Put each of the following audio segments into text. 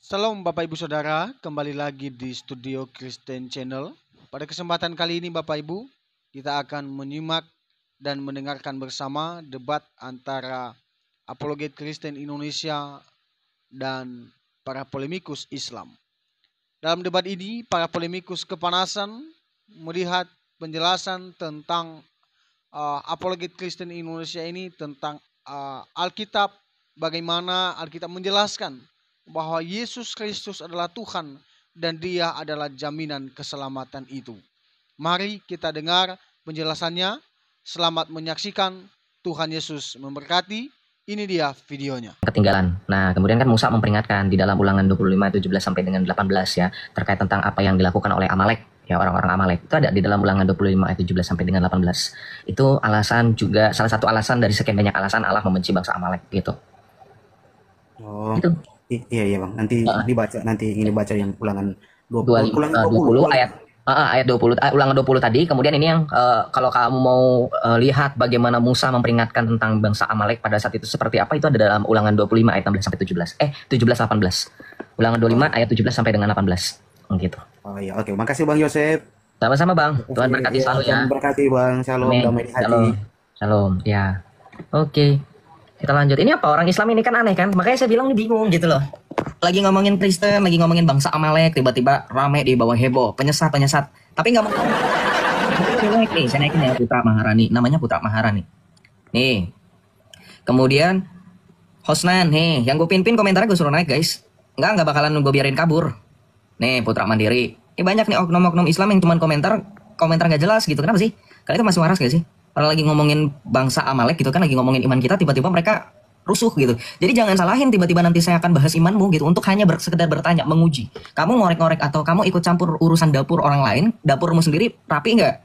Salam Bapak Ibu Saudara, kembali lagi di Studio Kristen Channel. Pada kesempatan kali ini Bapak Ibu, kita akan menyimak dan mendengarkan bersama debat antara apologet Kristen Indonesia dan para polemikus Islam. Dalam debat ini, para polemikus kepanasan melihat penjelasan tentang apologet Kristen Indonesia ini tentang Alkitab, bagaimana Alkitab menjelaskan bahwa Yesus Kristus adalah Tuhan dan Dia adalah jaminan keselamatan itu. Mari kita dengar penjelasannya. Selamat menyaksikan. Tuhan Yesus memberkati. Ini dia videonya. Ketinggalan. Nah, kemudian kan Musa memperingatkan di dalam Ulangan 25 17 sampai dengan 18 ya, terkait tentang apa yang dilakukan oleh Amalek, ya orang-orang Amalek. Itu ada di dalam Ulangan 25 ayat 17 sampai dengan 18. Itu alasan juga, salah satu alasan dari sekian banyak alasan Allah membenci bangsa Amalek gitu. Oh, Itu iya Bang. Nanti ini baca yang Ulangan 20, 20 ayat 20, Ulangan 20 tadi. Kemudian ini yang kalau kamu mau lihat bagaimana Musa memperingatkan tentang bangsa Amalek pada saat itu seperti apa, itu ada dalam Ulangan 25 ayat 16 sampai 17. 17 18. Ulangan 25 ayat 17 sampai dengan 18. Gitu. Oh iya, oke. Makasih Bang Yosef. Sama-sama Bang. Tuhan berkati selalu ya. Tuhan berkati Bang. Shalom, Amin. damai di hati. Shalom. Shalom. Ya. Oke. Kita lanjut. Ini apa, orang Islam ini kan aneh kan? Makanya saya bilang ini bingung gitu loh. Lagi ngomongin Kristen, lagi ngomongin bangsa Amalek, tiba-tiba rame di bawah heboh, penyesat. Tapi nggak mau. Nih, saya naikin ya Putra Maharani. Namanya Putra Maharani. Nih. Kemudian Hosnan, nih, yang gue pin komentarnya gue suruh naik guys. Nggak bakalan gue biarin kabur. Nih, Putra Mandiri. Ini banyak nih oknum-oknum Islam yang cuman komentar nggak jelas gitu. Kenapa sih? Kalian itu masih waras gak sih? Orang lagi ngomongin bangsa Amalek gitu kan, lagi ngomongin iman kita, tiba-tiba mereka rusuh gitu. Jadi jangan salahin tiba-tiba nanti saya akan bahas imanmu gitu, untuk hanya sekedar bertanya, menguji. Kamu ngorek-ngorek atau kamu ikut campur urusan dapur orang lain, dapurmu sendiri rapi nggak?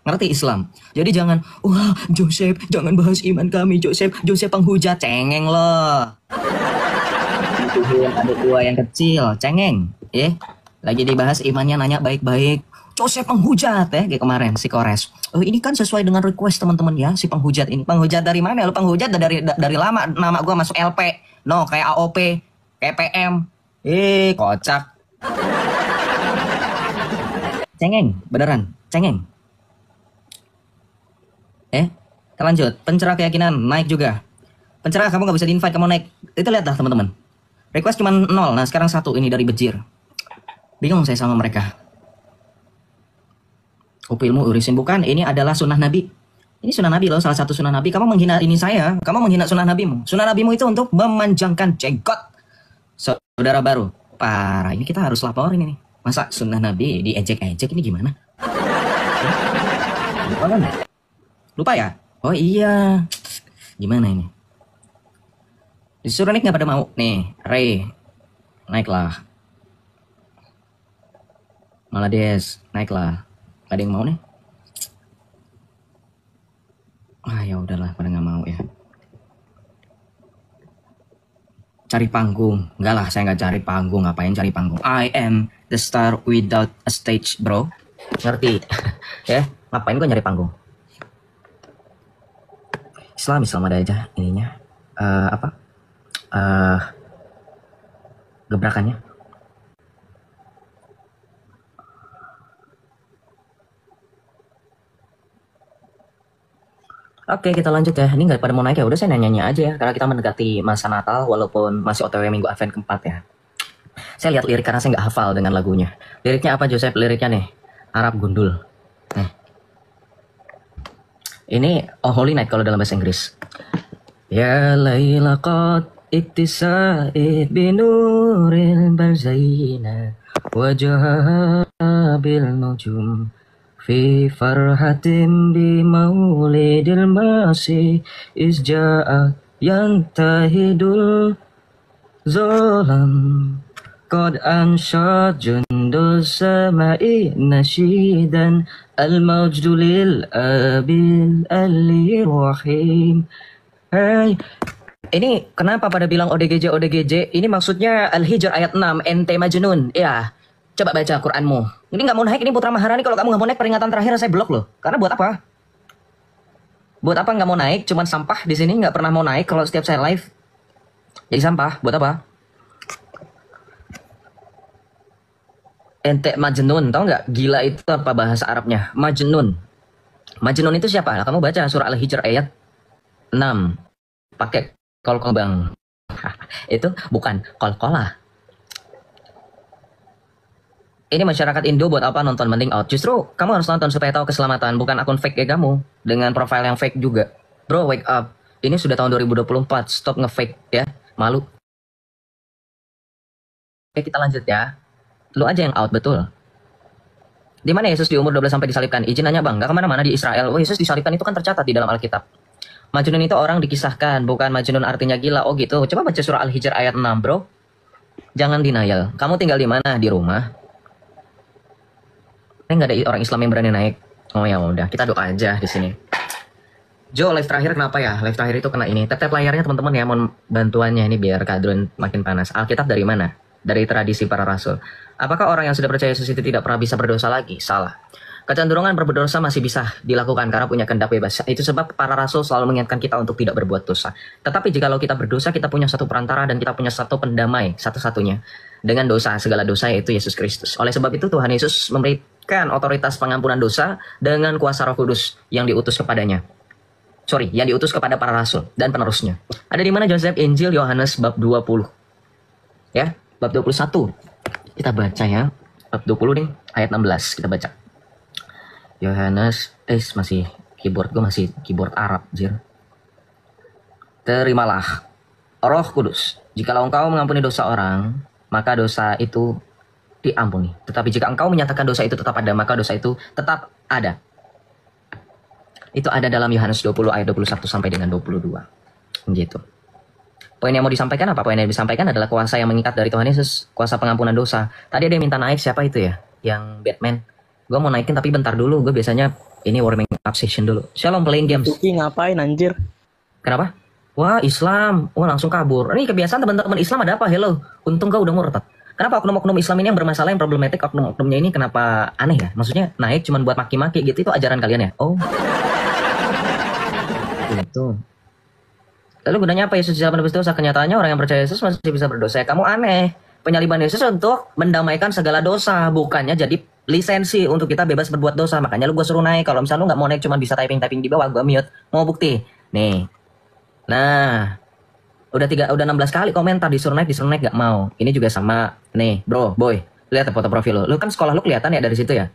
Ngerti Islam? Jadi jangan, wah Joseph, jangan bahas iman kami Joseph penghujat, cengeng loh. Adik gua yang kecil, cengeng, ya. Lagi dibahas imannya, nanya baik-baik. Joseph penghujat ya, kayak kemarin si Kores. Oh, ini kan sesuai dengan request teman-teman ya, si penghujat ini. Penghujat dari mana? Lu penghujat dari lama nama gua masuk LP. No, kayak AOP, kayak PM. Kocak. Cengeng, beneran, cengeng. Kita lanjut. Pencerah keyakinan naik juga. Pencerah kamu nggak bisa di-invite, kamu naik. Itu lihat dah teman-teman. Request cuma 0, nah sekarang 1 ini dari Bejir. Bingung saya sama mereka. Upilmu urisin, bukan, ini adalah sunnah Nabi. Ini sunnah Nabi loh, salah satu sunnah Nabi. Kamu menghina ini saya, kamu menghina sunnah Nabimu. Sunnah Nabimu itu untuk memanjangkan jenggot. Saudara baru, parah, ini kita harus laporin ini. Masa sunnah Nabi diejek-ejek, ini gimana? Lupa ya? Oh iya, gimana ini? Disuruh naik nggak pada mau? Nih, Ray, naiklah. Malades, naiklah. Gak ada yang mau nih? Ya udahlah, pada nggak mau ya. Cari panggung? Enggak lah, saya nggak cari panggung. Ngapain cari panggung? I am the star without a stage, bro. Ngerti? Ya, ngapain gue nyari panggung? Islam ada aja ininya. Gebrakannya. Oke, kita lanjut ya. Ini nggak pada mau naik ya. Udah, saya nanya aja ya. Karena kita mendekati masa Natal, walaupun masih OTW minggu Advent keempat ya. Saya lihat lirik karena saya nggak hafal dengan lagunya. Liriknya apa Joseph? Liriknya nih, Arab gundul. Nih. Ini Holy Night kalau dalam bahasa Inggris. Ya Laila qad iktisa'id binuril barzayna wajah bil nujum fi farhatin bi maulidil masih isja'a yantahidul zolam qad ansyad jundul sama'i nasyidan al-mawjdu lil abil al-rahim. Hey, ini kenapa pada bilang ODGJ? Ini maksudnya Al-Hijr ayat 6, ente majnun. Ya, coba baca Quranmu. Ini nggak mau naik, ini Putra Maharani. Kalau kamu nggak mau naik, peringatan terakhir saya blok loh. Karena buat apa? Buat apa nggak mau naik? Cuman sampah di sini, nggak pernah mau naik kalau setiap saya live. Jadi sampah, buat apa? ente majnun, tau nggak? Gila itu apa bahasa Arabnya? Majnun. Majnun itu siapa? Nah, kamu baca surah Al-Hijr ayat 6. Pakai kolkol bang. Itu bukan kolkolah. Ini masyarakat Indo buat apa nonton, mending out. Justru kamu harus nonton supaya tahu keselamatan, bukan akun fake kayak kamu dengan profile yang fake juga. Bro, wake up. Ini sudah tahun 2024. Stop nge-fake ya. Malu. Oke, kita lanjut ya. Lu aja yang out, betul. Di mana Yesus di umur 12 sampai disalibkan? Izin nanya bang, gak kemana-mana di Israel. Oh, Yesus disalibkan itu kan tercatat di dalam Alkitab. Majnun itu orang dikisahkan, bukan Majnun artinya gila. Oh gitu. Coba baca surah Al-Hijr ayat 6, bro. Jangan denial. Kamu tinggal di mana? Di rumah. Ini nggak ada orang Islam yang berani naik. Oh ya udah, kita doa aja di sini. Jo, live terakhir kenapa ya? Live terakhir itu kena ini. Tap-tap layarnya teman-teman ya, mohon bantuannya ini biar keadaan makin panas. Alkitab dari mana? Dari tradisi para rasul. Apakah orang yang sudah percaya Yesus itu tidak pernah bisa berdosa lagi? Salah. Kecenderungan berdosa masih bisa dilakukan karena punya kehendak bebas. Itu sebab para rasul selalu mengingatkan kita untuk tidak berbuat dosa. Tetapi jikalau kita berdosa, kita punya satu perantara dan kita punya satu pendamai, satu-satunya dengan dosa, segala dosa, yaitu Yesus Kristus. Oleh sebab itu Tuhan Yesus memberikan otoritas pengampunan dosa dengan kuasa Roh Kudus yang diutus kepadanya. Yang diutus kepada para rasul dan penerusnya. Ada di mana Joseph? Injil Yohanes bab 20. Ya, bab 21. Kita baca ya. Bab 20 nih, ayat 16 kita baca. Yohanes, masih keyboard gue masih keyboard Arab, jir. Terimalah Roh Kudus. Jikalau engkau mengampuni dosa orang, maka dosa itu diampuni. Tetapi jika engkau menyatakan dosa itu tetap ada, maka dosa itu tetap ada. Itu ada dalam Yohanes 20 ayat 21 sampai dengan 22. Gitu. Poin yang mau disampaikan apa? Poin yang disampaikan adalah kuasa yang mengikat dari Tuhan Yesus. Kuasa pengampunan dosa. Tadi ada yang minta naik, siapa itu ya? Yang Batman. Gue mau naikin tapi bentar dulu. Gue biasanya ini warming up session dulu. Shalom playing games. Tuki ngapain anjir? Kenapa? Wah Islam. Wah langsung kabur. Ini kebiasaan teman-teman Islam ada apa? Hello. Untung kau udah murtad. Kenapa oknum-oknum Islam ini yang bermasalah, yang problematik, oknum-oknumnya ini kenapa aneh ya? Maksudnya naik cuman buat maki-maki gitu. Itu ajaran kalian ya? Oh. Itu. Lalu gunanya apa Yesus bisa berdosa? Kenyataannya orang yang percaya Yesus masih bisa berdosa. Kamu aneh. Penyaliban Yesus untuk mendamaikan segala dosa, bukannya jadi lisensi untuk kita bebas berbuat dosa. Makanya lu gue suruh naik. Kalau misalnya lu nggak mau naik, cuma bisa typing di bawah, gue mute. Mau bukti? Nih. Nah, udah 16 kali komentar disuruh naik nggak mau. Ini juga sama. Nih, bro, boy, lihat foto profil lu. Lu kan sekolah lu kelihatan ya dari situ ya.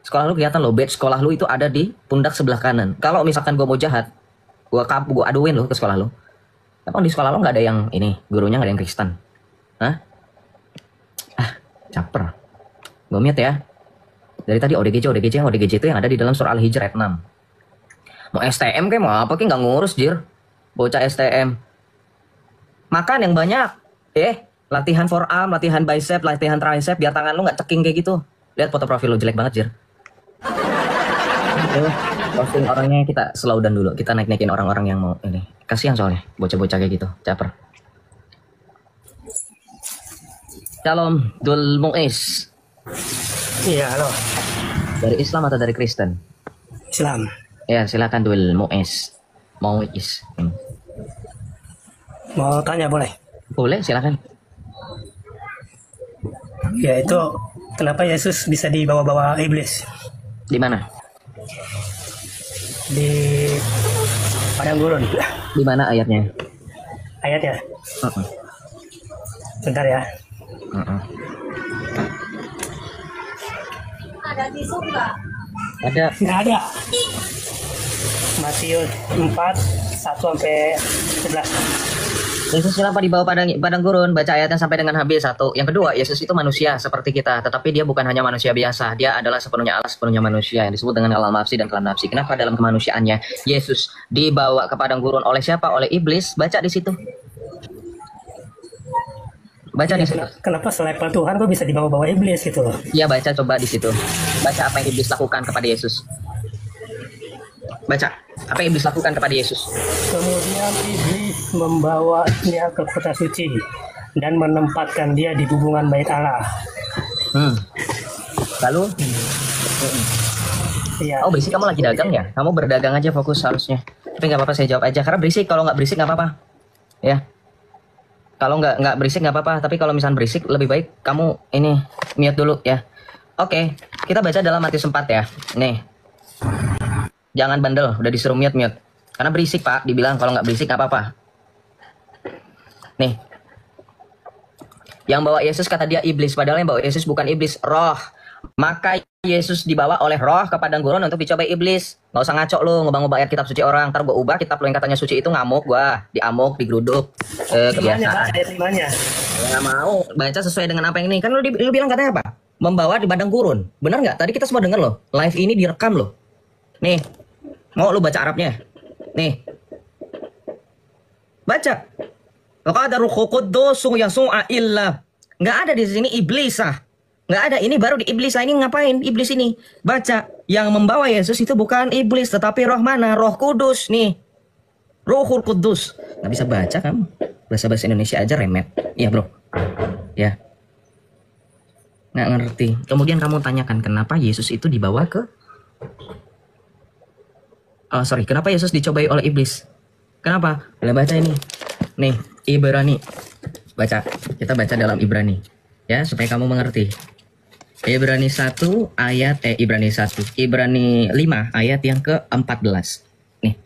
Sekolah lu kelihatan lo, badge sekolah lu itu ada di pundak sebelah kanan. Kalau misalkan gue mau jahat, gue aduin lu ke sekolah lu. Emang di sekolah lu nggak ada yang ini, gurunya nggak ada yang Kristen? Hah? Caper. Gue mute ya. Dari tadi ODGJ itu yang ada di dalam surah Al-Hijr ayat 6. Mau STM kayak mau apa kayak nggak ngurus jir. Bocah STM. Makan yang banyak. Latihan forearm, latihan bicep, latihan tricep biar tangan lu nggak ceking kayak gitu. Lihat foto profil lu jelek banget jir. Posting orangnya kita slow down dulu. Kita naik-naikin orang-orang yang mau ini. Kasihan soalnya bocah-bocah kayak gitu. Caper. Shalom Dul Mu'is. Iya, halo. Dari Islam atau dari Kristen? Islam. Ya, silakan Dul Mu'is. Mu'is. Mau tanya boleh? Boleh, silakan. Ya itu kenapa Yesus bisa dibawa-bawa iblis? Di mana? Di padang gurun. Di mana ayatnya? Ayatnya. Bentar ya. Ada tisu nggak? Ada. Nggak ada. Matius 4 1 sampai 11. Yesus kenapa dibawa padang gurun? Baca ayatnya sampai dengan habis. Satu. Yang kedua, Yesus itu manusia seperti kita, tetapi dia bukan hanya manusia biasa. Dia adalah sepenuhnya Allah, sepenuhnya manusia yang disebut dengan alam nafsi dan kalam nafsi. Kenapa dalam kemanusiaannya Yesus dibawa ke padang gurun oleh siapa? Oleh iblis. Baca di situ. Baca di situ. Kenapa selevel Tuhan kok bisa dibawa-bawa iblis gitu loh? Iya, baca coba di situ. Baca apa yang iblis lakukan kepada Yesus. Baca apa yang iblis lakukan kepada Yesus. Kemudian iblis membawanya ke kota suci dan menempatkan dia di hubungan bait Allah. Lalu? Iya. Oh, berisik kamu lagi dagang ya? Kamu berdagang aja fokus harusnya. Tapi nggak apa-apa, saya jawab aja. Karena berisik, kalau nggak berisik nggak apa-apa. Ya. Kalau nggak berisik nggak apa-apa. Tapi kalau misalnya berisik, lebih baik kamu ini mute dulu ya. Oke, kita baca dalam Matius 4 ya. Nih. Jangan bandel, udah disuruh mute. Karena berisik, Pak. Dibilang kalau nggak berisik nggak apa-apa. Nih. Yang bawa Yesus kata dia iblis, padahal yang bawa Yesus bukan iblis, roh. Maka Yesus dibawa oleh roh ke padang gurun untuk dicobai iblis. Nggak usah ngaco lu, ngubah-ngubah ayat kitab suci orang. Ntar gue ubah kitab lu yang katanya suci itu ngamuk gua. Diamuk, digeruduk. Kebiasaan. Nggak mau, baca sesuai dengan apa yang ini. Kan lu bilang katanya apa? Membawa di padang gurun. Benar nggak? Tadi kita semua denger loh. Live ini direkam loh. Nih. Mau lu baca Arabnya? Nih. Baca. Ada ruh kudus yasu'a illa. Nggak ada di sini iblis ah. Nggak ada. Ini baru di iblis. Ini ngapain iblis ini? Baca. Yang membawa Yesus itu bukan iblis. Tetapi roh mana? Roh kudus. Nih. Rohul kudus. Nggak bisa baca kamu. Bahasa-bahasa Indonesia aja remet. Iya bro. Ya. Nggak ngerti. Kemudian kamu tanyakan kenapa Yesus itu dibawa ke... kenapa Yesus dicobai oleh iblis? Kenapa? Boleh baca ini. Nih, Ibrani. Baca. Kita baca dalam Ibrani. Ya, supaya kamu mengerti. Ibrani 1 ayat Ibrani 1. Ibrani 5 ayat yang ke-14. Nih.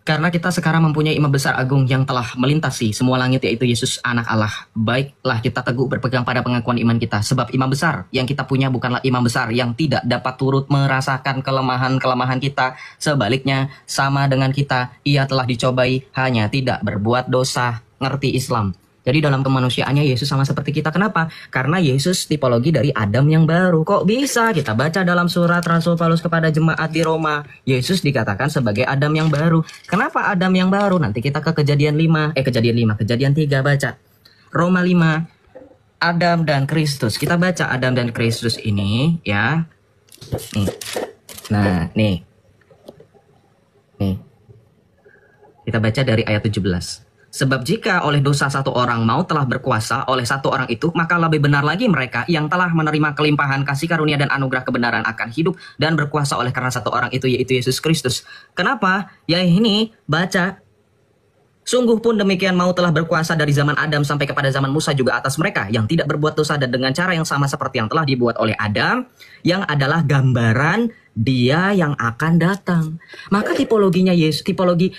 Karena kita sekarang mempunyai imam besar agung yang telah melintasi semua langit, yaitu Yesus anak Allah. Baiklah kita teguh berpegang pada pengakuan iman kita. Sebab imam besar yang kita punya bukanlah imam besar yang tidak dapat turut merasakan kelemahan-kelemahan kita. Sebaliknya sama dengan kita, ia telah dicobai hanya tidak berbuat dosa. Ngerti Islam? Jadi dalam kemanusiaannya Yesus sama seperti kita. Kenapa? Karena Yesus tipologi dari Adam yang baru. Kok bisa? Kita baca dalam surat Rasul Paulus kepada jemaat di Roma. Yesus dikatakan sebagai Adam yang baru. Kenapa Adam yang baru? Nanti kita ke Kejadian 3 baca. Roma 5. Adam dan Kristus. Kita baca Adam dan Kristus ini ya. Nih. Nah, nih. Kita baca dari ayat 17. Sebab jika oleh dosa satu orang maut telah berkuasa oleh satu orang itu, maka lebih benar lagi mereka yang telah menerima kelimpahan kasih karunia dan anugerah kebenaran akan hidup dan berkuasa oleh karena satu orang itu, yaitu Yesus Kristus. Kenapa? Ya ini, baca. Sungguh pun demikian maut telah berkuasa dari zaman Adam sampai kepada zaman Musa juga atas mereka yang tidak berbuat dosa, dan dengan cara yang sama seperti yang telah dibuat oleh Adam, yang adalah gambaran Dia yang akan datang. Maka tipologi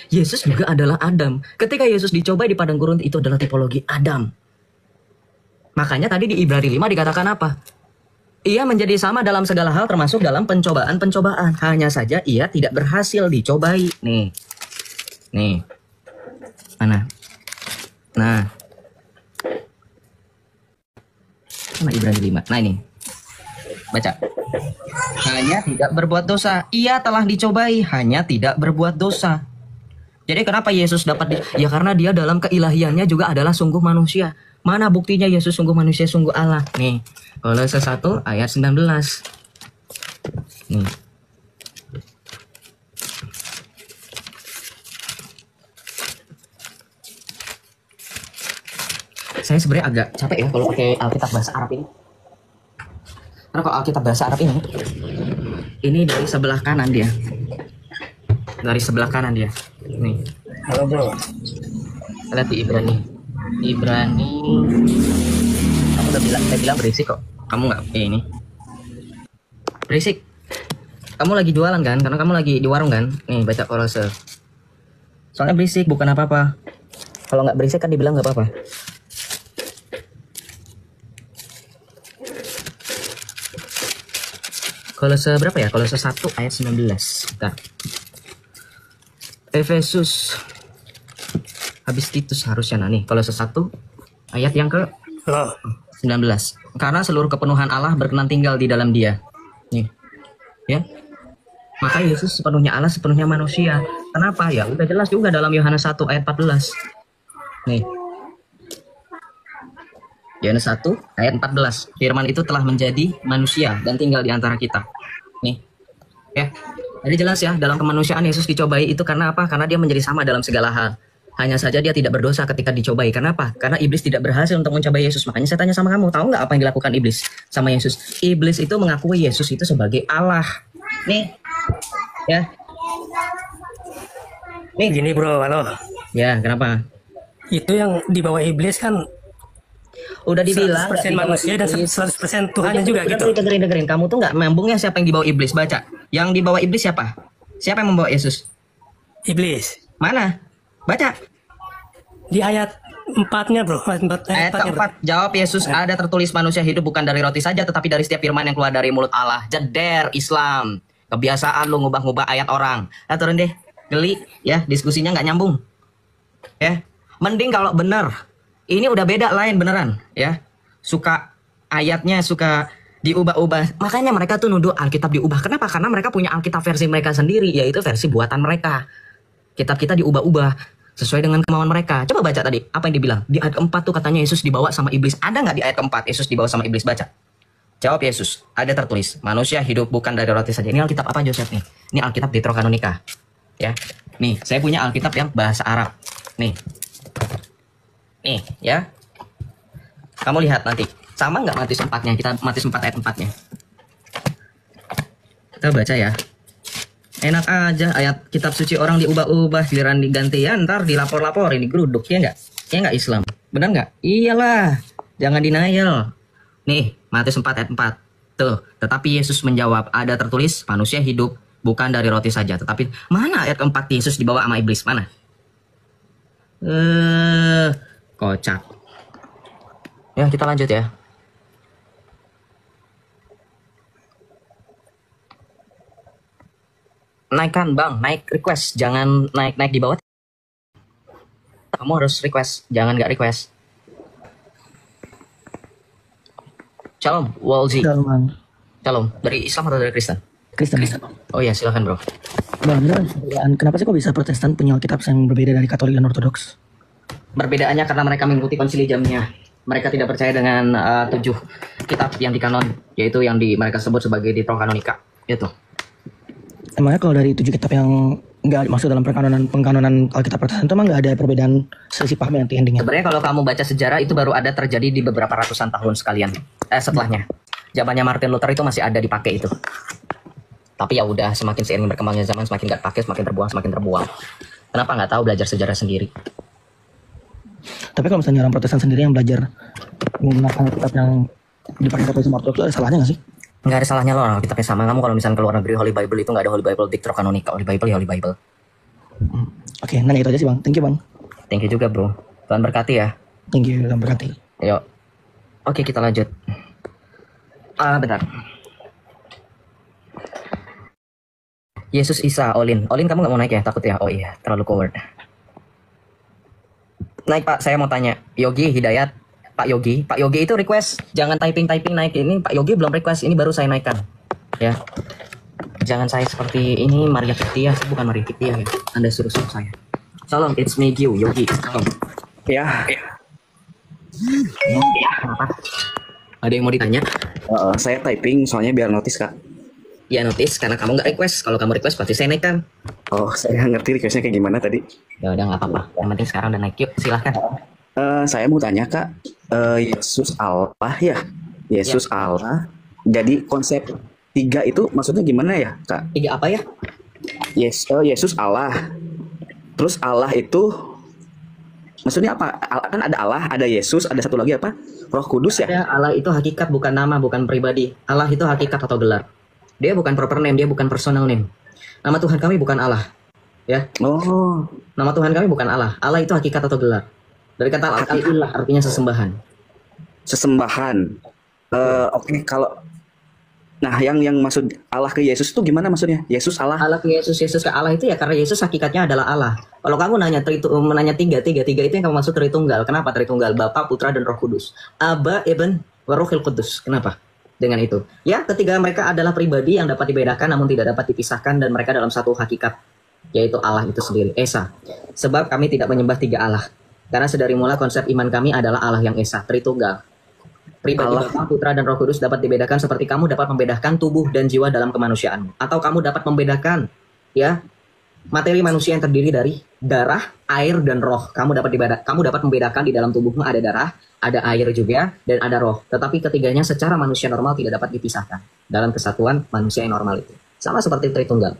Yesus juga adalah Adam. Ketika Yesus dicobai di padang gurun, itu adalah tipologi Adam. Makanya tadi di Ibrani 5 dikatakan apa? Ia menjadi sama dalam segala hal, termasuk dalam pencobaan-pencobaan. Hanya saja ia tidak berhasil dicobai. Nih. Mana? Nah. Mana Ibrani 5? Nah ini. Baca. Hanya tidak berbuat dosa. Ia telah dicobai, hanya tidak berbuat dosa. Jadi kenapa Yesus dapat ya karena dia dalam keilahiannya juga adalah sungguh manusia. Mana buktinya Yesus sungguh manusia, sungguh Allah? Nih, Kolose 1 ayat 19. Nih. Saya sebenarnya agak capek ya kalau pakai Alkitab bahasa Arab ini. Karena kalau Alkitab bahasa Arab ini dari sebelah kanan dia. Dari sebelah kanan dia. Nih. Halo bro. Lihat di Ibrani. Kamu udah bilang, saya bilang berisik kok. Kamu nggak ini. Berisik. Kamu lagi jualan kan? Karena kamu lagi di warung kan? Nih baca Kolose. Soalnya berisik bukan apa-apa. Kalau nggak berisik kan dibilang nggak apa-apa. Kolose berapa ya? Kolose 1 ayat 19. Bentar. Efesus. Habis Titus harusnya nih. Kolose 1 ayat yang ke 19. Karena seluruh kepenuhan Allah berkenan tinggal di dalam Dia. Nih. Ya. Maka Yesus sepenuhnya Allah, sepenuhnya manusia. Kenapa? Ya udah jelas juga dalam Yohanes 1 ayat 14. Nih. Yohanes 1 ayat 14. Firman itu telah menjadi manusia dan tinggal di antara kita. Nih. Ya. Jadi jelas ya, dalam kemanusiaan Yesus dicobai itu karena apa? Karena dia menjadi sama dalam segala hal. Hanya saja dia tidak berdosa ketika dicobai. Kenapa? Karena iblis tidak berhasil untuk mencobai Yesus. Makanya saya tanya sama kamu, tahu nggak apa yang dilakukan iblis sama Yesus? Iblis itu mengakui Yesus itu sebagai Allah. Nih. Ya. Nih gini bro, halo. Ya, kenapa? Itu yang dibawa iblis kan Udah dibilang 100% manusia dan 100% Tuhannya juga gitu. Dengerin. Kamu tuh nggak nyambungnya siapa yang dibawa iblis? Baca. Yang dibawa iblis siapa? Siapa yang membawa Yesus? Iblis. Mana? Baca. Di ayat 4-nya, Bro. Ayat keempat, jawab Yesus, ada tertulis manusia hidup bukan dari roti saja, tetapi dari setiap firman yang keluar dari mulut Allah. Jeder Islam. Kebiasaan lu ngubah-ngubah ayat orang. Nah, turun deh. Geli. Ya, diskusinya nggak nyambung. Ya. Mending kalau bener. Ini udah beda lain beneran. Ya. Suka ayatnya, suka diubah-ubah. Makanya mereka tuh nuduh Alkitab diubah. Kenapa? Karena mereka punya Alkitab versi mereka sendiri. Yaitu versi buatan mereka. Kitab kita diubah-ubah sesuai dengan kemauan mereka. Coba baca tadi, apa yang dibilang? Di ayat keempat tuh katanya Yesus dibawa sama iblis. Ada nggak di ayat keempat Yesus dibawa sama iblis? Baca. Jawab Yesus, ada tertulis, manusia hidup bukan dari roti saja. Ini Alkitab apa Joseph nih? Ini Alkitab Deuterokanonika. Ya. Nih, saya punya Alkitab yang bahasa Arab. Nih. Nih, ya. Kamu lihat nanti. Sama nggak Matius 4-nya? Kita Matius 4 ayat 4-nya. Kita baca ya. Enak aja ayat kitab suci orang diubah-ubah, giliran digantian, ntar dilapor-laporin, digeruduk, ya nggak? Ya nggak Islam? Benar nggak? Iyalah, jangan denial. Nih, Matius 4 ayat 4. Tuh, tetapi Yesus menjawab, ada tertulis, manusia hidup bukan dari roti saja. Tetapi, mana ayat keempat Yesus dibawa sama iblis? Mana? Kocak. Ya, kita lanjut ya. Naikkan bang, naik request, jangan naik di bawah. Kamu harus request, jangan nggak request. Shalom, Walzi. Shalom, Bang. Shalom, dari Islam atau dari Kristen? Kristen. Oh iya, silakan bro. Bang, kenapa sih kok bisa Protestan punya Alkitab yang berbeda dari Katolik dan Ortodoks? Perbedaannya karena mereka mengikuti konsili jamnya. Mereka tidak percaya dengan 7 kitab yang dikanon, yaitu yang mereka sebut sebagai Deuterokanonika. Itu. Emangnya kalau dari 7 kitab yang nggak masuk dalam pengkanonan Alkitab Protestan itu emang nggak ada perbedaan selisih paham yang endingnya? Sebenarnya kalau kamu baca sejarah itu baru ada terjadi di beberapa ratusan tahun sekalian. Setelahnya. Zamannya Martin Luther itu masih ada dipakai itu. Tapi ya udah, semakin seiring berkembangnya zaman semakin nggak pakai, semakin terbuang. Kenapa nggak tahu belajar sejarah sendiri? Tapi kalau misalnya orang Protestan sendiri yang belajar menggunakan kitab yang dipakai Katolik sama Ortodoks, ada salahnya nggak sih? Nggak ada salahnya loh, kitabnya sama. Kamu kalau misalnya keluar negeri Holy Bible itu nggak ada Holy Bible Deuterokanonika. Holy Bible ya Holy Bible. Oke, nanya itu aja sih bang. Thank you bang. Thank you juga bro. Tuhan berkati ya. Thank you, Tuhan berkati. Yuk. Oke, kita lanjut. Bentar. Yesus Isa, Olin. Olin kamu nggak mau naik ya? Takut ya? Oh iya, terlalu coward. Naik Pak, saya mau tanya. Yogi, Hidayat. Pak Yogi itu request. Jangan typing naik. Ini Pak Yogi belum request. Ini baru saya naikkan. Ya. Jangan saya seperti ini Maria Kitia. Saya bukan Maria Kitia ya. Anda suruh saya. Salam, it's me Yogi. Salam. Ya. Kenapa? Ada yang mau ditanya? Saya typing soalnya biar notice kak. Ya notice karena kamu nggak request. Kalau kamu request pasti saya naikkan. Oh, saya ngerti requestnya kayak gimana tadi. Ya udah nggak apa-apa. Yang penting sekarang udah naik. Yuk silahkan. Saya mau tanya kak, Yesus Allah ya, Yesus Allah. Jadi konsep 3 itu maksudnya gimana ya kak? 3 apa ya? Yesus Allah. Terus Allah itu maksudnya apa? Kan ada Allah, ada Yesus, ada satu lagi apa? Roh Kudus ya? Ya, Allah itu hakikat bukan nama, bukan pribadi. Allah itu hakikat atau gelar. Dia bukan proper name, dia bukan personal name. Nama Tuhan kami bukan Allah. Ya. Oh. Nama Tuhan kami bukan Allah. Allah itu hakikat atau gelar. Dari kata al-ilah artinya sesembahan. Sesembahan. Oke, kalau nah yang maksud Allah ke Yesus itu gimana maksudnya? Yesus Allah. Allah ke Yesus ke Allah itu ya karena Yesus hakikatnya adalah Allah. Kalau kamu menanya tiga itu yang kamu maksud Tritunggal. Kenapa Tritunggal? Bapa, Putra dan Roh Kudus. Aba, Ibn, Warohil Kudus. Kenapa? Dengan itu. Ya, ketiga mereka adalah pribadi yang dapat dibedakan namun tidak dapat dipisahkan dan mereka dalam satu hakikat, yaitu Allah itu sendiri, Esa. Sebab kami tidak menyembah 3 Allah. Karena sedari mula konsep iman kami adalah Allah yang Esa, Tritunggal. Pribadi Bapa, Putra, dan Roh Kudus dapat dibedakan seperti kamu dapat membedakan tubuh dan jiwa dalam kemanusiaan. Atau kamu dapat membedakan ya materi manusia yang terdiri dari darah, air, dan roh. Kamu dapat membedakan di dalam tubuhmu ada darah, ada air juga, dan ada roh. Tetapi ketiganya secara manusia normal tidak dapat dipisahkan dalam kesatuan manusia yang normal itu. Sama seperti Tritunggal.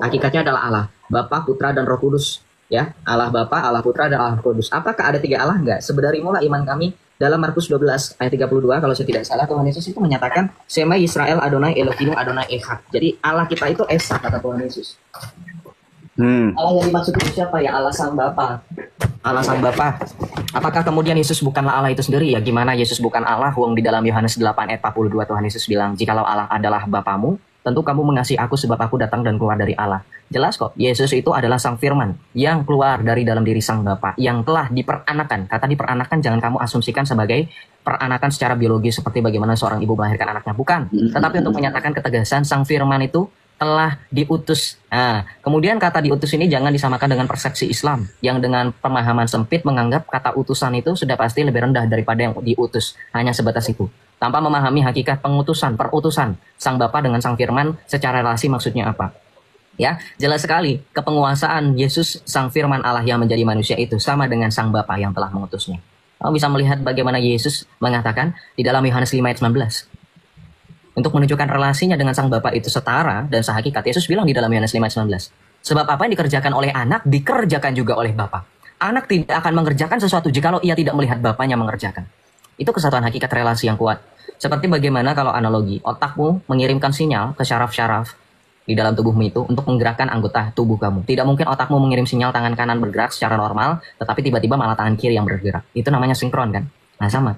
Hakikatnya adalah Allah, Bapa, Putra, dan Roh Kudus. Ya, Allah Bapa, Allah Putra, dan Allah Roh Kudus. Apakah ada 3 Allah? Enggak. Sebenarnya mula iman kami Dalam Markus 12 ayat 32 kalau saya tidak salah, Tuhan Yesus itu menyatakan Shema Yisrael Adonai Elohim Adonai Echad. Jadi Allah kita itu Esa, kata Tuhan Yesus. Allah yang dimaksud itu siapa ya? Allah Sang Bapa. Allah Sang Bapa. Apakah kemudian Yesus bukanlah Allah itu sendiri? Ya gimana Yesus bukan Allah? Wong di dalam Yohanes 8 ayat 42 Tuhan Yesus bilang, jikalau Allah adalah Bapamu, tentu kamu mengasihi aku sebab aku datang dan keluar dari Allah. Jelas kok, Yesus itu adalah Sang Firman yang keluar dari dalam diri Sang Bapa, yang telah diperanakan. Kata diperanakan jangan kamu asumsikan sebagai peranakan secara biologis seperti bagaimana seorang ibu melahirkan anaknya. Bukan. Tetapi untuk menyatakan ketegasan, Sang Firman itu telah diutus. Nah, kemudian kata diutus ini jangan disamakan dengan persepsi Islam yang dengan pemahaman sempit menganggap kata utusan itu sudah pasti lebih rendah daripada yang diutus. Hanya sebatas itu. Tanpa memahami hakikat pengutusan, perutusan Sang Bapa dengan Sang Firman secara relasi maksudnya apa. Ya, jelas sekali kepenguasaan Yesus Sang Firman Allah yang menjadi manusia itu sama dengan Sang Bapa yang telah mengutusnya. Kamu bisa melihat bagaimana Yesus mengatakan di dalam Yohanes 5 ayat 19. Untuk menunjukkan relasinya dengan Sang Bapa itu setara dan sehakikat, Yesus bilang di dalam Yohanes 5 ayat 19. Sebab apa yang dikerjakan oleh anak, dikerjakan juga oleh Bapa. Anak tidak akan mengerjakan sesuatu jikalau ia tidak melihat Bapanya mengerjakan. Itu kesatuan hakikat relasi yang kuat. Seperti bagaimana kalau analogi, otakmu mengirimkan sinyal ke syaraf-syaraf di dalam tubuhmu itu untuk menggerakkan anggota tubuh kamu. Tidak mungkin otakmu mengirim sinyal tangan kanan bergerak secara normal, tetapi tiba-tiba malah tangan kiri yang bergerak. Itu namanya sinkron kan? Nah sama.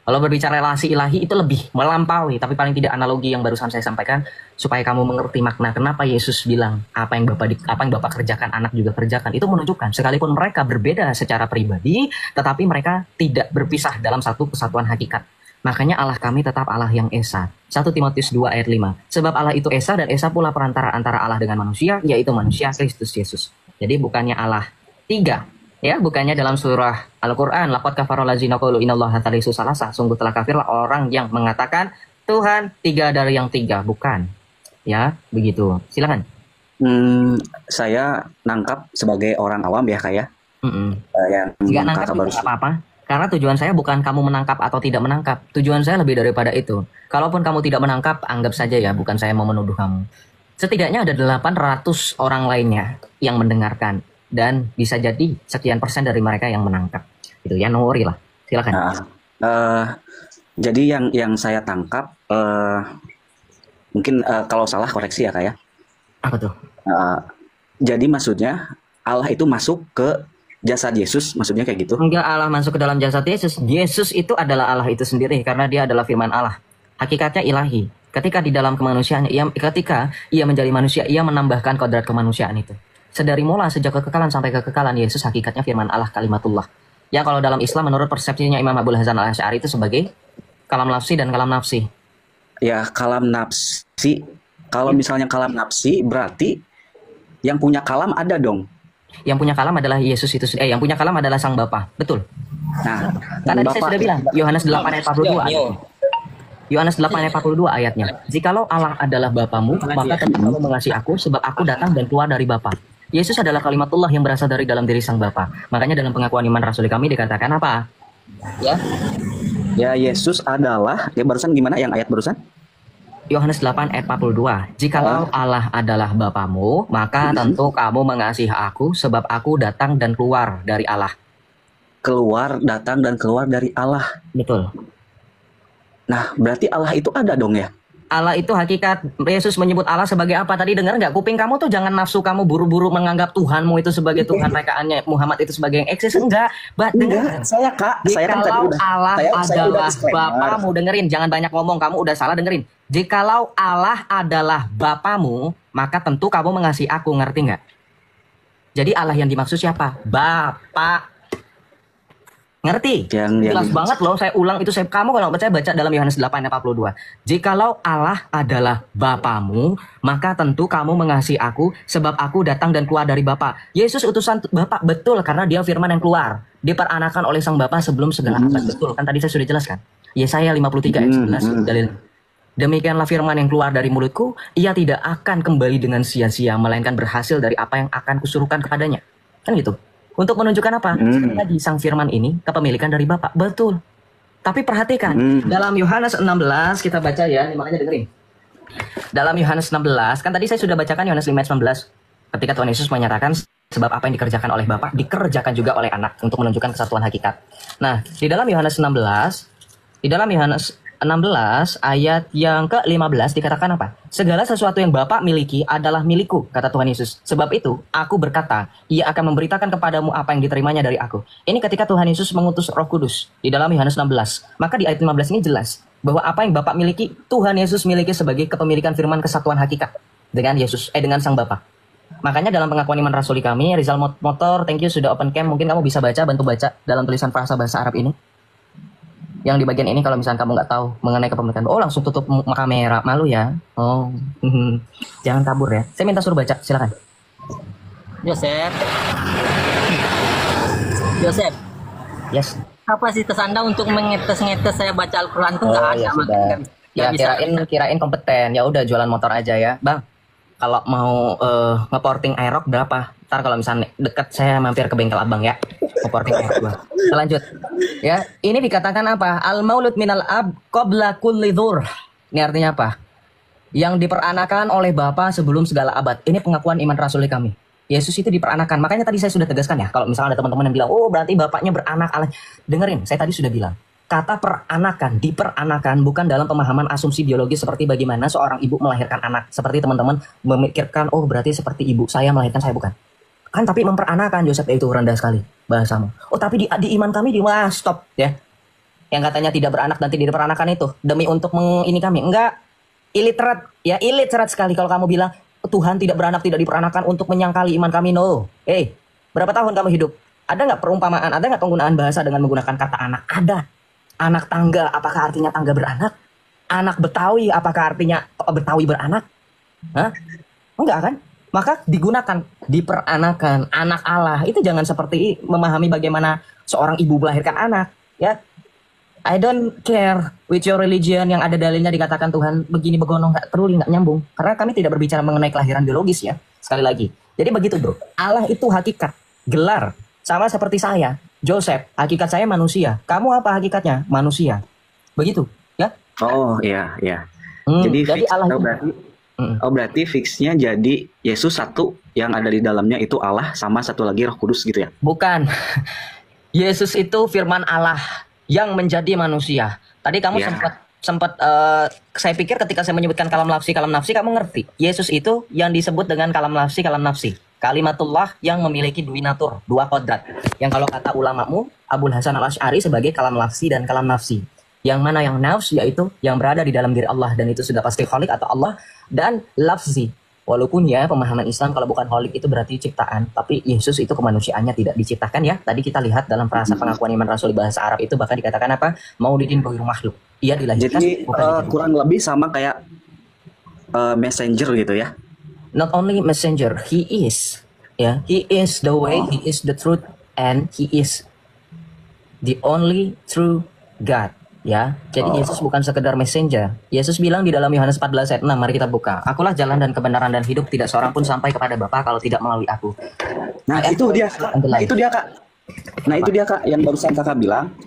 Kalau berbicara relasi ilahi itu lebih melampaui, tapi paling tidak analogi yang barusan saya sampaikan supaya kamu mengerti makna kenapa Yesus bilang apa yang Bapak kerjakan anak juga kerjakan. Itu menunjukkan sekalipun mereka berbeda secara pribadi, tetapi mereka tidak berpisah dalam satu kesatuan hakikat. Makanya Allah kami tetap Allah yang Esa. 1 Timotius 2 ayat 5. Sebab Allah itu Esa dan Esa pula perantara antara Allah dengan manusia, yaitu manusia Kristus Yesus. Jadi bukannya Allah tiga. Ya, bukannya dalam surah Al-Quran, laqad kafara allazina qalu innallaha thalithu salasa. Sungguh telah kafirlah orang yang mengatakan Tuhan tiga dari yang tiga. Bukan. Ya, begitu. Silakan. Saya nangkap sebagai orang awam ya kayak. Yang Jika nangkap baru apa-apa. Karena tujuan saya bukan kamu menangkap atau tidak menangkap. Tujuan saya lebih daripada itu. Kalaupun kamu tidak menangkap, anggap saja ya, bukan saya mau menuduh kamu. Setidaknya ada 800 orang lainnya yang mendengarkan. Dan bisa jadi sekian persen dari mereka yang menangkap. Itu ya, no worry lah. Silakan. Jadi yang saya tangkap, mungkin kalau salah koreksi ya Kak ya. Apa tuh? Jadi maksudnya Allah itu masuk ke jasad Yesus, maksudnya kayak gitu? Enggak, Allah masuk ke dalam jasad Yesus. Yesus itu adalah Allah itu sendiri karena dia adalah firman Allah. Hakikatnya ilahi. Ketika di dalam kemanusiaan, ketika ia menjadi manusia, ia menambahkan kodrat kemanusiaan itu. Sedari mula sejak kekekalan sampai kekekalan, Yesus hakikatnya firman Allah, kalimatullah. Ya kalau dalam Islam menurut persepsinya Imam Abul Hasan Al-Asy'ari itu sebagai kalam lafsi dan kalam nafsi. Ya, kalam nafsi. Kalau misalnya kalam nafsi berarti yang punya kalam ada dong. Yang punya kalam adalah Yesus itu, yang punya kalam adalah Sang Bapa. Betul. Nah, karena saya sudah bilang Yohanes 8 ayat 42. Yohanes 8 ayat 42 ayatnya. Jikalau Allah adalah Bapamu, maka tentu kamu mengasihi aku sebab aku datang dan keluar dari Bapa. Yesus adalah kalimatullah yang berasal dari dalam diri Sang Bapa. Makanya dalam pengakuan iman Rasul kami dikatakan apa? Ya. Ya, Yesus adalah, ya barusan gimana yang ayat barusan? Yohanes 8 ayat 42. Jikalau Allah adalah Bapamu, maka tentu kamu mengasihi aku sebab aku datang dan keluar dari Allah. Keluar, datang dan keluar dari Allah. Betul. Nah, berarti Allah itu ada dong ya? Allah itu hakikat. Yesus menyebut Allah sebagai apa? Tadi dengar nggak? Kuping kamu tuh jangan nafsu kamu buru-buru menganggap Tuhanmu itu sebagai Tuhan rekaannya Muhammad itu sebagai yang eksis. Enggak. Dengar. Saya Kak, saya kan tadi Jikalau udah. Allah Saya adalah disclaimer. Bapamu, dengerin. Jangan banyak ngomong. Kamu udah salah, dengerin. Jikalau Allah adalah Bapamu, maka tentu kamu mengasihi aku. Ngerti nggak? Jadi Allah yang dimaksud siapa? Bapa. Ngerti? Jelas banget loh, saya ulang itu. Kamu kalau percaya baca dalam Yohanes 8 ayat 42. Jikalau Allah adalah Bapamu, maka tentu kamu mengasihi aku sebab aku datang dan keluar dari Bapa. Yesus utusan Bapa, betul, karena dia firman yang keluar. Diperanakan oleh Sang Bapa sebelum segala abad. Betul, kan tadi saya sudah jelaskan. Yesaya 53 ayat 11 dalil. Demikianlah firman yang keluar dari mulutku, ia tidak akan kembali dengan sia-sia, melainkan berhasil dari apa yang akan kusuruhkan kepadanya. Kan gitu. Untuk menunjukkan apa? Sekali lagi, Sang Firman ini kepemilikan dari Bapa. Betul. Tapi perhatikan, dalam Yohanes 16, kita baca ya, makanya dengerin. Dalam Yohanes 16, kan tadi saya sudah bacakan Yohanes 5 ayat 19. Ketika Tuhan Yesus menyatakan, Sebab apa yang dikerjakan oleh Bapa dikerjakan juga oleh Anak untuk menunjukkan kesatuan hakikat. Nah, di dalam Yohanes 16 ayat yang ke-15 dikatakan apa? Segala sesuatu yang Bapa miliki adalah milikku, kata Tuhan Yesus. Sebab itu, aku berkata, ia akan memberitakan kepadamu apa yang diterimanya dari aku. Ini ketika Tuhan Yesus mengutus Roh Kudus di dalam Yohanes 16. Maka di ayat 15 ini jelas bahwa apa yang Bapa miliki, Tuhan Yesus miliki sebagai kepemilikan firman kesatuan hakikat dengan dengan Sang Bapa. Makanya dalam pengakuan iman rasuli kami, Rizal Motor, thank you sudah open cam. Mungkin kamu bisa bantu baca dalam tulisan frasa bahasa Arab ini. Yang di bagian ini kalau misalnya kamu nggak tahu mengenai kepemilikan, langsung tutup kamera, malu ya. Jangan kabur ya. Saya minta suruh baca, silakan. Joseph, Yes. kapasitas Anda untuk mengetes-ngetes saya baca Al-Quran itu nggak ada. Ya sudah. Ya kirain kompeten. Ya udah jualan motor aja ya, Bang. Kalau mau ngeporting Aerox berapa? Ntar kalau misalnya deket saya mampir ke bengkel abang ya. Ngeporting Aerox Bang. Kita lanjut. Ya, ini dikatakan apa? Al-maulud minal ab qabla kulli dzur. Ini artinya apa? Yang diperanakan oleh Bapa sebelum segala abad. Ini pengakuan iman rasuli kami. Yesus itu diperanakan. Makanya tadi saya sudah tegaskan ya. Kalau misalnya ada teman-teman yang bilang, oh berarti Bapaknya beranak. Dengerin, saya tadi sudah bilang. Kata peranakan, diperanakan bukan dalam pemahaman asumsi biologis seperti bagaimana seorang ibu melahirkan anak. Seperti teman-teman memikirkan, oh berarti seperti ibu saya melahirkan saya, bukan. Kan tapi memperanakan, Joseph, itu rendah sekali bahasamu. Oh tapi di iman kami stop ya. Yang katanya tidak beranak dan tidak diperanakan itu demi untuk ini kami. Enggak, illiterate sekali kalau kamu bilang Tuhan tidak beranak, tidak diperanakan untuk menyangkali iman kami. No. Berapa tahun kamu hidup? Ada nggak perumpamaan, ada nggak penggunaan bahasa dengan menggunakan kata anak? Ada. Anak tangga, apakah artinya tangga beranak? Anak Betawi, apakah artinya Betawi beranak? Hah? Enggak kan? Maka digunakan, diperanakan, anak Allah. Itu jangan seperti memahami bagaimana seorang ibu melahirkan anak. Ya, I don't care with your religion yang ada dalilnya dikatakan Tuhan begini begono, nggak peduli, nggak nyambung. Karena kami tidak berbicara mengenai kelahiran biologis ya. Sekali lagi. Jadi begitu bro. Allah itu hakikat, gelar. Sama seperti saya, Joseph, hakikat saya manusia. Kamu apa hakikatnya? Manusia. Begitu, ya? Oh, iya. Jadi fix, Allah itu berarti fixnya jadi Yesus satu, yang ada di dalamnya itu Allah, sama satu lagi Roh Kudus gitu ya? Bukan. Yesus itu firman Allah yang menjadi manusia. Tadi kamu sempat saya pikir ketika saya menyebutkan kalam nafsi kamu ngerti. Yesus itu yang disebut dengan kalam nafsi. Kalimatullah yang memiliki dua kodrat. Yang kalau kata ulamamu Abul Hasan Al-Asy'ari sebagai kalam nafsi dan kalam nafsi. Yang mana yang nafs yaitu yang berada di dalam diri Allah, dan itu sudah pasti khalik atau Allah, dan lafzi. Walaupun ya pemahaman Islam kalau bukan khalik itu berarti ciptaan, tapi Yesus itu kemanusiaannya tidak diciptakan ya. Tadi kita lihat dalam frasa pengakuan iman rasuli bahasa Arab itu bahkan dikatakan apa? Maulidin ghairu makhluk. Ia dilahirkan jadi kurang lebih sama kayak messenger gitu ya. Not only messenger, he is. Ya, he is the way, he is the truth, and he is the only true God. Ya, jadi Yesus bukan sekedar messenger. Yesus bilang di dalam Yohanes 14 ayat 6, mari kita buka. Akulah jalan dan kebenaran dan hidup, tidak seorang pun sampai kepada Bapa kalau tidak melalui aku. Nah, itu dia Kak, yang barusan Kakak bilang.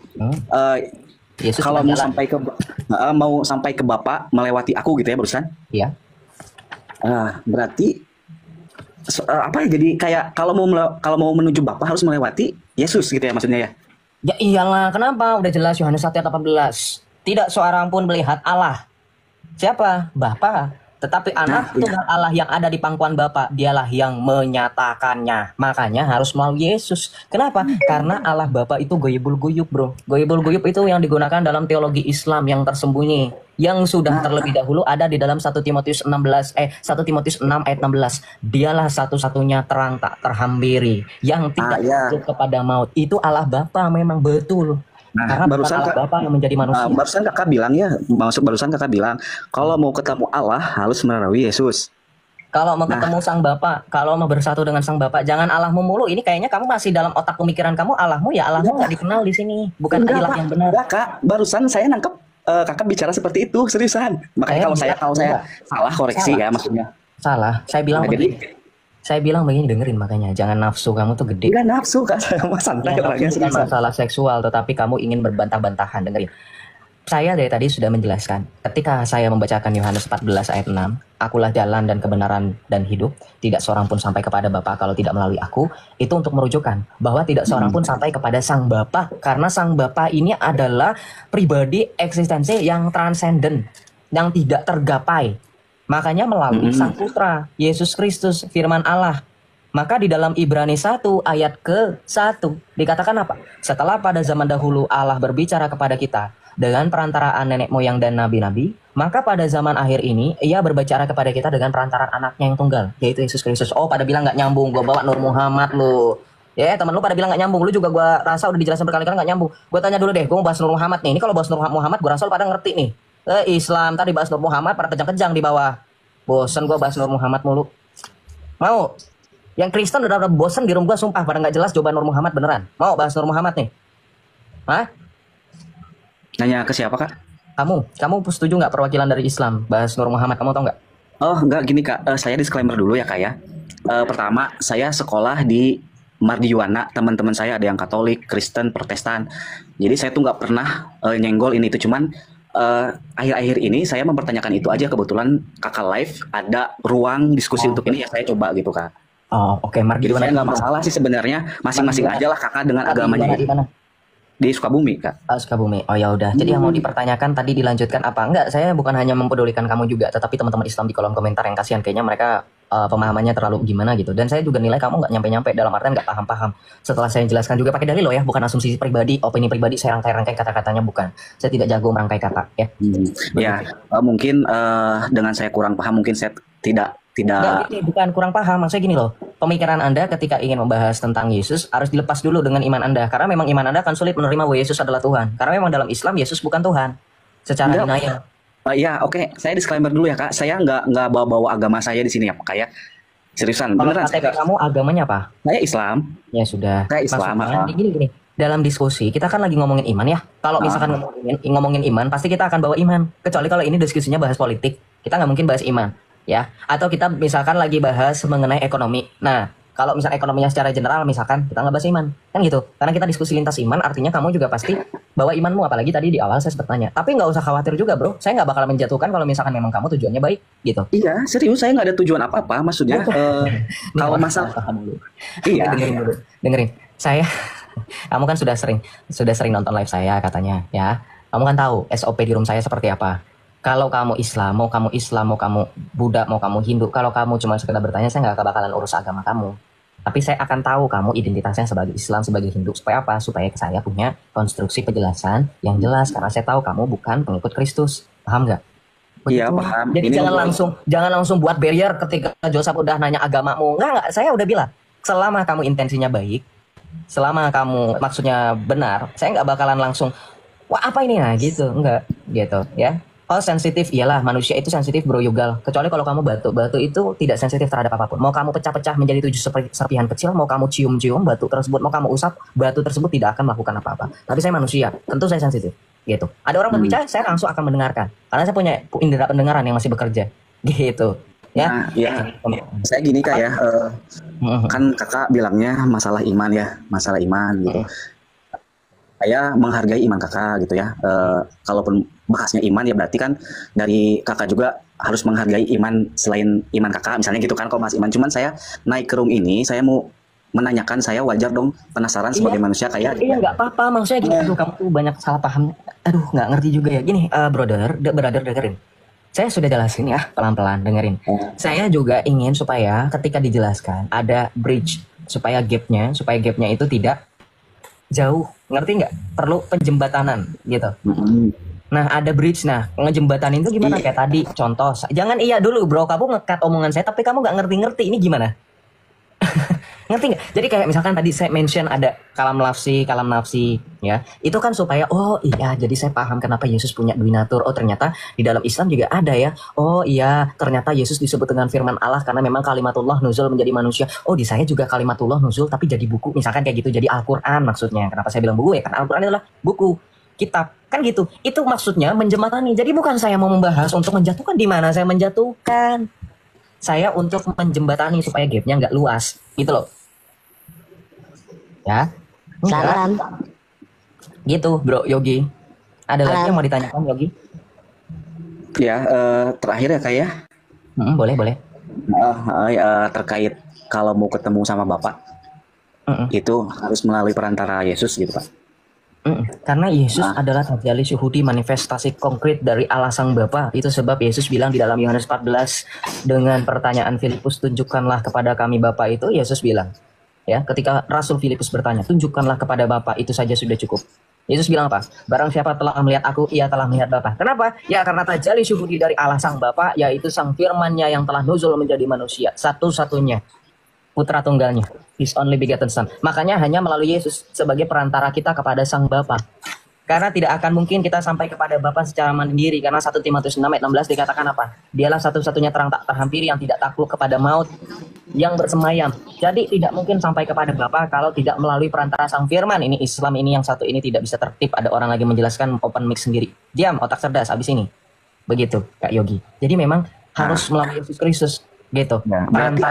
Yesus kalau mau sampai ke Bapa melewati aku gitu ya barusan. Iya. Berarti apa ya, jadi kayak kalau mau menuju Bapa harus melewati Yesus gitu ya maksudnya ya. Ya iyalah, kenapa? Udah jelas Yohanes 1 ayat 18. Tidak seorang pun melihat Allah. Siapa? Bapa. Tetapi anak tunggal Allah yang ada di pangkuan Bapa, dialah yang menyatakannya. Makanya harus melalui Yesus. Kenapa? Karena Allah Bapa itu goibul guyub, bro. Goibul guyub itu yang digunakan dalam teologi Islam yang tersembunyi, yang sudah terlebih dahulu ada di dalam 1 Timotius 6 ayat 16. Dialah satu-satunya terang tak terhampiri yang tidak takut kepada maut. Itu Allah Bapa memang betul. Karena barusan Bapa yang menjadi manusia. Barusan kakak bilang kalau mau ketemu Allah harus melalui Yesus. Kalau mau ketemu Sang Bapa, kalau mau bersatu dengan Sang Bapa, jangan Allahmu mulu. Ini kayaknya kamu masih dalam otak pemikiran kamu Allahmu ya Allahmu nggak dikenal di sini, bukan ilah yang benar. Enggak, Kak. Barusan saya nangkep kakak bicara seperti itu, seriusan. Makanya kalau saya salah koreksi ya maksudnya. Salah. Saya bilang begini, dengerin makanya, jangan nafsu kamu tuh gede. Enggak nafsu Kak, saya mau santai orangnya. Bukan masalah seksual, tetapi kamu ingin berbantah-bantahan, dengerin. Saya dari tadi sudah menjelaskan, ketika saya membacakan Yohanes 14 ayat 6, akulah jalan dan kebenaran dan hidup, tidak seorang pun sampai kepada Bapa kalau tidak melalui aku, itu untuk merujukkan bahwa tidak seorang pun sampai kepada Sang Bapa, karena Sang Bapa ini adalah pribadi eksistensi yang transenden, yang tidak tergapai. Makanya melalui Sang Putra, Yesus Kristus, firman Allah. Maka di dalam Ibrani 1 ayat ke-1 dikatakan apa? Setelah pada zaman dahulu Allah berbicara kepada kita dengan perantaraan nenek moyang dan nabi-nabi, maka pada zaman akhir ini ia berbicara kepada kita dengan perantaraan anaknya yang tunggal, yaitu Yesus Kristus. Oh, pada bilang nggak nyambung, gue bawa Nur Muhammad lu. Ya, teman lu pada bilang nggak nyambung, lu juga gue rasa udah dijelasin berkali-kali nggak nyambung. Gue tanya dulu deh, gue mau bahas Nur Muhammad nih. Ini kalau bahas Nur Muhammad, gue rasa lu pada ngerti nih. Islam tadi bahas Nur Muhammad, pada kejang-kejang di bawah. Bosen gue bahas Nur Muhammad mulu. Mau? Yang Kristen udah bosen di room gue, sumpah pada nggak jelas jawaban Nur Muhammad beneran. Mau bahas Nur Muhammad nih? Hah? Nanya ke siapa, Kak? Kamu setuju nggak perwakilan dari Islam bahas Nur Muhammad? Kamu tahu nggak? Oh, enggak, gini Kak. Saya disclaimer dulu ya Kak ya. Pertama, saya sekolah di Mardiwana. Teman-teman saya ada yang Katolik, Kristen, Protestan. Jadi saya tuh nggak pernah nyenggol ini itu. Cuman akhir-akhir ini saya mempertanyakan itu aja. Kebetulan Kakak live ada ruang diskusi untuk ini ya, saya coba gitu Kak. Oh, oke. Jadi saya nggak masalah sih sebenarnya. Masing-masing aja lah Kakak dengan agamanya. Di mana? Di Sukabumi Kak. Sukabumi. Oh ya udah. Jadi yang mau dipertanyakan tadi dilanjutkan apa? Enggak, saya bukan hanya mempedulikan kamu juga, tetapi teman-teman Islam di kolom komentar yang kasihan kayaknya mereka pemahamannya terlalu gimana gitu. Dan saya juga nilai kamu nggak nyampe-nyampe, dalam artian nggak paham-paham. Setelah saya jelaskan juga pakai dalil loh ya, bukan asumsi pribadi, opini pribadi, saya rangkai-rangkai kata-katanya, bukan. Saya tidak jago merangkai kata ya. Ya, mungkin dengan saya kurang paham, mungkin saya tidak. Nggak, bukan kurang paham, maksudnya gini loh, pemikiran Anda ketika ingin membahas tentang Yesus harus dilepas dulu dengan iman Anda, karena memang iman Anda akan sulit menerima bahwa Yesus adalah Tuhan, karena memang dalam Islam Yesus bukan Tuhan secara denial. Ya oke. Saya disclaimer dulu ya Kak, saya nggak bawa-bawa agama saya di sini ya Kak ya, seriusan. Kalau Beneran KTP kamu agamanya apa? Saya Islam. Ya sudah. Saya Islam. Maksudnya gini, dalam diskusi kita kan lagi ngomongin iman ya. Kalau misalkan ngomongin iman, pasti kita akan bawa iman. Kecuali kalau ini diskusinya bahas politik, kita nggak mungkin bahas iman. Ya, atau kita misalkan lagi bahas mengenai ekonomi. Nah, kalau misalnya ekonominya secara general misalkan kita nggak bahas iman, kan gitu. Karena kita diskusi lintas iman, artinya kamu juga pasti bawa imanmu. Apalagi tadi di awal saya sempat tanya. Tapi nggak usah khawatir juga bro, saya nggak bakal menjatuhkan kalau misalkan memang kamu tujuannya baik gitu. Iya, serius, saya nggak ada tujuan apa-apa. Maksudnya kalau masalah iya, dengerin. Saya, kamu kan sudah sering nonton live saya katanya, ya. Kamu kan tahu SOP di room saya seperti apa. Kalau kamu Islam, mau kamu Buddha, mau kamu Hindu, kalau kamu cuma sekedar bertanya, saya nggak bakalan urus agama kamu. Tapi saya akan tahu kamu identitasnya sebagai Islam, sebagai Hindu. Supaya apa? Supaya saya punya konstruksi penjelasan yang jelas. Karena saya tahu kamu bukan pengikut Kristus. Paham nggak? Iya paham. Jadi jangan langsung buat barrier ketika Joseph udah nanya agamamu. Enggak, saya udah bilang. Selama kamu intensinya baik, selama kamu maksudnya benar, saya nggak bakalan langsung, wah apa ini? Nah gitu, enggak gitu ya. Oh sensitif, iyalah manusia itu sensitif bro Yugal. Kecuali kalau kamu batu itu tidak sensitif terhadap apapun. Mau kamu pecah-pecah menjadi 7 serpihan kecil, mau kamu cium-cium batu tersebut, mau kamu usap batu tersebut tidak akan melakukan apa-apa. Tapi saya manusia, tentu saya sensitif. Gitu. Ada orang berbicara, saya langsung akan mendengarkan. Karena saya punya indera pendengaran yang masih bekerja. Gitu. Ya. Nah, ya. Saya gini Kak ya, kan Kakak bilangnya masalah iman ya, masalah iman gitu. Saya menghargai iman Kakak gitu ya. Kalaupun bahasnya iman ya berarti kan dari Kakak juga harus menghargai iman selain iman Kakak misalnya gitu kan kalau mas iman. Cuman saya naik ke room ini saya mau menanyakan, saya wajar dong penasaran sebagai manusia kayak. Iya nggak apa-apa, maksudnya gitu. Aduh, kamu tuh banyak salah paham. Aduh nggak ngerti juga ya. Gini brother dengerin. Saya sudah jelasin ya pelan-pelan dengerin. Saya juga ingin supaya ketika dijelaskan ada bridge supaya gapnya itu tidak jauh, ngerti nggak? Perlu penjembatanan gitu. Nah ada bridge, nah ngejembatanin itu gimana? Kayak tadi contoh, jangan iya dulu bro, kamu nge-cut omongan saya tapi kamu nggak ngerti-ngerti ini gimana? Ngerti nggak? Jadi kayak misalkan tadi saya mention ada kalam nafsi ya, itu kan supaya oh iya jadi saya paham kenapa Yesus punya dominatur. Oh ternyata di dalam Islam juga ada ya. Oh iya ternyata Yesus disebut dengan firman Allah karena memang kalimatullah nuzul menjadi manusia. Oh di saya juga kalimatullah nuzul tapi jadi buku misalkan kayak gitu, jadi Al-Quran maksudnya. Kenapa saya bilang buku ya? Karena Al-Quran adalah buku, kitab kan gitu. Itu maksudnya menjembatani. Jadi bukan saya mau membahas untuk menjatuhkan, di mana saya menjatuhkan. Saya untuk menjembatani supaya gapnya nggak luas gitu loh. Ya. Salam. Gitu bro Yogi. Ada lagi Malam. yang mau ditanyakan Yogi? Ya, terakhir ya kak ya. Boleh, boleh. Terkait kalau mau ketemu sama Bapak, itu harus melalui perantara Yesus gitu Pak. Karena Yesus adalah tajalli syuhudi, manifestasi konkret dari Allah Sang Bapa. Itu sebab Yesus bilang di dalam Yohanes 14 dengan pertanyaan Filipus, tunjukkanlah kepada kami Bapa, itu Yesus bilang. Ya, ketika Rasul Filipus bertanya, tunjukkanlah kepada Bapa, itu saja sudah cukup. Yesus bilang apa? Barang siapa telah melihat aku, ia telah melihat Bapa. Kenapa? Ya karena tajalli syuhudi dari Allah Sang Bapa, yaitu Sang Firman-Nya yang telah nuzul menjadi manusia, satu-satunya putra tunggalnya, His only begotten Son. Makanya hanya melalui Yesus sebagai perantara kita kepada Sang Bapa. Karena tidak akan mungkin kita sampai kepada Bapa secara mandiri, karena 1 Timotius 6 ayat 16 dikatakan apa? Dialah satu-satunya terang tak terhampiri yang tidak takluk kepada maut, yang bersemayam. Jadi tidak mungkin sampai kepada Bapa kalau tidak melalui perantara Sang Firman. Ini Islam ini yang satu ini tidak bisa tertib. Ada orang lagi menjelaskan, open mic sendiri. Diam, otak cerdas abis ini. Begitu Kak Yogi. Jadi memang harus melalui Yesus Kristus gitu. Berarti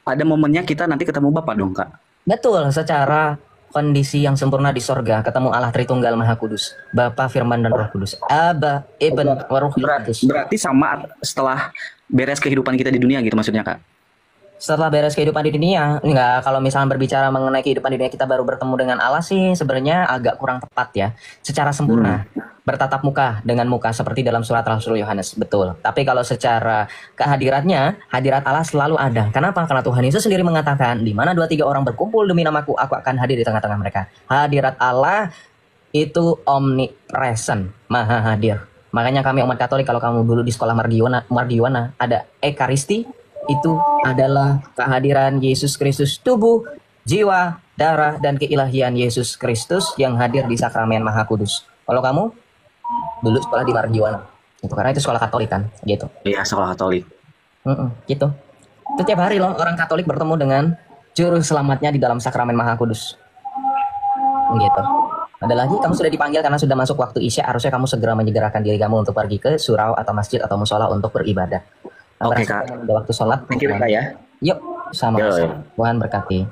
ada momennya kita nanti ketemu Bapak dong Kak. Betul, secara kondisi yang sempurna di sorga, ketemu Allah Tritunggal Maha Kudus, Bapa, Firman, dan Roh Kudus. Aba, Ibn, Waruh Kudus. Berarti sama setelah beres kehidupan kita di dunia gitu maksudnya Kak? Setelah beres kehidupan di dunia, enggak, kalau misalnya berbicara mengenai kehidupan di dunia kita baru bertemu dengan Allah sih sebenarnya agak kurang tepat ya. Secara sempurna, bertatap muka dengan muka seperti dalam surat Rasul Yohanes, betul. Tapi kalau secara kehadiratnya, hadirat Allah selalu ada. Kenapa? Karena Tuhan Yesus sendiri mengatakan, di mana 2-3 orang berkumpul demi namaku, aku akan hadir di tengah-tengah mereka. Hadirat Allah itu omnipresent, maha hadir. Makanya kami umat Katolik, kalau kamu dulu di sekolah Mardiwana ada Ekaristi, itu adalah kehadiran Yesus Kristus, tubuh, jiwa, darah, dan keilahian Yesus Kristus yang hadir di sakramen Maha Kudus. Kalau kamu dulu sekolah di Mardiwana, itu karena itu sekolah Katolik kan, gitu. Iya, sekolah Katolik. Gitu. Itu tiap hari loh orang Katolik bertemu dengan juru selamatnya di dalam sakramen Maha Kudus. Gitu. Ada lagi, kamu sudah dipanggil karena sudah masuk waktu Isya, harusnya kamu segera menyegerakan diri kamu untuk pergi ke surau atau masjid atau musola untuk beribadah. Oke Kak. Udah waktu sholat. Thank you Kak ya. Yuk, sama. Tuhan berkati.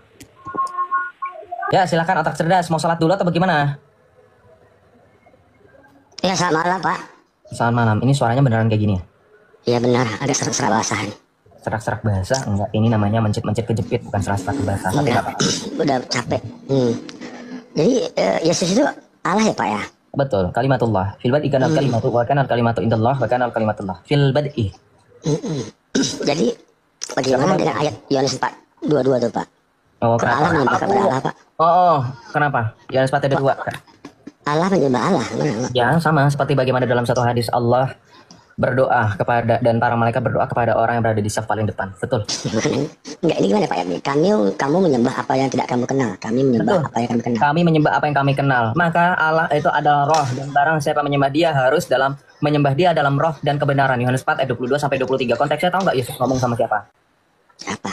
Ya, silakan otak cerdas. Mau sholat dulu atau bagaimana? Ya, selamat malam Pak. Selamat malam. Ini suaranya beneran kayak gini ya? Iya benar, agak serak-serak bahasan. Serak-serak bahasa? Enggak, ini namanya mencit-mencit kejepit, bukan serak-serak bahasa. Tapi Udah, apa? udah capek. Jadi Yesus itu Allah ya Pak ya? Betul, kalimatullah. Fil bad'i kanal kalimatu wa kanal kalimatu indallah wa kanal kalimatullah. Fil bad'i. Jadi bagaimana dengan ayat Yohanes 4:22 tuh Pak? Oh, Kok Allah menyembah kepada Allah Pak? Oh, kenapa? Yohanes 4 ayat 2. Allah menyembah Allah. Ya, sama seperti bagaimana dalam satu hadis Allah berdoa kepada dan para malaikat berdoa kepada orang yang berada di saf paling depan. Betul. Enggak, ini gimana Pak ya? Kamu menyembah apa yang tidak kamu kenal. Kami menyembah apa yang kami kenal. Kami menyembah apa yang kami kenal. Maka Allah itu adalah roh, dan barang siapa menyembah dia harus menyembah dia dalam roh dan kebenaran. Yohanes 4 ayat 22 sampai 23. Konteksnya tahu nggak Yesus ngomong sama siapa? Siapa?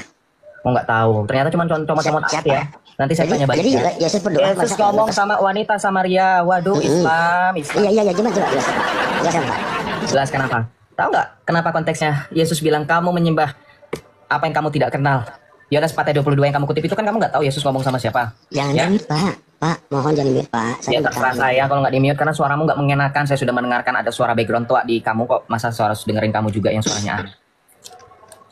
Oh, nggak tahu. Ternyata cuma comot-comot ayat ya. Nanti saya tanya balik. Jadi Yesus berdoa. Yesus ngomong sama wanita Samaria. Waduh, Islam. Iya, gimana coba jelaskan Pak. Jelaskan apa? Tahu nggak kenapa konteksnya Yesus bilang kamu menyembah apa yang kamu tidak kenal? Yohanes 4 ayat 22 yang kamu kutip itu kan kamu nggak tahu Yesus ngomong sama siapa? Jangan ya? di-mute Pak. Pak, mohon jangan di-mute Pak. Ya terserah saya kalau nggak di-mute karena suaramu nggak mengenakan. Saya sudah mendengarkan ada suara background tua di kamu kok. Masa suara harus dengerin kamu juga yang suaranya aneh.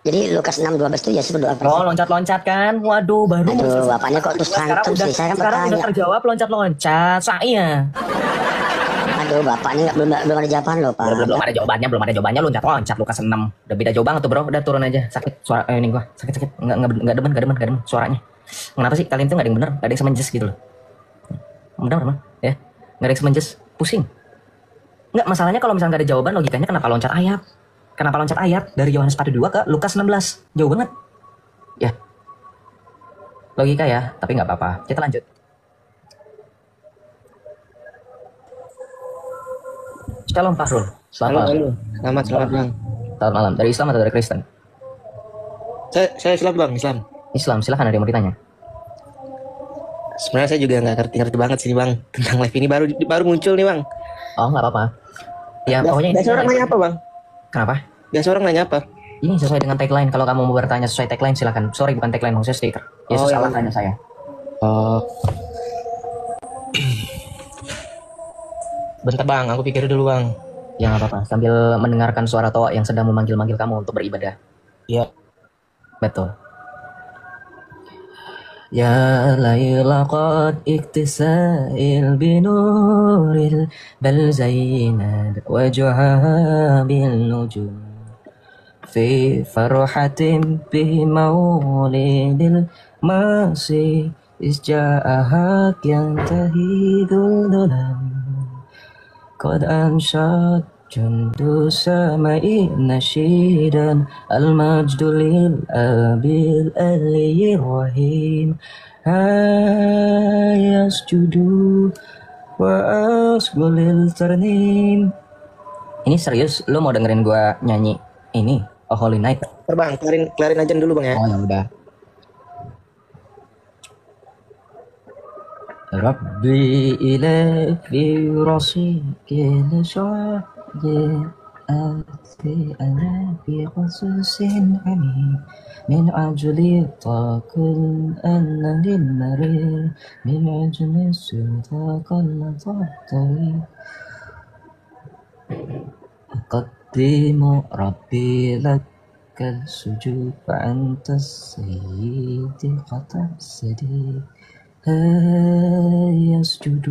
Jadi Lukas 6:12 itu Yesus berdoa. Oh, loncat-loncat kan? Waduh, baru. Aduh, bapaknya kok terus sekarang kantum sih. Saya kan sekarang udah bertanya. terjawab loncat-loncat. Saya. Aduh, bapaknya belum ada jawaban loh Pak. Belum ada jawabannya loncat-loncat Lukas 6. Udah beda jawaban tuh, Bro. Udah turun aja. Sakit suara ini gua. Sakit. Enggak demen suaranya. Kenapa sih kalian tuh enggak ada yang bener? Enggak ada yang semenjes gitu loh. Bener, ya. Enggak ada yang semenjes, pusing. Enggak, masalahnya kalau misalnya enggak ada jawaban, logikanya kenapa loncat ayat? Kenapa loncat ayat dari Yohanes 4:2 ke Lukas 16? Jauh banget. Ya. Logika ya, tapi nggak apa-apa. Kita lanjut. Shalom Pak Rul. Selamat malam. Selamat Bang. Selamat malam. Dari Islam atau dari Kristen? Saya Islam Bang, Islam. Islam, silahkan ada yang mau ditanya. Sebenarnya saya juga nggak ngerti banget sih Bang tentang live ini baru muncul nih Bang. Oh, nggak apa-apa. Ya pokoknya biasa orang nanya apa Bang? Kenapa? Biasa orang nanya apa? Ini sesuai dengan tagline. Kalau kamu mau bertanya sesuai tagline silakan. Sorry bukan tagline, maksudnya stiker. Yesus salah tanya saya. Oh. Bentar bang, aku pikir dulu bang. Ya nggak apa-apa, sambil mendengarkan suara toa yang sedang memanggil-manggil kamu untuk beribadah. Iya. Betul. يا ليل قد اكتسائل بنور بل زينت وجهها بالنجوم في فرحة بمولد المسيح إذ جاءها ينتهي ذو الظلام قد أنشأت جند السماء نشيدا المجد للأب الألي الرحيم يسجد وأسجد للترنيم. Ini serius, lo mau dengerin gua nyanyi ini A Holy Night? Bang, kelarin aja dulu bang ya. Oh ya udah. Rabbi ilaih fi rasiki lasyah في أنا في قصص عميق من أجل طاقل أن للمرير من أجل السلطاق الطريق أقدم ربي لك السجود فأنت السيد قطع السديد يسجد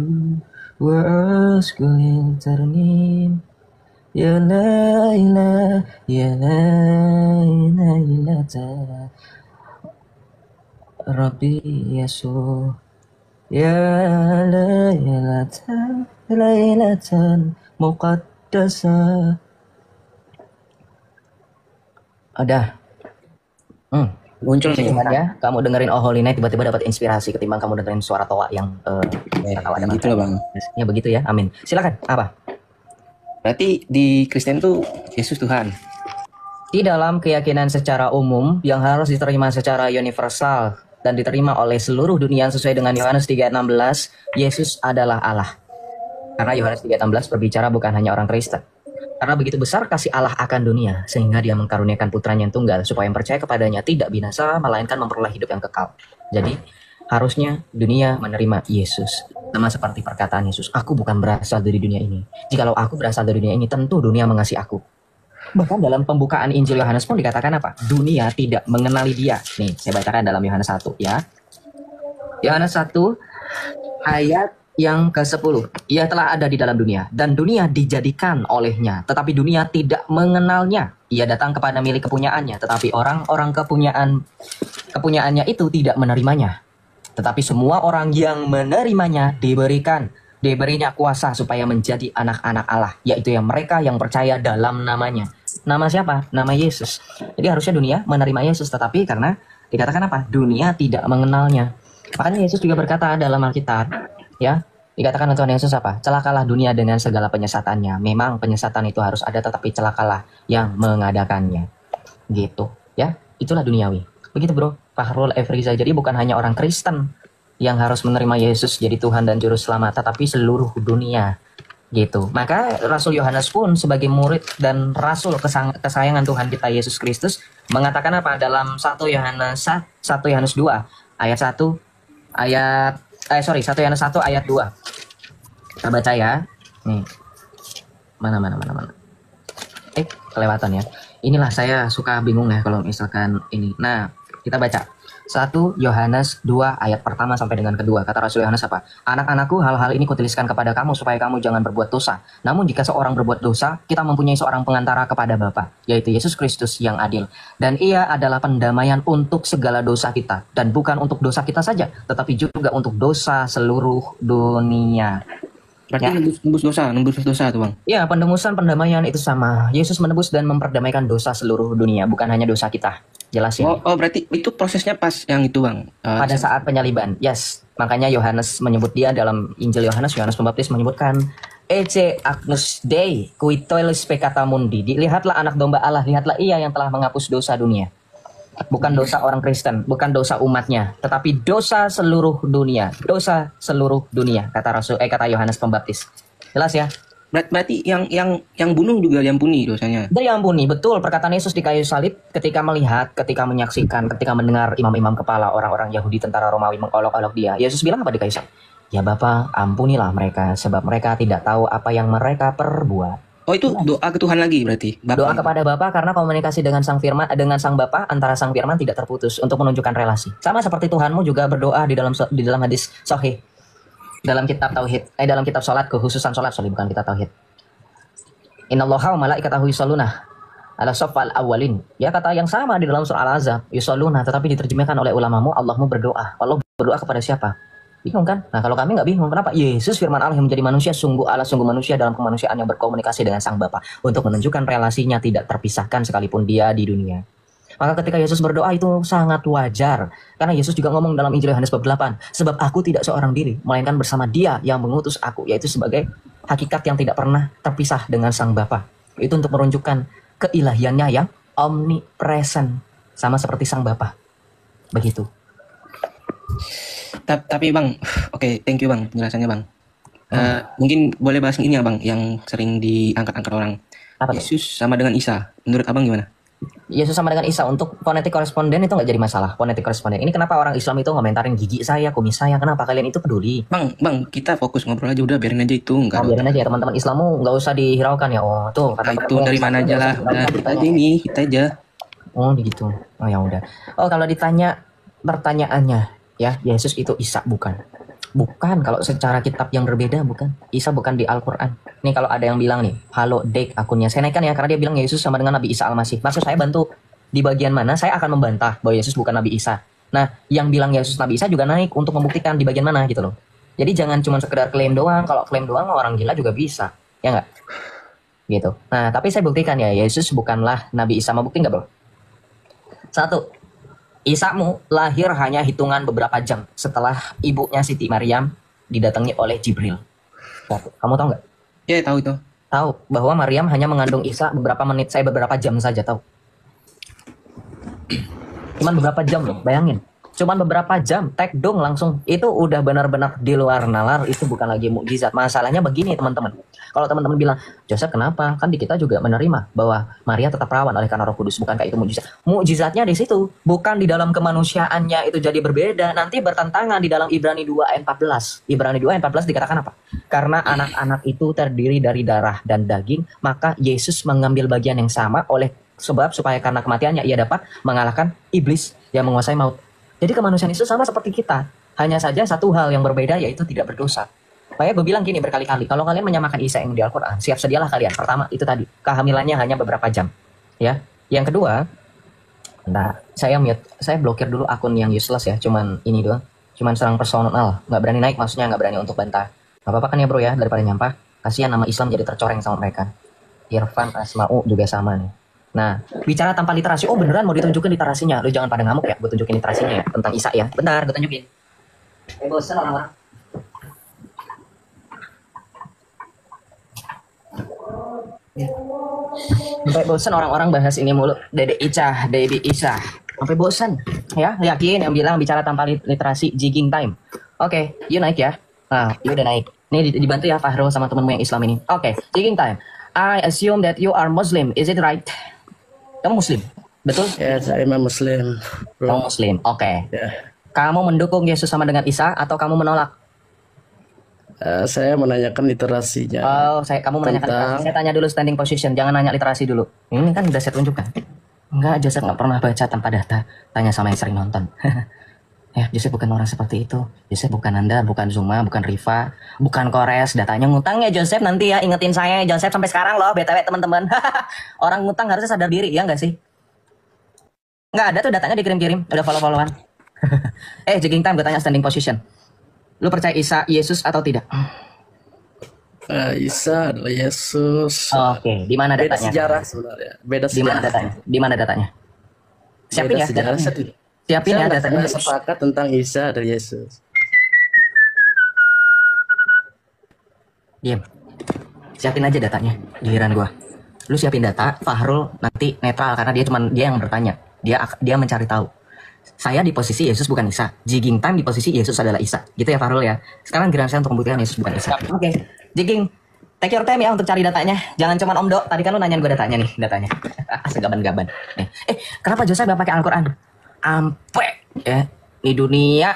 وأسكن الترنيم يا ليلى يا ليلى ربي يسوع يا ليلة مقدسة. Udah. Muncul nih. Ya, kamu dengerin Oh Holy Night tiba-tiba dapat inspirasi ketimbang kamu dengerin suara toa yang gitu lah bang. Ya begitu ya, amin. Silakan, apa? Berarti di Kristen tuh Yesus Tuhan. Di dalam keyakinan secara umum yang harus diterima secara universal dan diterima oleh seluruh dunia sesuai dengan Yohanes 3:16, Yesus adalah Allah. Karena Yohanes 3:16 berbicara bukan hanya orang Kristen. Karena begitu besar kasih Allah akan dunia, sehingga dia mengkaruniakan putranya yang tunggal, supaya yang percaya kepadanya tidak binasa, melainkan memperoleh hidup yang kekal. Jadi, harusnya dunia menerima Yesus. Sama seperti perkataan Yesus, aku bukan berasal dari dunia ini. Jikalau aku berasal dari dunia ini, tentu dunia mengasihi aku. Bahkan dalam pembukaan Injil Yohanes pun dikatakan apa? Dunia tidak mengenali dia. Nih, saya bacakan dalam Yohanes 1 ya. Yohanes 1 ayat yang ke-10. Ia telah ada di dalam dunia, dan dunia dijadikan olehnya, tetapi dunia tidak mengenalnya. Ia datang kepada milik kepunyaannya, tetapi orang-orang kepunyaannya itu tidak menerimanya. Tetapi semua orang yang menerimanya diberinya kuasa supaya menjadi anak-anak Allah, yaitu yang mereka yang percaya dalam namanya. Nama siapa? Nama Yesus. Jadi harusnya dunia menerima Yesus, tetapi karena dikatakan apa? Dunia tidak mengenalnya. Makanya Yesus juga berkata dalam Alkitab, ya, dikatakan Tuhan Yesus apa? Celakalah dunia dengan segala penyesatannya. Memang penyesatan itu harus ada, tetapi celakalah yang mengadakannya. Gitu, ya. Itulah duniawi. Begitu bro, Fahrul Efriza. Jadi bukan hanya orang Kristen yang harus menerima Yesus jadi Tuhan dan Juru Selamat, tetapi seluruh dunia. Gitu. Maka Rasul Yohanes pun sebagai murid dan Rasul kesayangan Tuhan kita Yesus Kristus mengatakan apa? Dalam 1 Yohanes 2 ayat 1 1 Yohanes 1 ayat 2. Kita baca ya. Nih. Mana. Kelewatan ya. Inilah saya suka bingung ya kalau misalkan ini. Nah, kita baca 1 Yohanes 2 ayat pertama sampai dengan kedua. Kata Rasul Yohanes apa? Anak-anakku, hal-hal ini kutuliskan kepada kamu supaya kamu jangan berbuat dosa. Namun jika seorang berbuat dosa, kita mempunyai seorang pengantara kepada Bapa, yaitu Yesus Kristus yang adil. Dan ia adalah pendamaian untuk segala dosa kita. Dan bukan untuk dosa kita saja, tetapi juga untuk dosa seluruh dunia. Berarti ya. nembus dosa tuh bang? Ya, pendamaian itu sama. Yesus menebus dan memperdamaikan dosa seluruh dunia, bukan hanya dosa kita. Jelas ya? Oh, berarti itu prosesnya pas yang itu bang? Pada saat penyaliban, yes. Makanya Yohanes menyebut dia dalam Injil Yohanes Pembaptis menyebutkan Ece Agnus Dei, Kuitoilis Peccata Mundi. Lihatlah anak domba Allah, lihatlah ia yang telah menghapus dosa dunia. Bukan dosa orang Kristen, bukan dosa umatnya, tetapi dosa seluruh dunia. Dosa seluruh dunia, kata Yohanes Pembaptis. Jelas ya? Berarti yang bunuh juga diampuni dosanya. Diampuni, betul. Perkataan Yesus di kayu salib ketika menyaksikan, ketika mendengar imam-imam kepala orang-orang Yahudi tentara Romawi mengolok-olok dia. Yesus bilang apa di kayu salib? Ya Bapa, ampunilah mereka, sebab mereka tidak tahu apa yang mereka perbuat. Oh itu doa ke Tuhan lagi berarti. Doa kepada Bapa karena komunikasi dengan Sang Firman, dengan Sang Bapa, antara Sang Firman tidak terputus untuk menunjukkan relasi. Sama seperti Tuhanmu juga berdoa di dalam hadis Sahih, dalam kitab Tauhid, dalam kitab Salat, kekhususan Salat, bukan kitab Tauhid. Innallaha wa malaikatahu yusholluna ala saffal awwalin. Ya, kata yang sama di dalam surah Al-Ahzab, yusholluna, tetapi diterjemahkan oleh ulamamu, Allahmu berdoa. Allah berdoa kepada siapa? Bingung kan? Nah kalau kami nggak bingung, kenapa? Yesus firman Allah yang menjadi manusia, sungguh Allah, sungguh manusia dalam kemanusiaan yang berkomunikasi dengan Sang Bapa untuk menunjukkan relasinya tidak terpisahkan sekalipun dia di dunia. Maka ketika Yesus berdoa itu sangat wajar, karena Yesus juga ngomong dalam Injil Yohanes bab 8, sebab aku tidak seorang diri, melainkan bersama Dia yang mengutus aku, yaitu sebagai hakikat yang tidak pernah terpisah dengan Sang Bapa. Itu untuk menunjukkan keilahiannya yang omnipresent, sama seperti Sang Bapa. Begitu. Tapi Bang, oke, thank you Bang penjelasannya Bang. Mungkin boleh bahas ini ya Bang, yang sering diangkat-angkat orang. Apa Yesus sama dengan Isa. Menurut Abang gimana? Yesus sama dengan Isa untuk fonetik koresponden itu nggak jadi masalah. Fonetik koresponden ini kenapa orang Islam itu ngomentarin gigi saya, kumis saya? Kenapa kalian itu peduli? Bang, kita fokus ngobrol aja, udah biarin aja itu. Enggak. Biarin aja ya teman-teman Islammu, nggak usah dihiraukan ya. Oh tuh kata itu dari mana aja lah. Udah kita aja ini, kita aja. Oh gitu. Oh ya udah. Oh kalau ditanya pertanyaannya, ya Yesus itu Isa bukan? Bukan, kalau secara kitab yang berbeda bukan. Isa bukan di Al-Quran. Nih kalau ada yang bilang nih, halo Dek akunnya, saya naikkan ya karena dia bilang Yesus sama dengan Nabi Isa Al-Masih. Maksud saya bantu di bagian mana, saya akan membantah bahwa Yesus bukan Nabi Isa. Nah, yang bilang Yesus Nabi Isa juga naik untuk membuktikan di bagian mana gitu loh. Jadi jangan cuma sekedar klaim doang, kalau klaim doang orang gila juga bisa, ya nggak? Gitu. Nah, tapi saya buktikan ya, Yesus bukanlah Nabi Isa. Mau bukti nggak bro? 1. Isamu lahir hanya hitungan beberapa jam setelah ibunya Siti Maryam didatangi oleh Jibril. Kamu tahu nggak? Ya tahu itu. Tahu bahwa Maryam hanya mengandung Isa beberapa menit, saya beberapa jam saja tahu. Cuman beberapa jam loh, bayangin. Cuman beberapa jam, tek dong langsung. Itu udah benar-benar di luar nalar, itu bukan lagi mukjizat. Masalahnya begini teman-teman. Kalau teman-teman bilang, Joseph kenapa? Kan di kita juga menerima bahwa Maria tetap perawan oleh karena Roh Kudus. Bukankah itu mukjizat? Mukjizatnya di situ, bukan di dalam kemanusiaannya itu jadi berbeda. Nanti bertentangan di dalam Ibrani 2 ayat 14. Ibrani 2 ayat 14 dikatakan apa? Karena anak-anak itu terdiri dari darah dan daging, maka Yesus mengambil bagian yang sama oleh sebab supaya karena kematiannya ia dapat mengalahkan iblis yang menguasai maut. Jadi kemanusiaan itu sama seperti kita. Hanya saja satu hal yang berbeda yaitu tidak berdosa. Makanya gue bilang gini berkali-kali. Kalau kalian menyamakan Isa yang di Al-Quran, siap sedialah kalian. Pertama itu tadi. Kehamilannya hanya beberapa jam. Ya. Yang kedua, nah saya mute. Saya blokir dulu akun yang useless ya. Cuman ini doang. Cuman serang personal. Nggak berani naik maksudnya. Nggak berani untuk bantah. Gak apa-apa kan ya bro ya. Daripada nyampah. Kasihan nama Islam jadi tercoreng sama mereka. Irfan Asma'u juga sama nih. Nah, bicara tanpa literasi, oh beneran mau ditunjukin literasinya. Lu jangan pada ngamuk ya, gue tunjukin literasinya ya, tentang Isa ya. Bentar, gue tunjukin. Bosan orang-orang. Sampai bosan orang-orang bahas ini mulu. Dede Isa, Debi Isa. Sampai bosan. Ya, yakin yang bilang bicara tanpa literasi, jigging time. Oke, you naik ya. Nah, you udah naik. Ini dibantu ya Fahro sama temenmu yang Islam ini. Oke, jigging time. I assume that you are Muslim, is it right? Kamu Muslim, betul? Ya, saya Muslim. Kamu Muslim, oke. Ya. Kamu mendukung Yesus sama dengan Isa atau kamu menolak? Saya menanyakan literasinya. Oh, kamu menanyakan literasi. Saya tanya dulu standing position, jangan nanya literasi dulu. Ini kan udah saya tunjukkan. Enggak, Joseph nggak pernah baca tanpa data. Tanya sama yang sering nonton. Ya, Joseph bukan orang seperti itu. Joseph bukan Anda, bukan Zuma, bukan Riva, bukan Kores. Datanya ngutang ya Joseph nanti ya. Ingetin saya Joseph sampai sekarang loh, BTW teman-teman. Orang ngutang harusnya sadar diri, ya nggak sih? Nggak ada tuh datanya dikirim-kirim. Udah follow-followan. Jogging time, gue tanya standing position. Lu percaya Isa Yesus atau tidak? Isa adalah Yesus. Oke, di mana datanya? Beda sejarah sebenarnya. Beda sejarah. Di mana datanya? Di mana datanya? Siapin ya datanya. Siapin ya datanya. Saya sepakat tentang Isa dan Yesus. Diam. Siapin aja datanya. Giliran gua. Lu siapin data, Fahrul nanti netral karena dia yang bertanya. Dia mencari tahu. Saya di posisi Yesus bukan Isa. Jigging time di posisi Yesus adalah Isa. Gitu ya Fahrul ya. Sekarang giliran saya untuk membuktikan Yesus bukan Isa. Oke. Jigging. Take your time ya untuk cari datanya. Jangan cuma Om Do. Tadi kan lu nanyain gue datanya nih. Datanya. Segaban-gaban. Kenapa Joseph gak pakai Al-Quran? Ampe. Ya. Di dunia.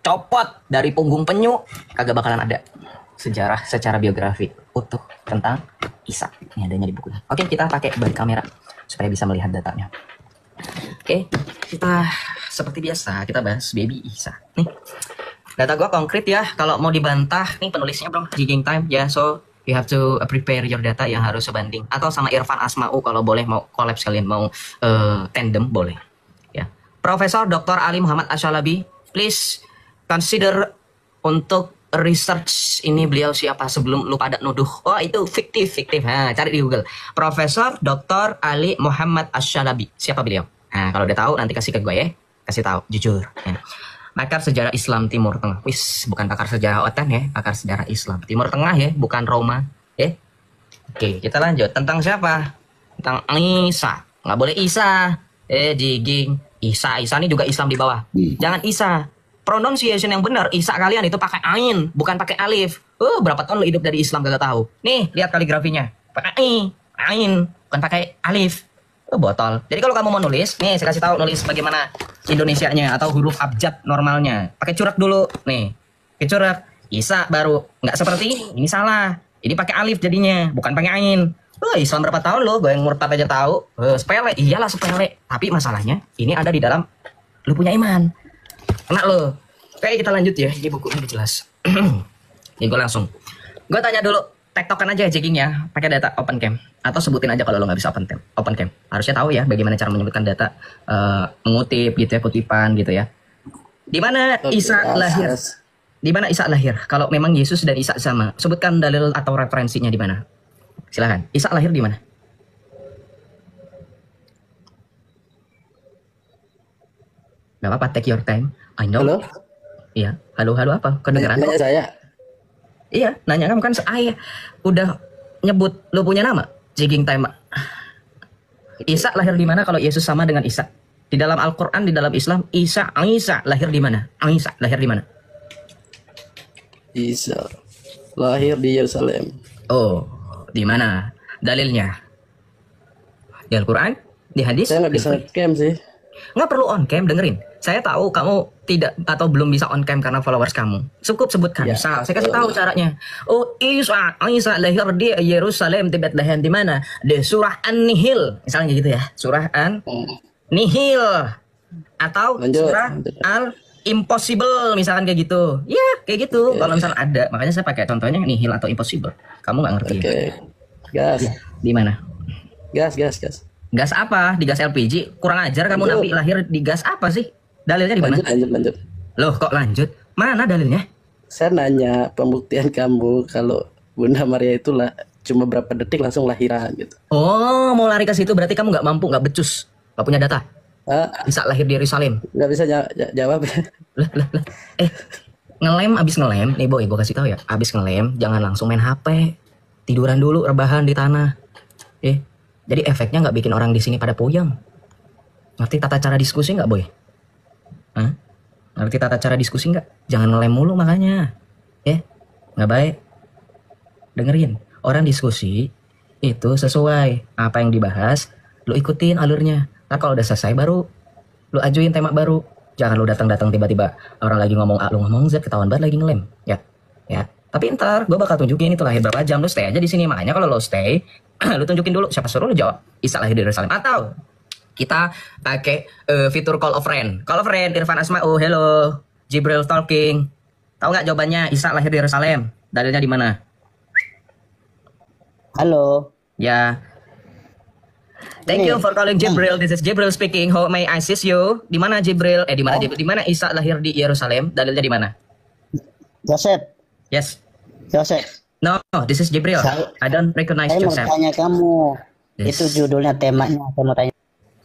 copot dari punggung penyu, kagak bakalan ada sejarah secara biografi utuh tentang Isa. Ini adanya di bukunya. Oke, kita pakai balik kamera supaya bisa melihat datanya. Oke, kita seperti biasa kita bahas baby Isa. Nih, data gua konkret ya. Kalau mau dibantah, nih penulisnya belum Jigging Time ya. So you have to prepare your data yang harus sebanding. Atau sama Irfan Asma'u kalau boleh mau collab sekalian, mau tandem boleh. Ya, Profesor Dr. Ali Muhammad Asyalabi, please consider untuk research ini beliau siapa sebelum lu pada nuduh. Oh itu fiktif. Nah, cari di Google. Profesor Dr. Ali Muhammad Asyalabi. Siapa beliau? Nah, kalau udah tahu nanti kasih ke gue ya. Kasih tahu, jujur. Ya. Pakar sejarah Islam Timur Tengah. Wis, bukan pakar sejarah OTAN ya, pakar sejarah Islam Timur Tengah ya, bukan Roma. Ya. Oke, kita lanjut. Tentang siapa? Tentang Isa. Nggak boleh Isa. Jigging. Isa ini juga Islam di bawah. Jangan Isa. Pronunciation yang benar, Isa kalian itu pakai ain, bukan pakai alif. Berapa tahun lo hidup dari Islam gak tahu. Nih, lihat kaligrafinya. Pakai ain, bukan pakai alif. Botol. Jadi kalau kamu mau nulis, nih saya kasih tahu nulis bagaimana Indonesianya atau huruf abjad normalnya. Pakai corak dulu. Nih, pakai corak. Isa baru. Nggak seperti ini salah. Ini pakai alif jadinya, bukan pakai ain. Islam berapa tahun lo? Gue yang murtad aja tahu. Sepele. Iyalah sepele. Tapi masalahnya ini ada di dalam lu punya iman. Kena lo. Oke, kita lanjut ya. Ini buku ini jelas. Ini gue langsung. Gue tanya dulu, tektokan aja jigging ya, pakai data OpenCam atau sebutin aja kalau lo nggak bisa OpenCam. Harusnya tahu ya bagaimana cara menyebutkan data, mengutip gitu ya, kutipan gitu ya. Di mana Isa lahir? Di mana Isa lahir? Kalau memang Yesus dan Isa sama, sebutkan dalil atau referensinya di mana. Silakan. Isa lahir di mana? Gak apa-apa, take your time. I know. Halo? Iya, halo apa? Kedengeran? Nanya saya. Iya, nanya kamu kan saya udah nyebut lu punya nama. Jigging Time. Isa lahir di mana kalau Yesus sama dengan Isa? Di dalam Al-Qur'an, di dalam Islam, Isa lahir di mana? Isa lahir di mana? Isa lahir di Yerusalem. Oh, di mana? Dalilnya? Di Al-Qur'an? Di hadis? Saya nggak bisa cam sih. Nggak perlu on cam, dengerin. Saya tahu kamu tidak atau belum bisa on cam karena followers kamu. Cukup sebutkan. Ya, Saya kasih tahu caranya. Oh, Isa lahir di Yerusalem, di Bethlehem, di mana? Di surah An-Nihil, misalnya gitu ya. Surah An-Nihil atau surah Al-Impossible, misalkan kayak gitu. Ya, kayak gitu. Kalau misalnya ada, makanya saya pakai contohnya Nihil atau Impossible. Kamu nggak ngerti. Gas. Ya, di mana? Gas. Gas apa? Di gas LPG? Kurang ajar kamu, Nabi lahir di gas apa sih? Dalilnya di mana? Lanjut. Loh, kok lanjut? Mana dalilnya? Saya nanya pembuktian kamu kalau Bunda Maria itulah cuma berapa detik langsung lahiran gitu. Oh, mau lari ke situ berarti kamu nggak mampu, nggak becus, nggak punya data. Bisa lahir di Yerusalem. Nggak bisa jawab. Lah. Abis ngelem, nih boy, gue kasih tahu ya. Abis ngelem, jangan langsung main HP. Tiduran dulu, rebahan di tanah. Jadi efeknya nggak bikin orang di sini pada puyeng. Ngerti tata cara diskusi nggak boy? Ngerti tata cara diskusi nggak? Jangan ngelem mulu makanya. Nggak baik. Dengerin, orang diskusi itu sesuai apa yang dibahas, lu ikutin alurnya. Nah kalau udah selesai baru lu ajuin tema baru. Jangan lu datang tiba-tiba orang lagi ngomong A, lu ngomong Z, ketahuan banget lagi ngelem. Ya. Tapi ntar gue bakal tunjukin itu lahir berapa jam, lu stay aja di sini. Makanya kalau lu stay, lu tunjukin dulu. Siapa suruh lu jawab Isa lahir di Yerusalem. Atau kita pakai fitur call a friend. Call a friend, Irfan Asma'u, hello, Jibril talking. Tahu nggak jawabannya? Isa lahir di Yerusalem. Dalilnya di mana? Halo. Ya. Thank you for calling Jibril. This is Jibril speaking. How may I assist you? Di mana Jibril? Di mana Jibril? Di mana Isa lahir di Yerusalem? Dalilnya di mana? Joseph. Yes. Joseph. No, this is Jibril. I don't recognize Joseph. Joseph. Saya mau tanya kamu. Yes. Itu judulnya, temanya. Saya mau tanya.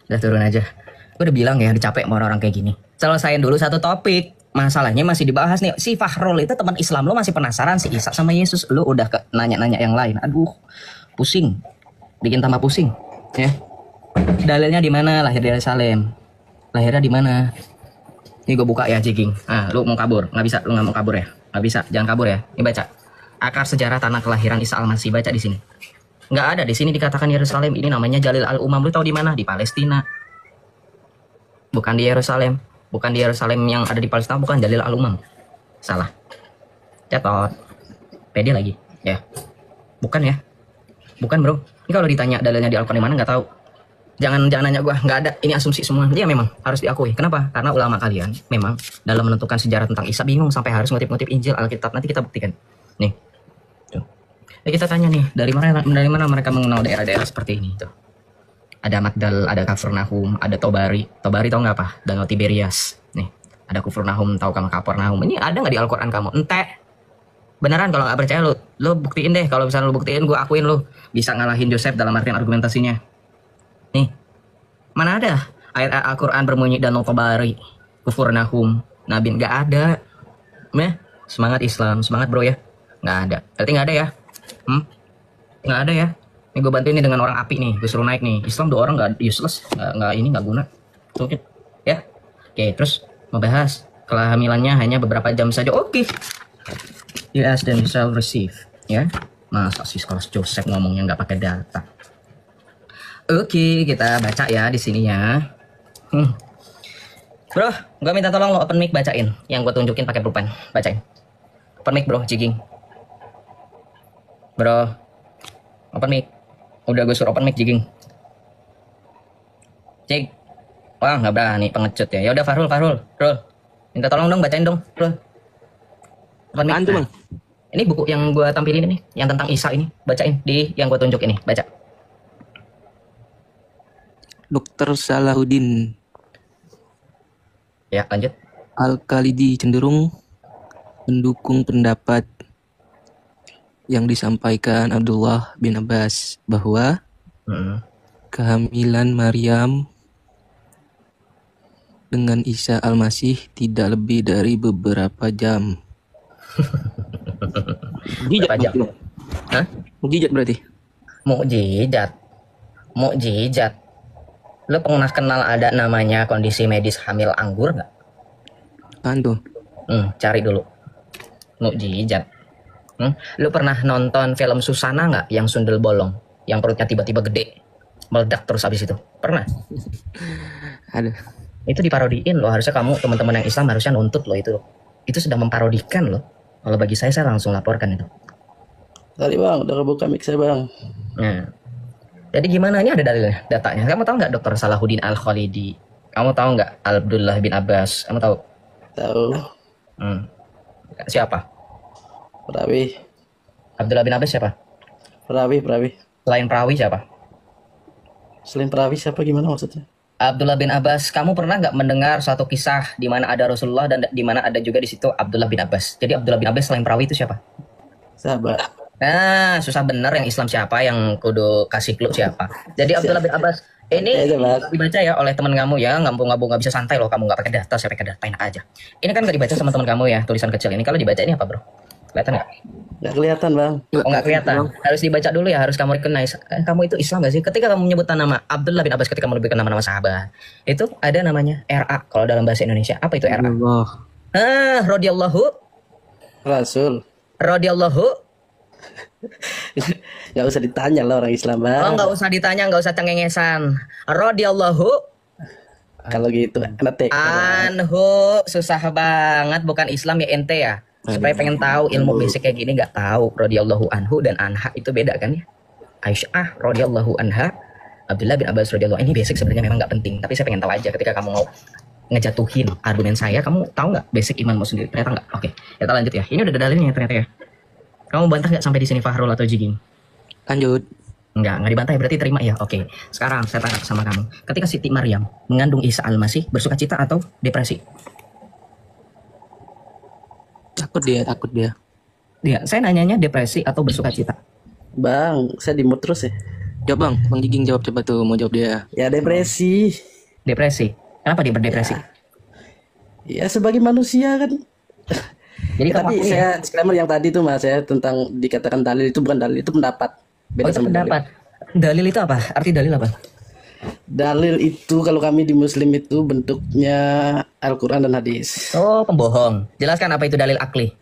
Udah turun aja. Gue udah bilang ya, udah capek sama orang-orang kayak gini. Selesain dulu satu topik. Masalahnya masih dibahas nih. Si Fahrul itu teman Islam lo masih penasaran si Isa sama Yesus. Lo udah nanya-nanya yang lain. Aduh, pusing. Bikin tambah pusing. Ya. Dalilnya di mana? Lahir di Yerusalem. Lahirnya di mana? Ini gue buka ya, jigging. Lu mau kabur? Nggak bisa. Lu nggak mau kabur ya? Nggak bisa. Jangan kabur ya. Ini baca. Akar sejarah tanah kelahiran Isa Al-Masih. Baca di sini. Nggak ada. Di sini dikatakan Yerusalem. Ini namanya Jalil Al-Umam. Lu tahu di mana? Di Palestina. Bukan di Yerusalem. bukan di Yerusalem yang ada di Palestina, bukan Jalil Al-Umam. Salah. Catot. Pede lagi. Ya. Bukan ya. Bukan bro. Ini kalau ditanya dalilnya di Al-Quran mana nggak tahu. Jangan nanya gua, nggak ada. Ini asumsi semua. Dia memang harus diakui. Kenapa? Karena ulama kalian memang dalam menentukan sejarah tentang Isa bingung sampai harus ngutip-ngutip Injil, Alkitab. Nanti kita buktikan. Nih. Tuh. Ya kita tanya nih, dari mana mereka mengenal daerah-daerah seperti ini tuh. Ada Magdal, ada Kafarnaum, ada Tobari. Tobari tau nggak apa? Danau Tiberias. Nih, ada Kafarnaum, tahu kamu Kafarnaum. Ini ada nggak di Al-Quran kamu? Ente. Beneran kalau nggak percaya lu buktiin deh. Kalau misalnya lu buktiin, gue akuin lu bisa ngalahin Joseph dalam artian argumentasinya. Nih, mana ada ayat Al-Quran berbunyi Danau Tobari, Kafarnaum, Nabi, nggak ada. Semangat Islam, semangat bro ya. Nggak ada. Berarti nggak ada ya? Nggak ada ya? Nih gue bantuin nih dengan orang api nih, gue suruh naik nih. Islam 2 orang nggak useless, nggak guna. Oke, ya. Oke, terus mau bahas kehamilannya hanya beberapa jam saja. Oke. You ask them, you shall receive. Ya, masa sih kelas Joseph ngomongnya nggak pakai data. Oke, kita baca ya di sini ya. Bro, gue minta tolong lo open mic bacain yang gue tunjukin pakai pulpen. Bacain. Open mic bro, Jiging. Bro, open mic. Udah gue suruh open mic, Jiging. Jig. Wah, nggak berani pengecut ya. Ya udah Farul. Minta tolong dong bacain dong, Farul. Open mic. Bang. Ini buku yang gue tampilin ini, yang tentang Isa ini. Bacain di yang gue tunjuk ini, baca. Dr. Salahuddin. Ya, lanjut. Al-Khalidi cenderung mendukung pendapat yang disampaikan Abdullah bin Abbas bahwa kehamilan Maryam dengan Isa Al-Masih tidak lebih dari beberapa jam. Mukjizat. Hah? Mukjizat berarti? Mukjizat. Lo pernah kenal ada namanya kondisi medis hamil anggur nggak? Apaan tuh? Cari dulu. Mukjizat. Lo pernah nonton film Susana nggak yang sundel bolong, yang perutnya tiba-tiba gede, meledak terus habis itu? Pernah? Ada. Itu diparodiin loh. Harusnya kamu teman-teman yang Islam harusnya nuntut loh itu. Itu sudah memparodikan loh. Kalau bagi saya langsung laporkan itu. Kali bang, udah kebuka mic saya bang. Nah, jadi gimana? Ini ada dalilnya, datanya. Kamu tahu nggak Dr. Salahuddin Al-Khalidi? Kamu tahu nggak Abdullah bin Abbas? Kamu tahu? Tahu. Siapa? Perawi. Abdullah bin Abbas siapa? Perawi. Selain perawi siapa? Selain perawi siapa gimana maksudnya? Abdullah bin Abbas. Kamu pernah nggak mendengar suatu kisah di mana ada Rasulullah dan di mana ada juga di situ Abdullah bin Abbas? Jadi Abdullah bin Abbas selain perawi itu siapa? Sahabat. Nah, susah bener yang Islam siapa, yang kudu kasih clue siapa. Jadi Abdullah bin Abbas ini dibaca ya oleh teman kamu ya, nggak bisa santai loh, kamu nggak pakai data, saya pakai data, enak aja. Ini kan nggak dibaca sama teman kamu ya, tulisan kecil ini. Kalau dibaca ini apa bro? Kelihatan nggak? Nggak kelihatan bang. Oh nggak kelihatan. Harus dibaca dulu ya, harus kamu recognize. Kamu itu Islam nggak sih? Ketika kamu menyebutkan nama Abdullah bin Abbas, ketika kamu menyebutkan nama-nama sahabat, itu ada namanya RA kalau dalam bahasa Indonesia. Apa itu RA? Radhiyallahu. Rasul. Radhiyallahu. Nggak usah ditanya lah orang Islam bang. Oh nggak usah ditanya, nggak usah cengengesan. Radhiyallahu. Kalau gitu anhu susah banget, bukan Islam ya ente ya. Supaya pengen tahu ilmu basic kayak gini nggak tahu. Radhiyallahu anhu dan anha itu beda kan ya. Aisyah radhiyallahu anha, Abdullah bin Abbas radhiyallahu anhu. Ini basic sebenarnya memang nggak penting, tapi saya pengen tahu aja ketika kamu mau ngejatuhin argumen saya, kamu tahu nggak basic imanmu sendiri? Ternyata nggak. Oke, kita lanjut ya. Ini udah ada dalilnya ternyata ya. Kamu bantah nggak sampai di sini Fahrul atau Jiging? Lanjut. Nggak dibantai berarti terima ya. Oke. Sekarang saya tanya sama kamu. Ketika Siti Maryam mengandung Isa Al-Masih, bersukacita atau depresi? Takut dia. Iya, saya nanyanya depresi atau bersukacita. Bang, saya dimut terus ya. Jawab bang Jiging jawab coba tuh, mau jawab dia. Ya depresi. Depresi. Kenapa dia berdepresi? Ya sebagai manusia kan. Jadi tapi saya disclaimer yang tadi tuh mas ya, tentang dikatakan dalil itu bukan dalil, itu pendapat. Beda itu pendapat. Dalil itu apa? Arti dalil apa? Dalil itu kalau kami di Muslim itu bentuknya Al-Quran dan hadis. Oh pembohong. Jelaskan apa itu dalil akli.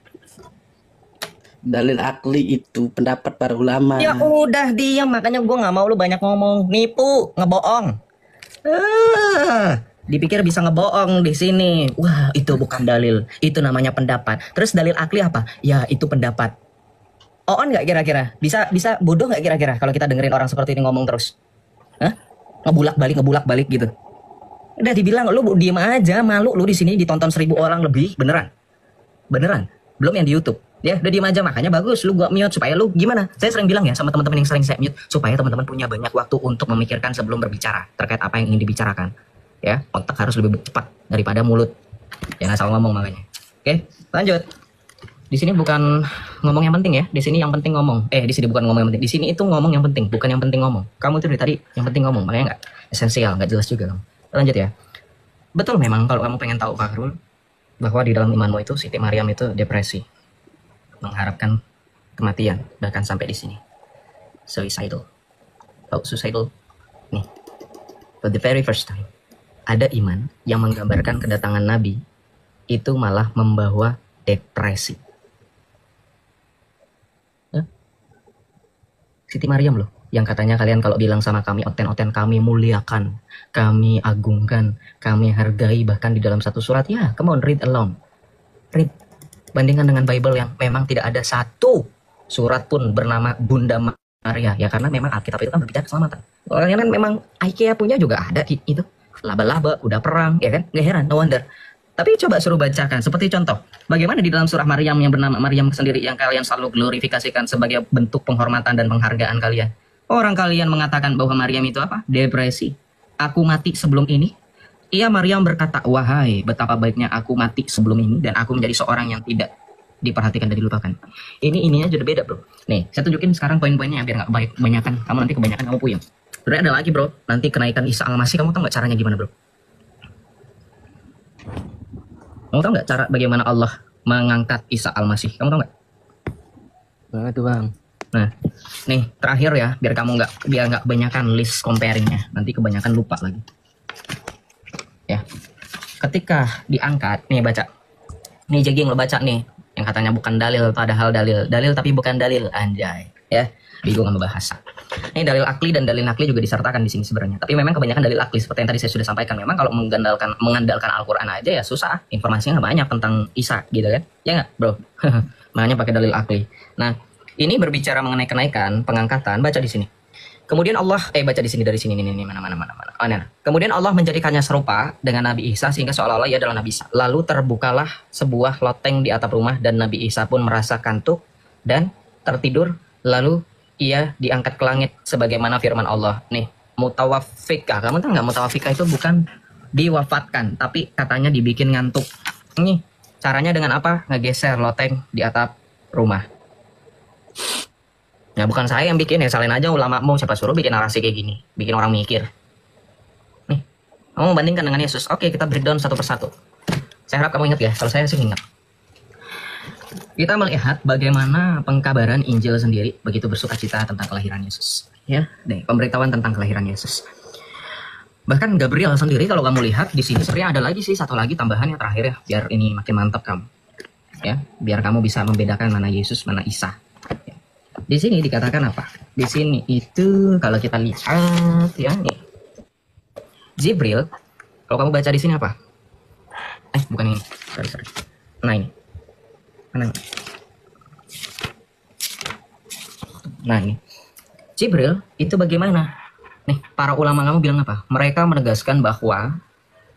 Dalil akli itu pendapat para ulama. Ya udah diam, makanya gue nggak mau lu banyak ngomong, nipu, ngebohong. Dipikir bisa ngebohong di sini. Wah, itu bukan dalil. Itu namanya pendapat. Terus dalil akli apa? Ya, itu pendapat. On nggak kira-kira? Bisa bodoh nggak kira-kira kalau kita dengerin orang seperti ini ngomong terus? Hah? Ngebulak balik gitu. Udah dibilang lu diem aja, malu lu di sini ditonton 1000 orang lebih, beneran. Belum yang di YouTube. Ya, udah diem aja, makanya bagus lu gua mute supaya lu gimana? Saya sering bilang ya sama teman-teman yang sering saya mute supaya teman-teman punya banyak waktu untuk memikirkan sebelum berbicara terkait apa yang ingin dibicarakan. Ya, otak harus lebih cepat daripada mulut. Jangan asal ngomong makanya. Oke, lanjut. Di sini bukan ngomong yang penting ya. Di sini yang penting ngomong. Di sini bukan ngomong yang penting. Di sini itu ngomong yang penting, bukan yang penting ngomong. Kamu itu dari tadi yang penting ngomong, makanya nggak esensial, nggak jelas juga kamu. Lanjut ya. Betul memang kalau kamu pengen tahu Fahrul bahwa di dalam imanmu itu Siti Maryam itu depresi, mengharapkan kematian, bahkan sampai di sini suicidal. Tahu suicidal? Nih, for the very first time ada iman yang menggambarkan kedatangan Nabi itu malah membawa depresi. Siti Maryam loh, yang katanya kalian kalau bilang sama kami oten-oten kami muliakan, kami agungkan, kami hargai, bahkan di dalam satu surat, ya come on read along. Read. Bandingkan dengan Bible yang memang tidak ada satu surat pun bernama Bunda Maria, ya karena memang Alkitab itu kan berbicara keselamatan. Orang kan memang IKEA punya juga ada itu. Laba-laba, udah perang, ya kan? Nggak heran, no wonder. Tapi coba suruh bacakan, seperti contoh, bagaimana di dalam surah Maryam yang bernama Maryam sendiri yang kalian selalu glorifikasikan sebagai bentuk penghormatan dan penghargaan kalian. Orang kalian mengatakan bahwa Maryam itu apa? Depresi. Aku mati sebelum ini. Ia Maryam berkata, wahai betapa baiknya aku mati sebelum ini dan aku menjadi seorang yang tidak diperhatikan dan dilupakan. Ininya aja udah beda bro. Nih, saya tunjukin sekarang poin-poinnya biar nggak baik kebanyakan. Kamu nanti kebanyakan kamu puyeng. Sebenarnya ada lagi bro, nanti kenaikan Isa Al-Masih, kamu tahu nggak caranya gimana bro? Kamu tahu nggak cara bagaimana Allah mengangkat Isa Al-Masih? Kamu tahu nggak? Banget tuh bang. Nah, nih terakhir ya, biar nggak kebanyakan list comparingnya, nanti kebanyakan lupa lagi. Ya, ketika diangkat, nih baca, nih jogging lo baca nih, yang katanya bukan dalil, padahal dalil tapi bukan dalil, anjay, ya. Bingung sama bahasa. Ini dalil akli dan dalil nakli juga disertakan di sini sebenarnya. Tapi memang kebanyakan dalil akli seperti yang tadi saya sudah sampaikan. Memang kalau mengandalkan Al-Quran aja ya susah. Informasinya nggak banyak tentang Isa gitu kan. Ya nggak bro? Makanya pakai dalil akli. Nah ini berbicara mengenai kenaikan, pengangkatan. Baca di sini. Kemudian Allah, baca di sini dari sini. Ini mana. Oh, nah. Kemudian Allah menjadikannya serupa dengan Nabi Isa sehingga seolah-olah ia adalah Nabi Isa. Lalu terbukalah sebuah loteng di atap rumah dan Nabi Isa pun merasa kantuk dan tertidur. Lalu ia diangkat ke langit sebagaimana firman Allah. Nih, mutawafikah. Kamu tahu nggak mutawafikah itu bukan diwafatkan, tapi katanya dibikin ngantuk. Nih, caranya dengan apa? Ngegeser loteng di atap rumah. Ya bukan saya yang bikin ya, salin aja ulamamu, siapa suruh bikin narasi kayak gini, bikin orang mikir. Nih, kamu membandingkan dengan Yesus. Oke, kita breakdown satu persatu. Saya harap kamu ingat ya, kalau saya sih ingat. Kita melihat bagaimana pengkabaran Injil sendiri begitu bersukacita tentang kelahiran Yesus. Ya, deh, pemberitahuan tentang kelahiran Yesus. Bahkan Gabriel sendiri kalau kamu lihat di sini sebenarnya ada lagi sih satu lagi tambahan yang terakhir ya, biar ini makin mantap kamu. Ya, biar kamu bisa membedakan mana Yesus, mana Isa. Ya. Di sini dikatakan apa? Di sini itu kalau kita lihat ya nih. Jibril, kalau kamu baca di sini apa? Bukan ini. Sorry. Nah ini. Nah ini Jibril itu bagaimana? Nih para ulama kamu bilang apa? Mereka menegaskan bahwa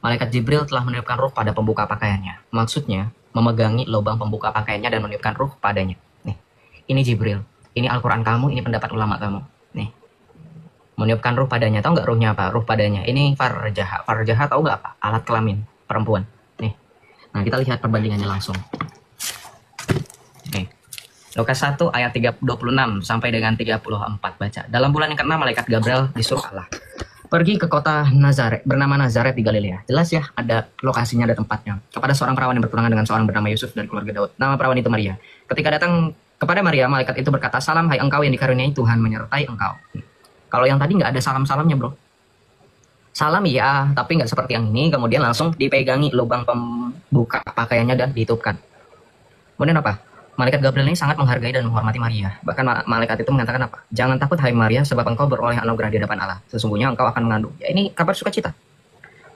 malaikat Jibril telah meniupkan ruh pada pembuka pakaiannya. Maksudnya memegangi lubang pembuka pakaiannya dan meniupkan ruh padanya. Nih ini Jibril, ini Al-Quran kamu, ini pendapat ulama kamu. Nih meniupkan ruh padanya, tahu nggak ruhnya apa? Ruh padanya. Ini farjah. Farjah tahu nggak apa? Alat kelamin perempuan. Nih, nah kita lihat perbandingannya langsung. Lukas 1 ayat 26 sampai dengan 34 baca. Dalam bulan yang ke-6 malaikat Gabriel disuruh Allah pergi ke kota Nazaret, bernama Nazaret di Galilea. Jelas ya, ada lokasinya, ada tempatnya. Kepada seorang perawan yang bertunangan dengan seorang bernama Yusuf dari keluarga Daud. Nama perawan itu Maria. Ketika datang kepada Maria, malaikat itu berkata, "Salam hai engkau yang dikaruniai Tuhan menyertai engkau." Kalau yang tadi nggak ada salam-salamnya bro. Salam iya, tapi nggak seperti yang ini. Kemudian langsung dipegangi lubang pembuka pakaiannya dan ditutupkan. Kemudian apa? Malaikat Gabriel ini sangat menghargai dan menghormati Maria. Bahkan malaikat itu mengatakan apa? "Jangan takut hai Maria, sebab engkau beroleh anugerah di hadapan Allah. Sesungguhnya engkau akan mengandung." Ya ini kabar sukacita.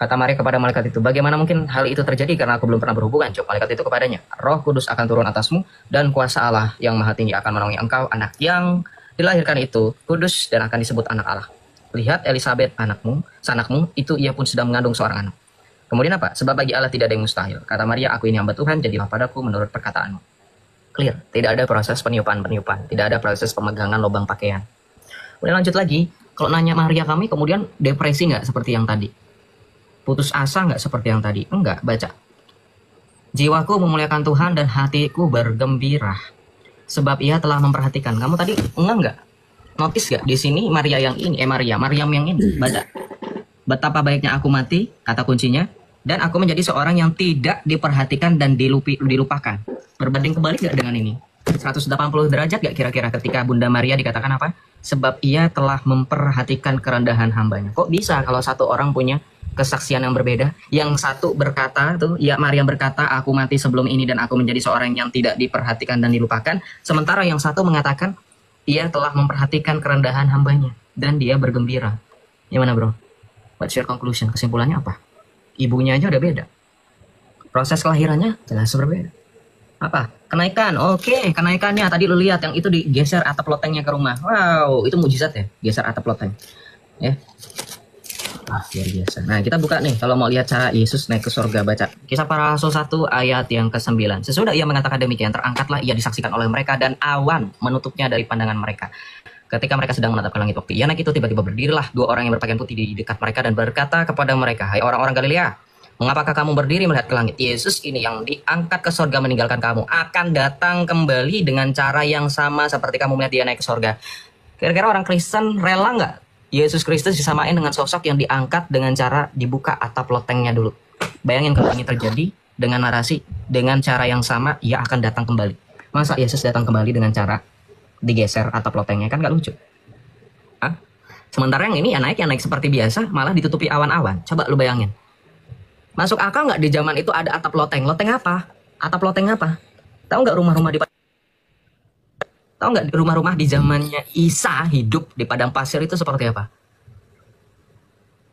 Kata Maria kepada malaikat itu, bagaimana mungkin hal itu terjadi karena aku belum pernah berhubungan? Jawab malaikat itu kepadanya, Roh Kudus akan turun atasmu dan kuasa Allah yang maha tinggi akan menaungi engkau. Anak yang dilahirkan itu kudus dan akan disebut anak Allah. Lihat Elisabeth sanakmu, itu ia pun sedang mengandung seorang anak. Kemudian apa? Sebab bagi Allah tidak ada yang mustahil. Kata Maria, aku ini hamba Tuhan, jadilah padaku menurut perkataanmu. Clear, tidak ada proses peniupan, tidak ada proses pemegangan lubang pakaian. Kemudian lanjut lagi, kalau nanya Maria kami, kemudian depresi nggak seperti yang tadi? Putus asa nggak seperti yang tadi? Enggak, baca. Jiwaku memuliakan Tuhan dan hatiku bergembira, sebab ia telah memperhatikan. Kamu tadi enggak? Notice nggak di sini Maria yang ini, Maryam yang ini, baca. Betapa baiknya aku mati, kata kuncinya, dan aku menjadi seorang yang tidak diperhatikan dan dilupakan. Berbanding kebalik nggak dengan ini? 180 derajat nggak kira-kira ketika Bunda Maria dikatakan apa? Sebab ia telah memperhatikan kerendahan hambanya. Kok bisa kalau satu orang punya kesaksian yang berbeda? Yang satu berkata tuh, ya Maria berkata, aku mati sebelum ini dan aku menjadi seorang yang tidak diperhatikan dan dilupakan. Sementara yang satu mengatakan, ia telah memperhatikan kerendahan hambanya dan dia bergembira. Gimana bro? What's your conclusion? Kesimpulannya apa? Ibunya aja udah beda. Proses kelahirannya jelas berbeda. Apa? Kenaikan. Oke, kenaikannya tadi lu lihat yang itu digeser atap lotengnya ke rumah. Wow, itu mujizat ya, geser atap loteng. Ya. Luar biasa. Nah, kita buka nih kalau mau lihat cara Yesus naik ke surga, baca Kisah Para Rasul 1 ayat yang ke-9. Sesudah ia mengatakan demikian, terangkatlah ia disaksikan oleh mereka dan awan menutupnya dari pandangan mereka. Ketika mereka sedang menatap ke langit waktu ia naik itu, tiba-tiba berdirilah dua orang yang berpakaian putih di dekat mereka dan berkata kepada mereka, hai orang-orang Galilea, mengapakah kamu berdiri melihat ke langit? Yesus ini yang diangkat ke surga meninggalkan kamu akan datang kembali dengan cara yang sama seperti kamu melihat dia naik ke surga. Kira-kira orang Kristen rela nggak Yesus Kristus disamain dengan sosok yang diangkat dengan cara dibuka atap lotengnya dulu? Bayangin kalau ini terjadi dengan narasi, dengan cara yang sama, ia akan datang kembali. Masa Yesus datang kembali dengan cara digeser atap lotengnya? Kan nggak lucu. Hah? Sementara yang ini yang naik seperti biasa, malah ditutupi awan-awan. Coba lu bayangin. Masuk akal nggak di zaman itu ada atap loteng? Loteng apa? Atap loteng apa? Tahu nggak rumah-rumah di zamannya Isa hidup di padang pasir itu seperti apa?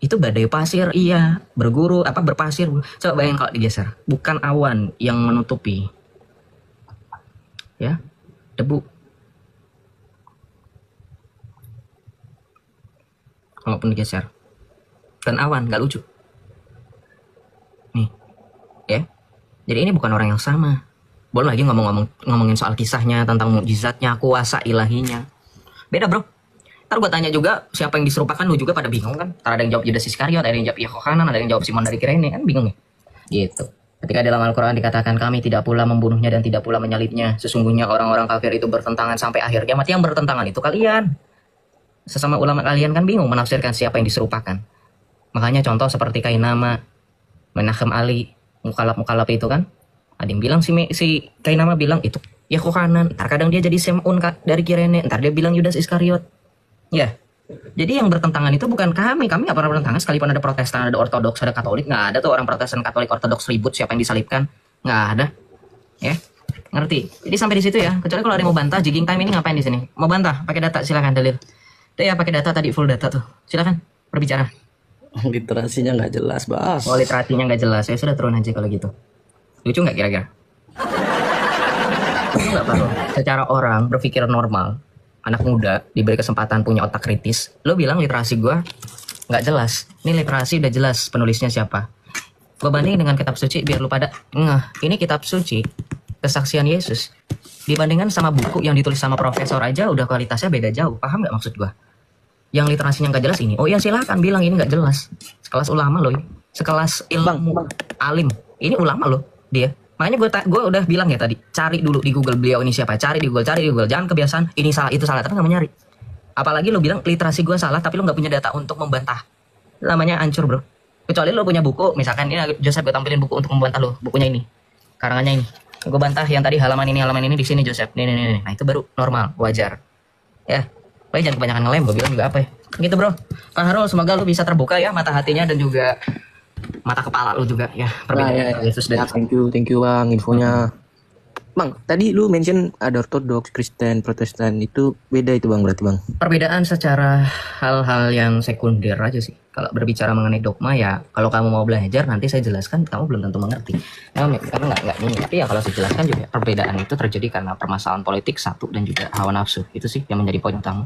Itu badai pasir, iya, berpasir. Coba bayangin kalau digeser, bukan awan yang menutupi, ya, debu. Kalaupun digeser, dan awan, nggak lucu. Nih, ya. Jadi ini bukan orang yang sama. Boleh lagi ngomongin soal kisahnya, tentang mukjizatnya, kuasa ilahinya. Beda bro. Ntar gue tanya juga siapa yang diserupakan, lu juga pada bingung kan. Ntar ada yang jawab Yudas Iskariot, ada yang jawab Yohanan, ada yang jawab Simon dari Kirene, kan bingung ya. Gitu. Ketika dalam Al-Quran dikatakan kami tidak pula membunuhnya dan tidak pula menyalibnya. Sesungguhnya orang-orang kafir itu bertentangan sampai akhir kiamat. Yang bertentangan itu kalian. Sesama ulama kalian kan bingung menafsirkan siapa yang diserupakan. Makanya contoh seperti Kainama, Menachem Ali, Mukalab itu kan. Ada yang bilang si Kainama bilang itu Yohanan, ntar kadang dia jadi Simon dari Kirene, ntar dia bilang Yudas Iskariot. Ya, jadi yang bertentangan itu bukan kami nggak pernah bertentangan. Sekalipun ada Protestan, ada Ortodoks, ada Katolik, nggak ada tuh orang Protestan, Katolik, Ortodoks ribut siapa yang disalibkan, nggak ada. Ya, ngerti? Jadi sampai di situ ya. Kecuali kalau ada yang mau bantah, jigging time ini ngapain di sini? Mau bantah, pakai data silakan dalil. Udah ya pakai data tadi full data tuh, silakan berbicara. Literasinya nggak jelas, Bas. Oh, literasinya nggak jelas, ya sudah turun aja kalau gitu. Lucu nggak kira-kira? Nggak Bro. Secara orang berpikir normal, anak muda diberi kesempatan punya otak kritis, lo bilang literasi gue nggak jelas. Ini literasi udah jelas penulisnya siapa. Gue bandingin dengan kitab suci biar lo pada ini kitab suci kesaksian Yesus dibandingkan sama buku yang ditulis sama profesor aja udah kualitasnya beda jauh. Paham nggak maksud gue? Yang literasinya nggak jelas ini, oh ya silakan bilang ini nggak jelas. Sekelas ulama loh, sekelas ilmu alim, ini ulama loh dia. Makanya gue udah bilang ya tadi, cari dulu di Google beliau ini siapa, cari di Google, jangan kebiasaan ini salah itu salah, tapi nggak nyari. Apalagi lo bilang literasi gue salah, tapi lo nggak punya data untuk membantah, namanya hancur bro. Kecuali lo punya buku, misalkan ini Joseph gue tampilin buku untuk membantah lo, bukunya ini, karangannya ini, gue bantah yang tadi halaman ini di sini Joseph, nih, nah itu baru normal, wajar, ya. Baik jangan kebanyakan ngelem, gue bilang juga apa ya, gitu bro. Pak Harul, semoga lo bisa terbuka ya mata hatinya dan juga mata kepala lu juga ya. Yesus dan thank you bang infonya. Bang, tadi lu mention ada Ortodoks, Kristen, Protestan, itu beda itu Bang berarti Bang? Perbedaan secara hal-hal yang sekunder aja sih. Kalau berbicara mengenai dogma ya, kalau kamu mau belajar nanti saya jelaskan, kamu belum tentu mengerti. Karena nggak ini. Tapi ya kalau saya jelaskan juga perbedaan itu terjadi karena permasalahan politik satu dan juga hawa nafsu. Itu sih yang menjadi poin utama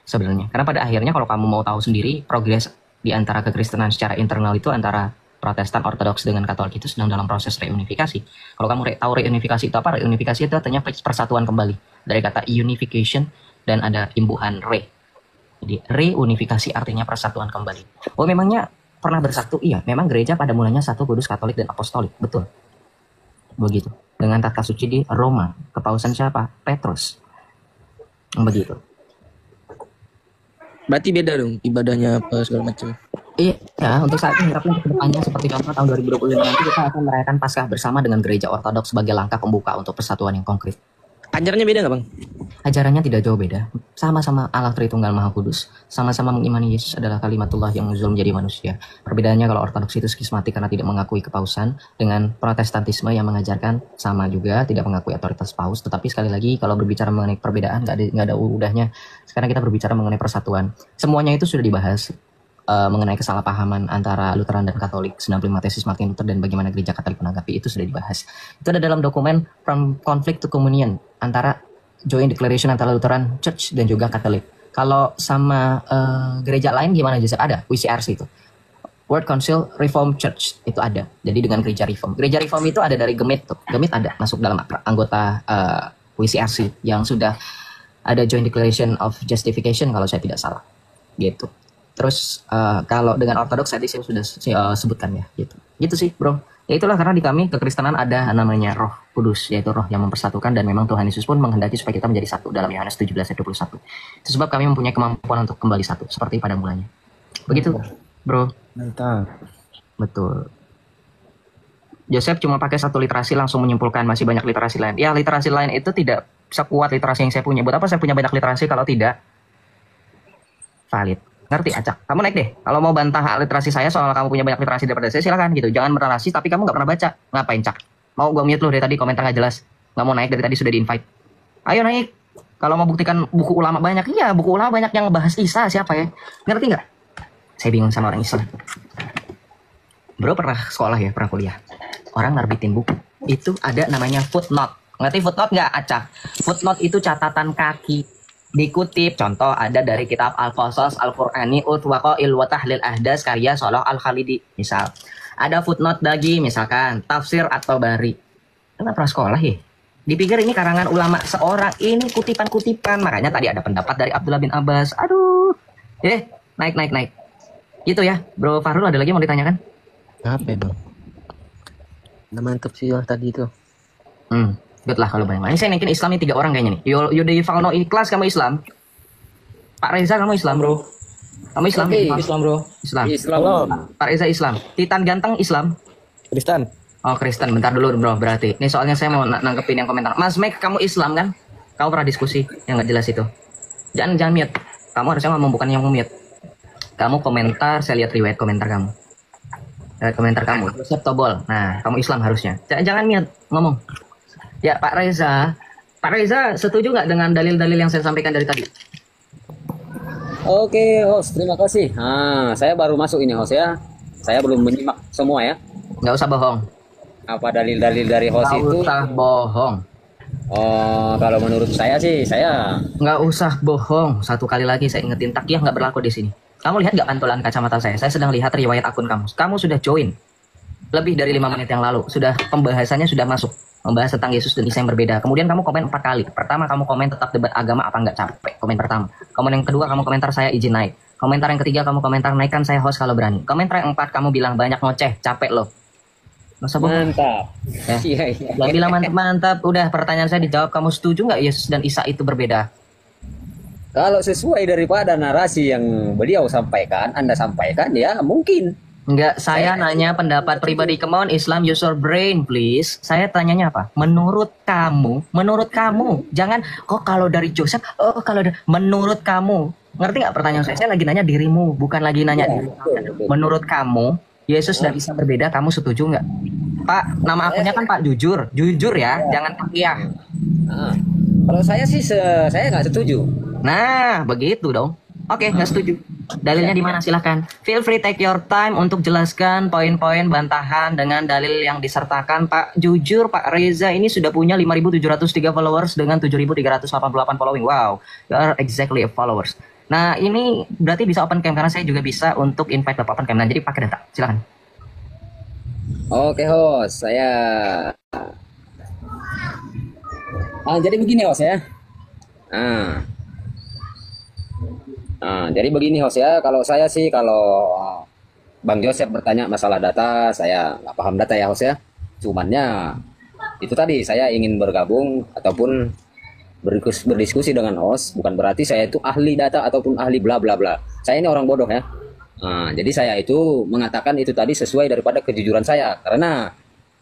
sebenarnya. Karena pada akhirnya kalau kamu mau tahu sendiri progres di antara kekristenan secara internal itu antara Protestan, Ortodoks dengan Katolik itu sedang dalam proses reunifikasi. Kalau kamu tahu reunifikasi itu apa? Reunifikasi itu artinya persatuan kembali. Dari kata unification dan ada imbuhan re. Jadi reunifikasi artinya persatuan kembali. Oh memangnya pernah bersatu? Iya, memang gereja pada mulanya satu, kudus, Katolik, dan Apostolik. Betul. Begitu. Dengan tata suci di Roma. Kepausan siapa? Petrus. Begitu. Berarti beda dong ibadahnya apa segala macam. Iya, ya, untuk saat ini, tapi untuk kedepannya seperti contoh tahun 2025 nanti kita akan merayakan Paskah bersama dengan gereja Ortodoks sebagai langkah pembuka untuk persatuan yang konkret. Ajarannya beda nggak Bang? Ajarannya tidak jauh beda. Sama-sama Allah Tritunggal Maha Kudus. Sama-sama mengimani Yesus adalah kalimatullah yang nuzul menjadi manusia. Perbedaannya kalau Ortodoks itu skismatik karena tidak mengakui kepausan, dengan Protestantisme yang mengajarkan sama juga tidak mengakui otoritas paus. Tetapi sekali lagi kalau berbicara mengenai perbedaan nggak ada udahnya. Sekarang kita berbicara mengenai persatuan. Semuanya itu sudah dibahas. Mengenai kesalahpahaman antara Lutheran dan Katolik, 95 tesis Martin Luther dan bagaimana gereja Katolik menanggapi itu sudah dibahas. Itu ada dalam dokumen From Conflict to Communion antara Joint Declaration antara Lutheran Church dan juga Katolik. Kalau sama gereja lain gimana Joseph? Ada WCRC itu. World Council Reformed Church itu ada. Jadi dengan gereja Reform. Gereja Reform itu ada dari Gemit tuh. Gemit ada masuk dalam anggota WCRC yang sudah ada Joint Declaration of Justification kalau saya tidak salah. Gitu. Terus kalau dengan Ortodoks tadi saya sudah sebutkan ya, gitu sih bro. Ya itulah karena di kami kekristenan ada namanya Roh Kudus, yaitu Roh yang mempersatukan dan memang Tuhan Yesus pun menghendaki supaya kita menjadi satu dalam Yohanes 17 ayat 21. Itu sebab kami mempunyai kemampuan untuk kembali satu seperti pada mulanya. Begitu bro. Mantap. Betul. Joseph cuma pakai satu literasi langsung menyimpulkan masih banyak literasi lain. Ya literasi lain itu tidak sekuat literasi yang saya punya. Buat apa saya punya banyak literasi kalau tidak valid? Ngerti Acak? Kamu naik deh. Kalau mau bantah literasi saya soal kamu punya banyak literasi daripada saya, silakan gitu. Jangan berliterasi tapi kamu nggak pernah baca. Ngapain Cak? Mau gue mute lu dari tadi komentar nggak jelas. Nggak mau naik dari tadi sudah di-invite. Ayo naik. Kalau mau buktikan buku ulama banyak, iya buku ulama banyak yang ngebahas Isa siapa ya? Ngerti nggak? Saya bingung sama orang Islam. Bro pernah sekolah ya, pernah kuliah. Orang nerbitin buku. Itu ada namanya footnote. Ngerti footnote nggak Acak? Footnote itu catatan kaki. Dikutip contoh ada dari kitab Al-Qasas Al-Qur'ani Utwaqa'il wa Tahlil Ahdas karya Shalih Al-Khalidi. Misal ada footnote lagi misalkan tafsir At-Tabari. Enggak pernah sekolah ya? Dipikir ini karangan ulama seorang, ini kutipan-kutipan. Makanya tadi ada pendapat dari Abdullah bin Abbas. Aduh. Naik. Gitu ya. Bro Fahrul ada lagi mau ditanyakan? Apa ya Bang? Udah mantep sih yang tadi itu. Good lah kalau banyak. Ini saya naikin Islam ini 3 orang kayaknya nih. Yudi Falno ikhlas kamu Islam. Pak Reza kamu Islam bro. Kamu Islam? Islam bro. Islam. Pak Reza Islam. Titan ganteng Islam. Kristen. Oh Kristen. Bentar dulu bro berarti. Ini soalnya saya mau nangkepin yang komentar. Mas Mek kamu Islam kan? Kamu pernah diskusi yang nggak jelas itu. Jangan mute. Kamu harusnya ngomong bukan yang mute. Kamu komentar. Saya lihat riwayat komentar kamu. Komentar kamu. Joseph Tobol. Nah kamu Islam harusnya. Jangan mute. Ngomong. Ya Pak Reza setuju nggak dengan dalil-dalil yang saya sampaikan dari tadi? Oke host, terima kasih. Saya baru masuk ini host ya. Saya belum menyimak semua ya. Nggak usah bohong. Apa dalil-dalil dari host itu? Nggak usah bohong. Oh, kalau menurut saya sih, saya nggak usah bohong. Satu kali lagi saya ingetin, takyah nggak berlaku di sini. Kamu lihat nggak pantulan kacamata saya? Saya sedang lihat riwayat akun kamu. Kamu sudah join lebih dari 5 menit yang lalu. Sudah pembahasannya sudah masuk. Membahas tentang Yesus dan Isa yang berbeda. Kemudian kamu komen 4 kali. Pertama kamu komen tetap debat agama apa nggak capek. Komen pertama. Komen yang kedua kamu komentar saya izin naik. Komentar yang ketiga kamu komentar naikkan saya host kalau berani. Komentar yang 4 kamu bilang banyak ngoceh, capek loh. Masa mantap. Ya. Yang bilang mantap. Udah pertanyaan saya dijawab. Kamu setuju nggak Yesus dan Isa itu berbeda? Kalau sesuai daripada narasi yang beliau sampaikan, Anda sampaikan ya mungkin. Enggak, saya nanya pendapat pribadi. Come on, Islam, use your brain, please. Saya tanyanya apa? Menurut kamu. Jangan, kok kalau dari Joseph, menurut kamu. Ngerti nggak pertanyaan saya? Saya lagi nanya dirimu, bukan lagi nanya dirimu. Menurut kamu, Yesus dan Isa berbeda, kamu setuju nggak? Pak, nama akunnya kan Pak Jujur. Jujur ya, jangan Pak Kalau saya sih saya nggak setuju. Nah, begitu dong. Oke, nggak setuju. Dalilnya di mana? Silahkan. Feel free take your time untuk jelaskan poin-poin bantahan dengan dalil yang disertakan. Pak Jujur, Pak Reza ini sudah punya 5.703 followers dengan 7.388 following. Wow, you are exactly a followers. Nah, ini berarti bisa open cam karena saya juga bisa untuk invite Bapak open cam. Nah, jadi pakai data. Silakan. Oke, host, saya jadi begini host ya. Jadi begini host ya. Kalau saya sih kalau Bang Joseph bertanya masalah data, saya nggak paham data ya host ya. Cumannya itu tadi saya ingin bergabung ataupun berdiskusi dengan host. Bukan berarti saya itu ahli data ataupun ahli bla bla bla. Saya ini orang bodoh ya. Jadi saya itu mengatakan itu tadi sesuai daripada kejujuran saya, karena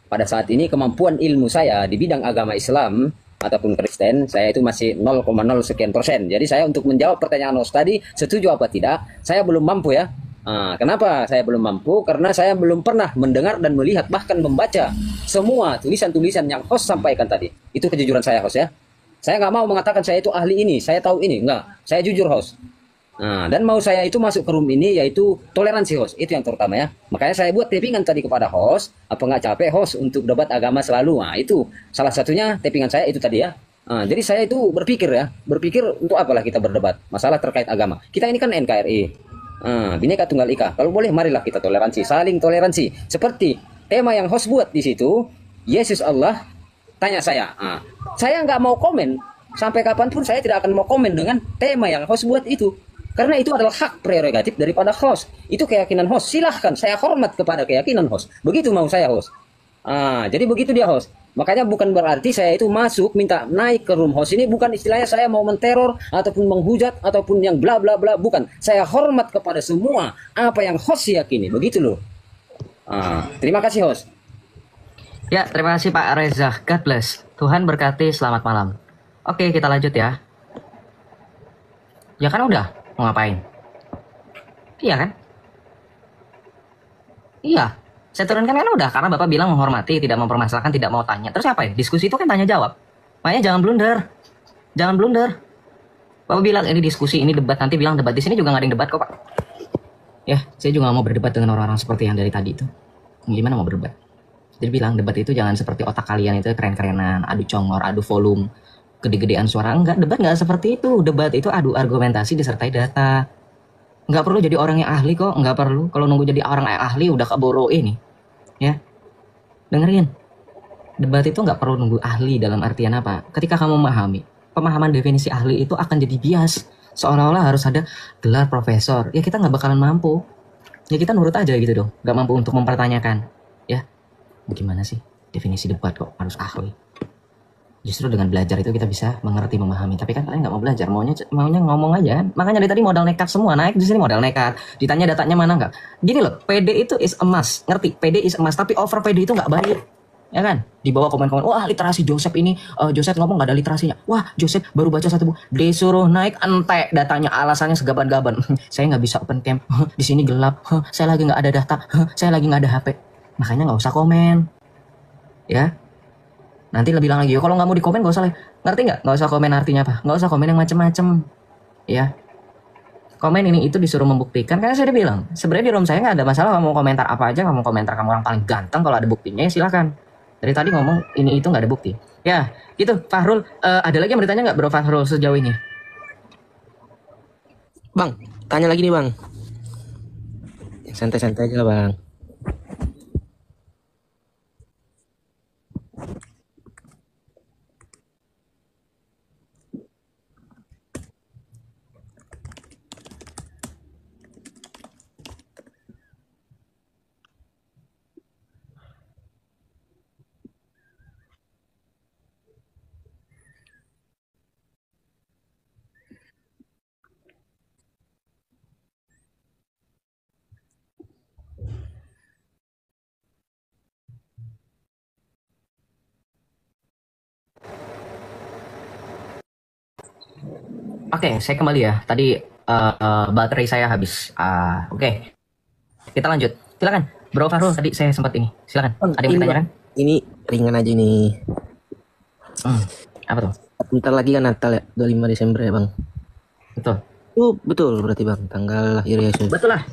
pada saat ini kemampuan ilmu saya di bidang agama Islam ataupun Kristen saya itu masih 0,0 sekian %. Jadi saya untuk menjawab pertanyaan host tadi setuju apa tidak, saya belum mampu ya. Kenapa saya belum mampu? Karena saya belum pernah mendengar dan melihat bahkan membaca semua tulisan-tulisan yang host sampaikan tadi. Itu kejujuran saya host ya. Saya nggak mau mengatakan saya itu ahli ini, saya tahu ini, enggak. Saya jujur host. Dan mau saya itu masuk ke room ini yaitu toleransi host, itu yang terutama ya. Makanya saya buat tappingan tadi kepada host, apa nggak capek host untuk debat agama selalu. Itu salah satunya tappingan saya itu tadi ya. Jadi saya itu berpikir untuk apalah kita berdebat masalah terkait agama. Kita ini kan NKRI, Bhinneka Tunggal Ika. Kalau boleh marilah kita toleransi, saling toleransi. Seperti tema yang host buat di situ, Yesus Allah, tanya saya. Saya nggak mau komen, sampai kapanpun saya tidak akan mau komen dengan tema yang host buat itu. Karena itu adalah hak prerogatif daripada host. Itu keyakinan host. Silahkan, saya hormat kepada keyakinan host. Begitu mau saya host. Jadi begitu dia host. Makanya bukan berarti saya itu masuk minta naik ke room host ini. Bukan istilahnya saya mau menteror ataupun menghujat ataupun yang bla bla bla. Bukan. Saya hormat kepada semua apa yang host yakini. Begitu loh. Terima kasih host. Ya, terima kasih Pak Reza. God bless. Tuhan berkati. Selamat malam. Oke, kita lanjut ya. Ya kan udah. Mau ngapain? Iya kan? Iya. Saya turunkan kan udah. Karena Bapak bilang menghormati, tidak mempermasalahkan, tidak mau tanya. Terus apa ya? Diskusi itu kan tanya jawab. Makanya jangan blunder. Jangan blunder. Bapak bilang ini diskusi, ini debat. Nanti bilang debat. Di sini juga nggak ada yang debat kok Pak. Ya, saya juga nggak mau berdebat dengan orang-orang seperti yang dari tadi itu. Gimana mau berdebat? Jadi bilang debat itu jangan seperti otak kalian itu keren-kerenan, adu congor, adu volume, gede-gedean suara. Enggak, debat nggak seperti itu. Debat itu adu argumentasi disertai data. Nggak perlu jadi orang yang ahli kok, nggak perlu. Kalau nunggu jadi orang yang ahli udah keburu ini. Ya, dengerin. Debat itu nggak perlu nunggu ahli dalam artian apa? Ketika kamu memahami, pemahaman definisi ahli itu akan jadi bias. Seolah-olah harus ada gelar profesor. Ya kita nggak bakalan mampu. Ya kita nurut aja gitu dong. Nggak mampu untuk mempertanyakan. Ya, bagaimana sih definisi debat kok harus ahli? Justru dengan belajar itu kita bisa mengerti, memahami. Tapi kan kalian nggak mau belajar, maunya ngomong aja kan. Makanya dari tadi modal nekat semua, naik di sini modal nekat. Ditanya datanya mana nggak? Gini loh, PD itu is emas, ngerti? PD is emas, tapi over PD itu nggak baik. Ya kan? Di bawah komen-komen, wah literasi Joseph ini, Joseph ngomong nggak ada literasinya. Wah Joseph baru baca 1 buku, disuruh naik entek datanya, alasannya segaban-gaban. Saya nggak bisa open cam, di sini gelap, saya lagi nggak ada data, saya lagi nggak ada HP. Makanya nggak usah komen, ya. Nanti lebih bilang lagi, kalau nggak mau di komen nggak usah, ngerti nggak? Nggak usah komen artinya apa? Nggak usah komen yang macem-macem, ya. Komen ini itu disuruh membuktikan, karena saya udah bilang, sebenarnya di room saya nggak ada masalah, kamu komentar apa aja, kamu komentar kamu orang paling ganteng, kalau ada buktinya ya silakan. Dari tadi ngomong ini itu nggak ada bukti, ya. Gitu, Fahrul, ada lagi yang bertanya nggak Bro Fahrul sejauh ini? Bang, tanya lagi nih Bang. Santai-santai aja lah Bang. Oke, saya kembali ya. Tadi baterai saya habis. Oke, kita lanjut. Silakan. Bro Fahrul tadi saya sempat ini. Silakan. Bang, Ada yang ini, bertanya Bang. kan? Ini ringan aja nih. Apa tuh? Bentar lagi kan Natal ya, 25 Desember ya Bang. Betul. Oh betul berarti Bang, tanggal lahir Yesus. Betul lah.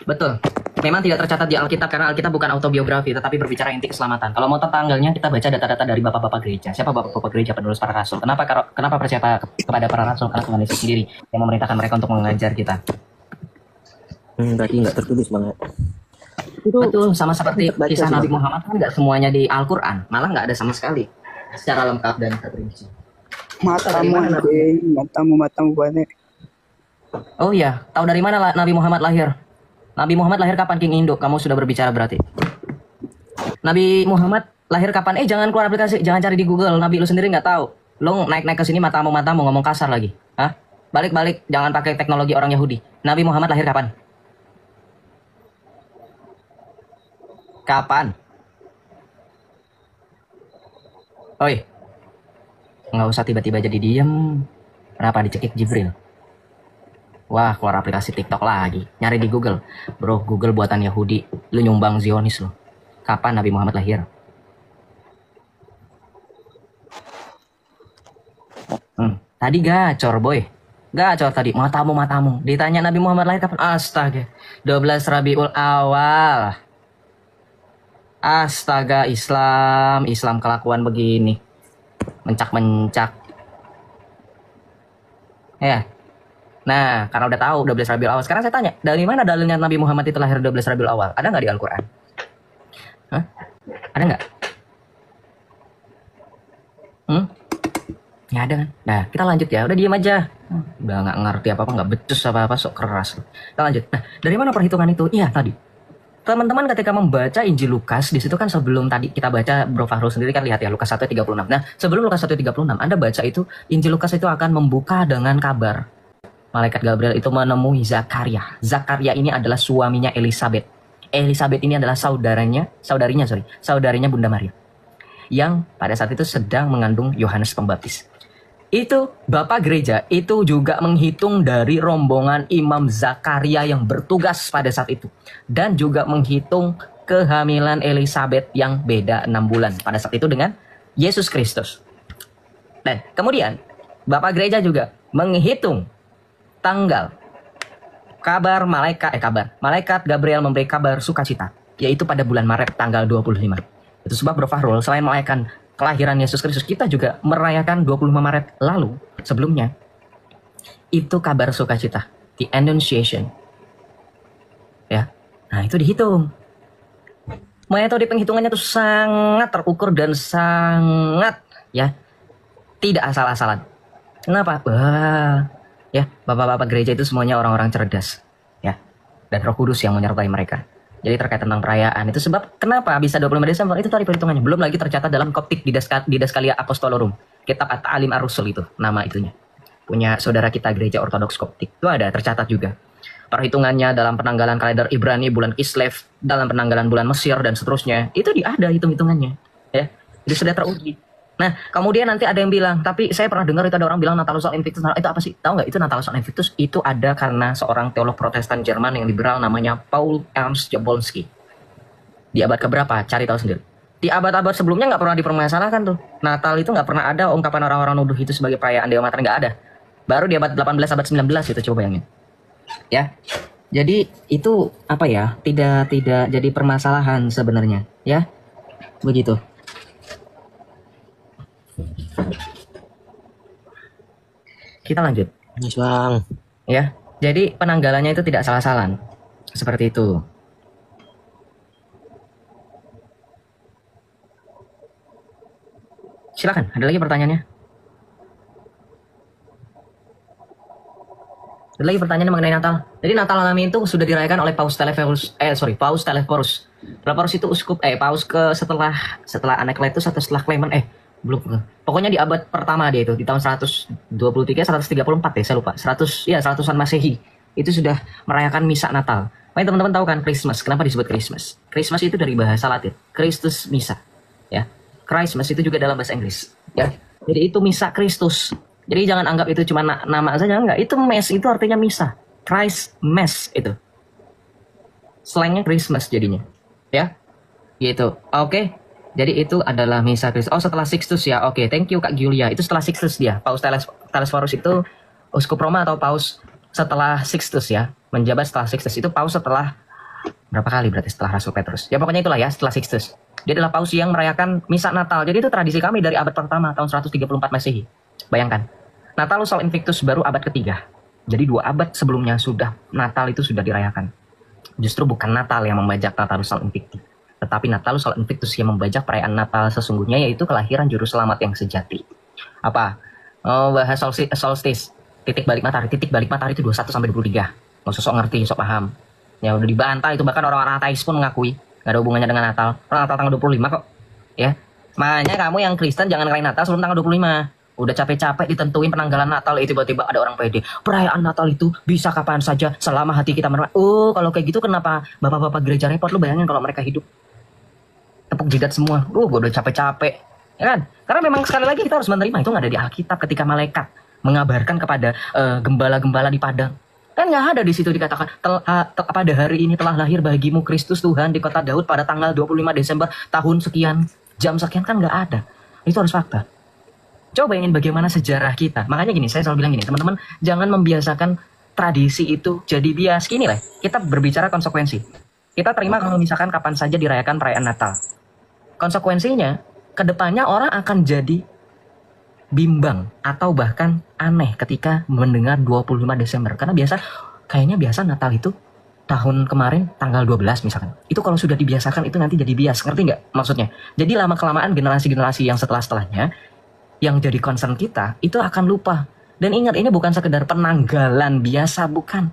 Betul. Memang tidak tercatat di Alkitab karena Alkitab bukan autobiografi tetapi berbicara inti keselamatan. Kalau mau tanggalnya kita baca data-data dari bapak-bapak gereja. Siapa bapak-bapak gereja penerus para rasul? Kenapa percaya kepada para rasul? Karena Tuhan Yesus sendiri yang memerintahkan mereka untuk mengajar kita. Berarti nggak tertulis Bang. Betul, sama seperti kisah Nabi Muhammad kan nggak semuanya di Al-Quran, malah nggak ada sama sekali secara lengkap dan terperinci. Matamu banyak. Oh iya, tahu dari mana Nabi Muhammad lahir? Nabi Muhammad lahir kapan King Indo? Kamu sudah berbicara berarti. Nabi Muhammad lahir kapan? Jangan keluar aplikasi, jangan cari di Google. Nabi lu sendiri nggak tahu. Lu naik ke sini matamu ngomong kasar lagi. Hah? Balik, jangan pakai teknologi orang Yahudi. Nabi Muhammad lahir kapan? Kapan? Oi, nggak usah tiba-tiba jadi diem. Kenapa dicekik Jibril? Wah, keluar aplikasi TikTok lagi. Nyari di Google. Bro, Google buatan Yahudi. Lu nyumbang Zionis lu. Kapan Nabi Muhammad lahir? Tadi gacor, boy. Gacor tadi. Matamu. Ditanya Nabi Muhammad lahir kapan? Astaga. 12 Rabiul Awal. Astaga, Islam kelakuan begini. Mencak. Ya. Nah, karena udah tahu 12 Rabiul Awal. Sekarang saya tanya, dari mana dalilnya Nabi Muhammad itu lahir 12 Rabiul Awal? Ada nggak di Al-Quran? Hah? Ada nggak? Nggak ada kan? Nah, kita lanjut ya. Udah diam aja. Udah nggak ngerti apa-apa, nggak becus apa-apa, sok keras. Kita lanjut. Nah, dari mana perhitungan itu? Iya, tadi. Teman-teman ketika membaca Injil Lukas, di situ kan sebelum tadi kita baca, Bro Fahrul sendiri kan lihat ya, Lukas 1:36. Nah, sebelum Lukas 1:36, Anda baca itu, Injil Lukas itu akan membuka dengan kabar. Malaikat Gabriel itu menemui Zakaria. Zakaria ini adalah suaminya Elizabeth. Elizabeth ini adalah saudarinya Bunda Maria. Yang pada saat itu sedang mengandung Yohanes Pembaptis. Itu Bapak Gereja itu juga menghitung dari rombongan Imam Zakaria yang bertugas pada saat itu. Dan juga menghitung kehamilan Elizabeth yang beda 6 bulan pada saat itu dengan Yesus Kristus. Dan kemudian Bapak Gereja juga menghitung tanggal malaikat Gabriel memberi kabar sukacita, yaitu pada bulan Maret tanggal 25. Itu sebab Bro Fahrul selain merayakan kelahiran Yesus Kristus, kita juga merayakan 25 Maret lalu sebelumnya. Itu kabar sukacita, the Annunciation. Ya. Nah, itu dihitung. Metode penghitungannya itu sangat terukur dan sangat tidak asal-asalan. Kenapa? Ya, bapak-bapak gereja itu semuanya orang-orang cerdas, ya, dan Roh Kudus yang menyertai mereka. Jadi terkait tentang perayaan itu sebab kenapa bisa 25 Desember itu tadi perhitungannya. Belum lagi tercatat dalam Koptik di Didaskalia Apostolorum, Kitab At-Ta'alim Ar-Rusul itu nama itunya. Punya saudara kita gereja Ortodoks Koptik. Itu ada tercatat juga. Perhitungannya dalam penanggalan kalender Ibrani bulan Kislev, dalam penanggalan bulan Mesir dan seterusnya. Itu ada hitung-hitungannya, ya. Itu sudah teruji. Nah, kemudian nanti ada yang bilang, tapi saya pernah dengar itu ada orang bilang Natalus Invictus. Itu apa sih? Tahu nggak itu Natalus Invictus? Itu ada karena seorang teolog Protestan Jerman yang liberal namanya Paul Ernst Jablonski. Di abad keberapa? Cari tahu sendiri. Di abad-abad sebelumnya nggak pernah dipermasalahkan tuh. Natal itu nggak pernah ada ungkapan orang-orang nuduh itu sebagai perayaan Dewa Mater, nggak ada. Baru di abad 18, abad 19 itu, coba bayangin. Ya. Jadi itu apa ya? Tidak jadi permasalahan sebenarnya, ya. Begitu. Kita lanjut. Yes, Bang. Ya, jadi penanggalannya itu tidak salah-salan. Seperti itu. Silakan, ada lagi pertanyaannya? Ada lagi pertanyaan mengenai Natal. Jadi Natal alami itu sudah dirayakan oleh Paus Telephorus. Telephorus itu uskup paus ke setelah Anakletus atau setelah Clement belum. Pokoknya di abad pertama dia itu di tahun 123 134 saya lupa. 100-an Masehi. Itu sudah merayakan misa Natal. Makanya teman-teman tahu kan Christmas. Kenapa disebut Christmas? Christmas itu dari bahasa Latin, Christus misa. Ya. Christmas itu juga dalam bahasa Inggris, ya. Jadi itu misa Kristus. Jadi jangan anggap itu cuma nama saja, enggak. Itu mass itu artinya misa. Christ Mass itu. Slangnya Christmas jadinya. Ya, gitu. Oke. Jadi itu adalah misa Kristus. Oh, setelah Sixtus ya. Oke, thank you Kak Julia. Itu setelah Sixtus dia. Paus Telesforus itu uskup Roma atau paus setelah Sixtus ya. Menjabat setelah Sixtus. Itu paus setelah berapa kali berarti setelah Rasul Petrus. Ya pokoknya itulah ya, setelah Sixtus. Dia adalah paus yang merayakan misa Natal. Jadi itu tradisi kami dari abad pertama tahun 134 Masehi. Bayangkan. Natalus Sol Invictus baru abad ketiga. Jadi 2 abad sebelumnya sudah Natal itu sudah dirayakan. Justru bukan Natal yang membajak Natalus Sol Invictus, tetapi Natalus Sol Invictus yang membajak perayaan Natal sesungguhnya, yaitu kelahiran juru selamat yang sejati. Apa? Oh, bahas solstice. Titik balik matahari itu 21 sampai 23. Mau sok ngerti, sok paham. Ya udah dibantah itu, bahkan orang-orang ateis pun mengakui nggak ada hubungannya dengan Natal. Orang Natal tanggal 25 kok. Ya. Makanya kamu yang Kristen jangan ngerayain Natal sebelum tanggal 25. Udah capek-capek ditentuin penanggalan Natal, tiba-tiba ada orang pede. Perayaan Natal itu bisa kapan saja selama hati kita menerima. Oh, kalau kayak gitu kenapa bapak-bapak gereja repot? Lu bayangin kalau mereka hidup tepuk jidat semua. Gue udah capek-capek, ya kan? Karena memang sekali lagi kita harus menerima, itu nggak ada di Alkitab. Ketika malaikat mengabarkan kepada gembala-gembala di padang, kan nggak ada di situ dikatakan pada hari ini telah lahir bagimu Kristus Tuhan di kota Daud pada tanggal 25 Desember tahun sekian, jam sekian, kan nggak ada. Itu harus fakta. Coba bayangin bagaimana sejarah kita. Makanya gini, saya selalu bilang gini, teman-teman, jangan membiasakan tradisi itu jadi bias. Gini lah, kita berbicara konsekuensi. Kita terima kalau misalkan kapan saja dirayakan perayaan Natal. Konsekuensinya, kedepannya orang akan jadi bimbang atau bahkan aneh ketika mendengar 25 Desember. Karena kayaknya biasa Natal itu tahun kemarin tanggal 12 misalkan. Itu kalau sudah dibiasakan itu nanti jadi bias. Ngerti nggak maksudnya? Jadi lama-kelamaan generasi-generasi yang setelah-setelahnya yang jadi concern kita itu akan lupa. Dan ingat, ini bukan sekedar penanggalan biasa, bukan.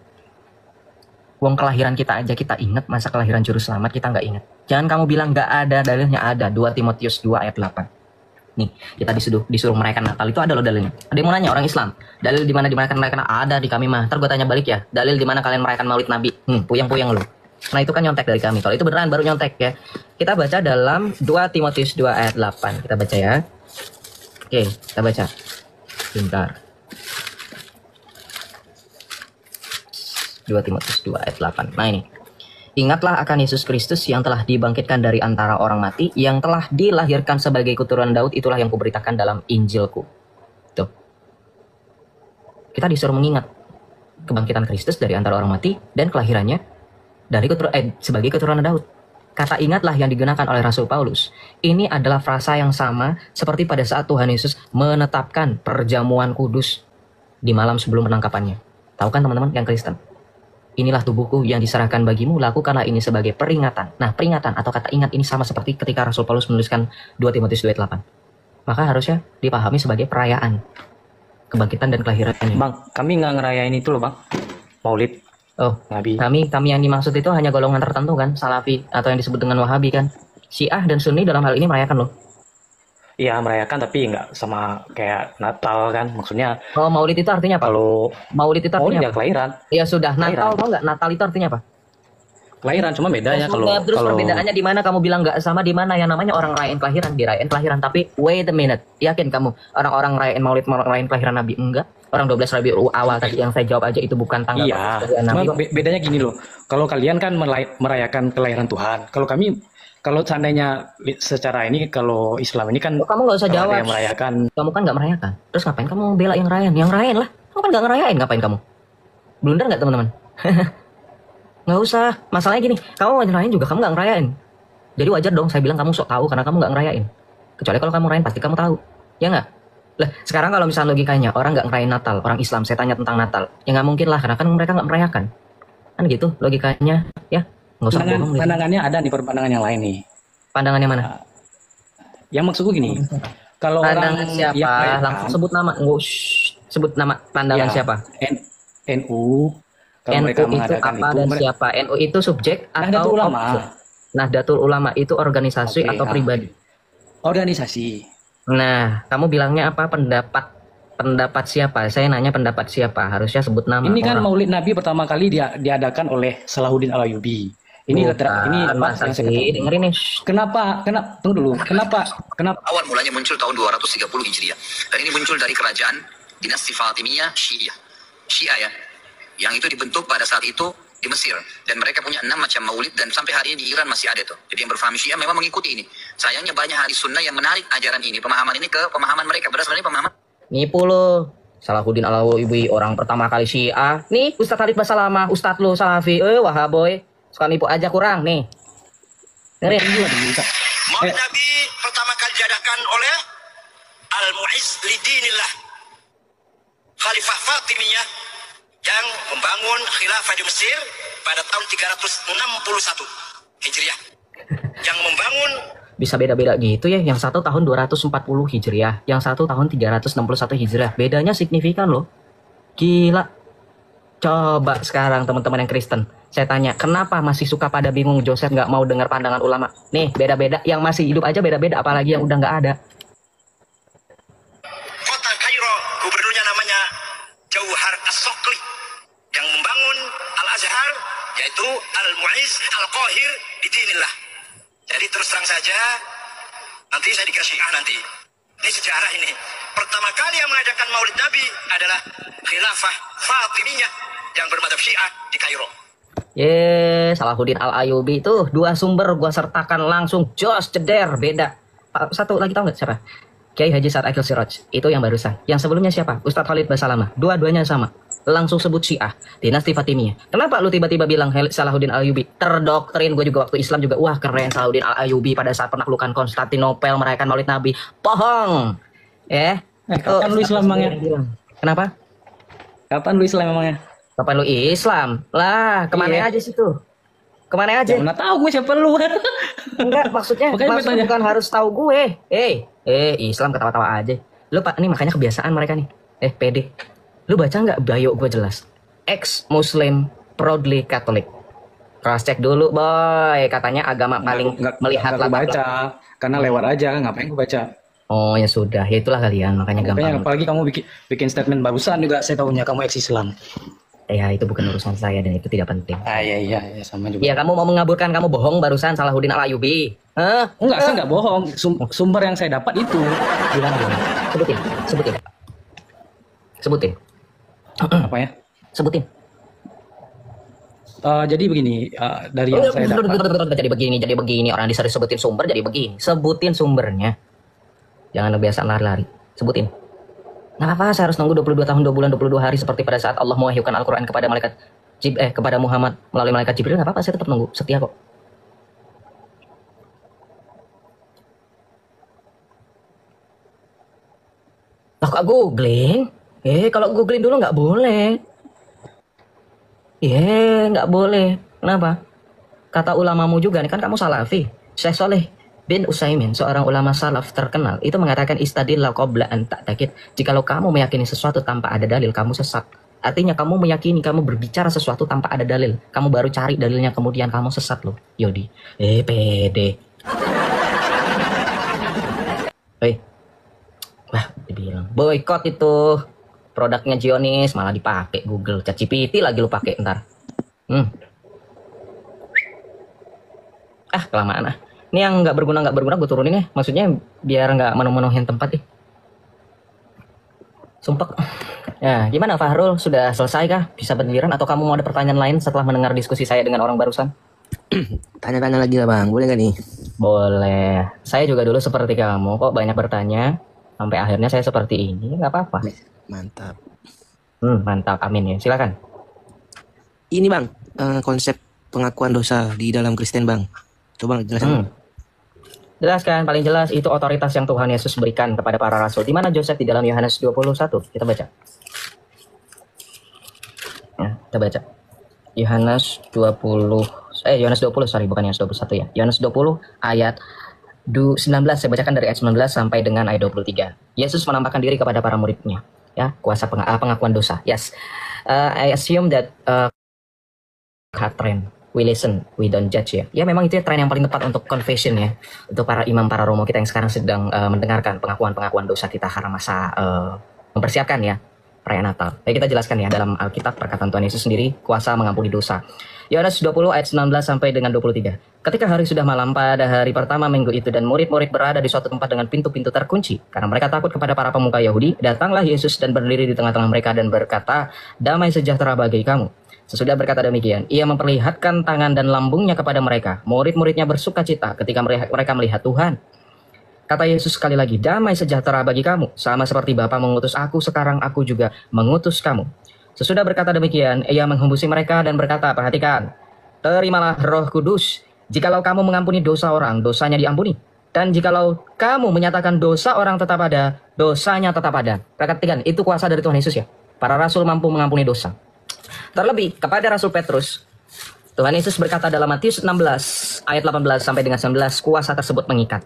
Wong kelahiran kita aja kita ingat, masa kelahiran juru selamat kita nggak ingat. Jangan kamu bilang nggak ada dalilnya, ada. 2 Timotius 2 ayat 8. Nih, kita disuruh merayakan Natal, itu ada loh dalilnya. Ada yang mau nanya, orang Islam, dalil di mana merayakan ada di kami mah. Ntar gue tanya balik ya, dalil di mana kalian merayakan Maulid Nabi. Puyang-puyang lu. Nah itu kan nyontek dari kami. Kalau itu beneran baru nyontek ya. Kita baca dalam 2 Timotius 2 ayat 8. Kita baca ya. Oke, kita baca. Bentar. 2 Timotius 2 ayat 8. Nah ini. Ingatlah akan Yesus Kristus yang telah dibangkitkan dari antara orang mati, yang telah dilahirkan sebagai keturunan Daud, itulah yang kuberitakan dalam Injilku. Tuh. Kita disuruh mengingat kebangkitan Kristus dari antara orang mati dan kelahirannya dari sebagai keturunan Daud. Kata ingatlah yang digunakan oleh Rasul Paulus, ini adalah frasa yang sama seperti pada saat Tuhan Yesus menetapkan perjamuan kudus di malam sebelum penangkapannya. Tahu kan teman-teman yang Kristen? Inilah tubuhku yang diserahkan bagimu, lakukanlah ini sebagai peringatan. Nah, peringatan atau kata ingat ini sama seperti ketika Rasul Paulus menuliskan 2 Timotius 2 ayat 8. Maka harusnya dipahami sebagai perayaan kebangkitan dan kelahirannya. Bang, kami nggak ngerayain itu loh bang, Maulid. Oh, Nabi. Kami yang dimaksud itu hanya golongan tertentu kan, Salafi atau yang disebut dengan Wahabi kan. Syiah dan Sunni dalam hal ini merayakan loh. Iya merayakan, tapi nggak sama kayak Natal kan, maksudnya. Oh, Maulid itu artinya apa? Kalau Maulid itu artinya ya kelahiran. Ya sudah, Natal tau nggak? Natal itu artinya apa? Kelahiran, cuma bedanya kalau perbedaannya di mana kamu bilang nggak sama, di mana yang namanya orang rayain kelahiran, dirayain kelahiran. Tapi wait a minute, yakin kamu orang-orang rayain Maulid, rayain kelahiran Nabi? Enggak. Orang 12 Rabiul Awal tadi yang saya jawab aja itu bukan tanggal. Iya, cuma bedanya gini loh. Kalau kalian kan merayakan kelahiran Tuhan. Kalau kami, kalau seandainya secara ini, kalau Islam ini kan kamu nggak usah jawab. Yang merayakan. Kamu kan nggak merayakan. Terus ngapain kamu bela yang rayain? Yang rayain lah. Kamu kan nggak ngerayain, ngapain kamu? Blunder nggak teman-teman? Nggak usah. Masalahnya gini, kamu mau ngerayain juga kamu nggak ngerayain. Jadi wajar dong saya bilang kamu sok tahu karena kamu nggak ngerayain. Kecuali kalau kamu ngerayain pasti kamu tahu, ya nggak? Lah sekarang kalau misalnya logikanya orang nggak ngerayain Natal, orang Islam saya tanya tentang Natal, ya nggak mungkin lah karena kan mereka nggak merayakan. Kan gitu logikanya, ya nggak usah bohong. Pandangannya ada nih, pandangan yang lain nih. Pandangannya mana? Yang maksudku gini, kalau pandangan orang siapa? yang Langsung sebut nama, sebut nama pandangan ya, siapa? NU. Kalau NU mereka itu apa dan siapa? NU itu subjek atau Nahdlatul Ulama? Nahdlatul Ulama itu organisasi atau pribadi? Organisasi. Nah, kamu bilangnya apa? Pendapat siapa? Saya nanya pendapat siapa? Harusnya sebut nama. Ini kan Maulid Nabi pertama kali diadakan oleh Salahuddin Al-Ayyubi. Ini masa sih? Dengerin nih. Kenapa? Tunggu dulu. Kenapa? Awal mulanya muncul tahun 230 Hijriah. Dan ini muncul dari kerajaan dinasti Fatimiyah Syiah ya. Yang itu dibentuk pada saat itu di Mesir, dan mereka punya 6 macam maulid, dan sampai hari ini di Iran masih ada tuh. Jadi yang berfaham Syiah memang mengikuti ini. Sayangnya banyak ahli sunnah yang menarik ajaran ini, pemahaman ini ke pemahaman mereka, berdasarkan pemahaman. Nipu lo. Salahuddin Al-Ayyubi orang pertama kali Syiah. Nih Ustadz Khalid Basalamah, Ustadz lo Salafi. Wahaboy. Suka nipu aja kurang nih. Dengerin. Maulid Nabi pertama kali diadakan oleh Al-Mu'izz Lidinillah, Khalifah Fatimiyah, yang membangun khilafah di Mesir pada tahun 361 Hijriah. Yang membangun Bisa beda-beda gitu ya. Yang satu tahun 240 Hijriah, yang satu tahun 361 Hijriah. Bedanya signifikan loh. Gila. Coba sekarang teman-teman yang Kristen, saya tanya, kenapa masih suka pada bingung Joseph nggak mau dengar pandangan ulama? Nih, beda-beda. Yang masih hidup aja beda-beda, apalagi yang udah nggak ada. kota Kairo, gubernurnya namanya Jauhar As-Sokli, yang membangun Al-Azhar, yaitu Al-Mu'izz Al-Qahir di dinillah. Jadi terus terang saja, nanti saya dikasih nanti. Ini sejarah ini. Pertama kali yang mengadakan Maulid Nabi adalah Khilafah Fatimiyah yang bermadzhab Syiah di Kairo. Salahuddin Al-Ayyubi itu 2 sumber gua sertakan langsung, jos ceder beda. Satu lagi tahu nggak siapa? Kiai Haji Sa'ad Akil Siraj. Itu yang barusan. Yang sebelumnya siapa? Ustadz Khalid Basalamah. Dua-duanya sama. Langsung sebut Syiah, dinasti Fatimiyah. Kenapa lu tiba-tiba bilang Salahuddin Al-Ayyubi? Terdoktrin. Gue juga waktu Islam juga, wah keren Salahuddin Al-Ayyubi pada saat penaklukan Konstantinopel merayakan Maulid Nabi. Bohong. Kapan lu Islam emangnya? Kenapa? Kapan lu Islam emangnya? Kapan lu Islam? Lah, kemana aja situ? Kemana aja? Mana tahu gue siapa lu. Enggak, maksudnya bukan harus tahu gue. Islam ketawa-tawa aja. Lu Pak, ini makanya kebiasaan mereka nih. PD. Lu baca nggak bio gue jelas? Ex-Muslim, proudly Catholic. Cross check dulu, boy. Katanya agama paling melihat lah. Baca, karena lewat aja. Ngapain gue baca? Oh ya sudah, ya itulah kalian. Makanya gampang. Apalagi kamu bikin statement barusan juga. Saya tahunya kamu ex-Islam. Ya itu bukan urusan saya dan itu tidak penting. Iya sama juga. Iya, kamu mau mengaburkan, kamu bohong barusan Salahuddin Al-Ayyubi. Enggak, saya nggak bohong. Sumber yang saya dapat itu. Gimana? Sebutin. Apa ya? Sebutin. Jadi begini, dari yang saya dapat. Jadi begini, orang disuruh sebutin sumber jadi begini. Sebutin sumbernya. Jangan kebiasaan lari-lari. Sebutin. Nggak apa-apa, saya harus nunggu 22 tahun, 2 bulan, 22 hari seperti pada saat Allah mewahyukan Al-Quran kepada kepada Muhammad melalui malaikat Jibril. Nggak apa-apa, saya tetap nunggu, setia kok. Loh kok googling? Kalau googling dulu nggak boleh. Nggak boleh. Kenapa? Kata ulamamu juga nih, kan kamu salafi. Syekh Soleh bin Utsaimin, seorang ulama salaf terkenal, itu mengatakan istadillah qabla an ta'taqid. Jikalau kamu meyakini sesuatu tanpa ada dalil, kamu sesat. Artinya kamu meyakini, kamu berbicara sesuatu tanpa ada dalil, kamu baru cari dalilnya kemudian kamu sesat loh. Yodi. Pede. Wah, dibilang boykot itu produknya Zionis, malah dipakai Google, ChatGPT lagi lu pakai ntar. Kelamaan. Ini yang nggak berguna gue turunin ya. Maksudnya biar nggak menuhin tempat deh. Sumpah. Ya, gimana Fahrul? Sudah selesai kah? Bisa bergiliran atau kamu mau ada pertanyaan lain setelah mendengar diskusi saya dengan orang barusan? Tanya-tanya lagi lah bang, boleh gak nih? Boleh. Saya juga dulu seperti kamu kok, banyak bertanya. Sampai akhirnya saya seperti ini, nggak apa-apa. Mantap. Mantap, amin ya. Silakan. Ini bang, konsep pengakuan dosa di dalam Kristen bang. Coba jelasin. Jelaskan, paling jelas itu otoritas yang Tuhan Yesus berikan kepada para rasul. Di mana Joseph di dalam Yohanes 21? Kita baca. Ya, kita baca. Yohanes 20, bukan Yohanes 21 ya. Yohanes 20 ayat 19, saya bacakan dari ayat 19 sampai dengan ayat 23. Yesus menampakkan diri kepada para muridnya. Ya, kuasa pengakuan dosa. Yes. I assume that trend. We listen, we don't judge ya. Ya memang itu ya tren yang paling tepat untuk confession ya. Untuk para imam, para romo kita yang sekarang sedang mendengarkan pengakuan dosa kita karena masa mempersiapkan ya perayaan Natal. Baik, kita jelaskan ya dalam Alkitab perkataan Tuhan Yesus sendiri kuasa mengampuni dosa. Yohanes 20 ayat 19 sampai dengan 23. Ketika hari sudah malam pada hari pertama minggu itu dan murid-murid berada di suatu tempat dengan pintu-pintu terkunci karena mereka takut kepada para pemuka Yahudi, datanglah Yesus dan berdiri di tengah-tengah mereka dan berkata, "Damai sejahtera bagi kamu." Sesudah berkata demikian, ia memperlihatkan tangan dan lambungnya kepada mereka. Murid-muridnya bersukacita ketika mereka melihat Tuhan. Kata Yesus sekali lagi, "Damai sejahtera bagi kamu. Sama seperti Bapa mengutus aku, sekarang aku juga mengutus kamu." Sesudah berkata demikian, ia menghembusi mereka dan berkata, perhatikan, "Terimalah Roh Kudus. Jikalau kamu mengampuni dosa orang, dosanya diampuni. Dan jikalau kamu menyatakan dosa orang tetap ada, dosanya tetap ada." Perhatikan, itu kuasa dari Tuhan Yesus ya. Para rasul mampu mengampuni dosa. Terlebih kepada Rasul Petrus, Tuhan Yesus berkata dalam Matius 16 ayat 18 sampai dengan 19, kuasa tersebut mengikat.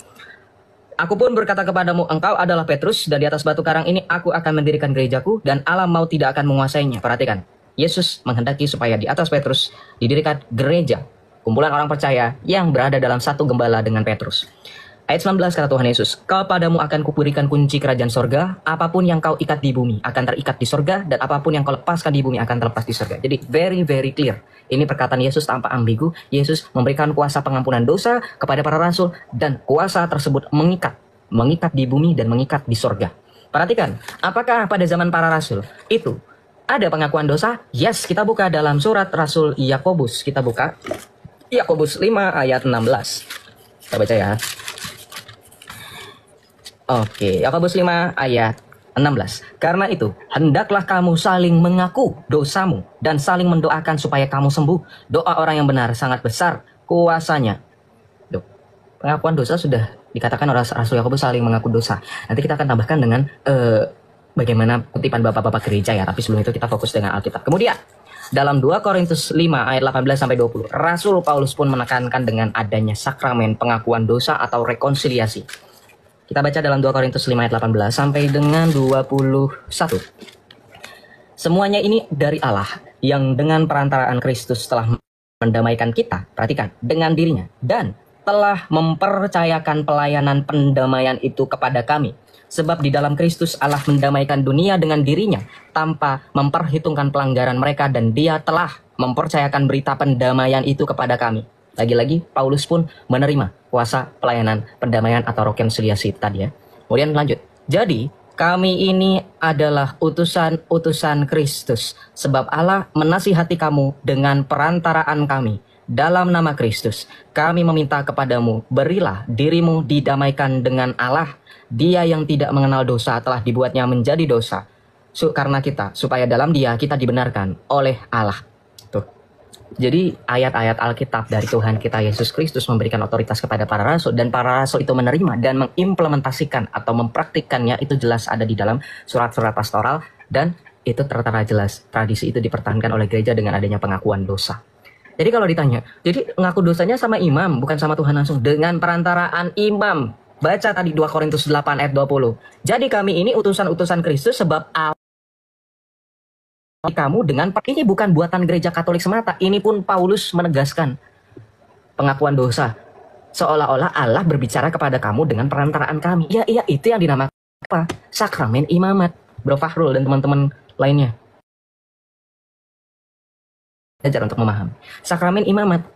"Aku pun berkata kepadamu, engkau adalah Petrus, dan di atas batu karang ini aku akan mendirikan gerejaku, dan alam maut tidak akan menguasainya." Perhatikan, Yesus menghendaki supaya di atas Petrus didirikan gereja, kumpulan orang percaya yang berada dalam satu gembala dengan Petrus. Ayat 19 kata Tuhan Yesus, "Kepadamu akan kuberikan kunci kerajaan sorga, apapun yang kau ikat di bumi akan terikat di sorga, dan apapun yang kau lepaskan di bumi akan terlepas di sorga." Jadi very clear. Ini perkataan Yesus tanpa ambigu. Yesus memberikan kuasa pengampunan dosa kepada para rasul, dan kuasa tersebut mengikat di bumi dan mengikat di sorga. Perhatikan, apakah pada zaman para rasul itu ada pengakuan dosa? Yes, kita buka dalam surat Rasul Yakobus. Kita buka Yakobus 5 ayat 16. Kita baca ya. Oke, Yakobus 5 ayat 16. "Karena itu, hendaklah kamu saling mengaku dosamu dan saling mendoakan supaya kamu sembuh. Doa orang yang benar sangat besar kuasanya." Duh, pengakuan dosa sudah dikatakan oleh Rasul Yakobus, saling mengaku dosa. Nanti kita akan tambahkan dengan bagaimana kutipan bapak-bapak gereja ya. Tapi sebelum itu kita fokus dengan Alkitab. Kemudian, dalam 2 Korintus 5 ayat 18 sampai 20, Rasul Paulus pun menekankan dengan adanya sakramen pengakuan dosa atau rekonsiliasi. Kita baca dalam 2 Korintus 5 ayat 18 sampai dengan 21. "Semuanya ini dari Allah yang dengan perantaraan Kristus telah mendamaikan kita," perhatikan, "dengan dirinya, dan telah mempercayakan pelayanan pendamaian itu kepada kami. Sebab di dalam Kristus Allah mendamaikan dunia dengan dirinya tanpa memperhitungkan pelanggaran mereka, dan Dia telah mempercayakan berita pendamaian itu kepada kami." Lagi-lagi Paulus pun menerima kuasa pelayanan pendamaian atau rekonsiliasi tadi ya. Kemudian lanjut. "Jadi kami ini adalah utusan-utusan Kristus, sebab Allah menasihati kamu dengan perantaraan kami. Dalam nama Kristus, kami meminta kepadamu, berilah dirimu didamaikan dengan Allah. Dia yang tidak mengenal dosa telah dibuatnya menjadi dosa karena kita, supaya dalam Dia kita dibenarkan oleh Allah." Jadi ayat-ayat Alkitab dari Tuhan kita Yesus Kristus memberikan otoritas kepada para rasul, dan para rasul itu menerima dan mengimplementasikan atau mempraktikkannya. Itu jelas ada di dalam surat-surat pastoral, dan itu tertera jelas tradisi itu dipertahankan oleh gereja dengan adanya pengakuan dosa. Jadi kalau ditanya, jadi ngaku dosanya sama imam, bukan sama Tuhan langsung, dengan perantaraan imam. Baca tadi 2 Korintus 8 ayat 20. "Jadi kami ini utusan-utusan Kristus sebab kamu dengan..." Ini bukan buatan gereja Katolik semata. Ini pun Paulus menegaskan pengakuan dosa. Seolah-olah Allah berbicara kepada kamu dengan perantaraan kami. Ya, itu yang dinamakan apa? Sakramen imamat. Bro Fahrul dan teman-teman lainnya. Belajar untuk memahami. Sakramen imamat.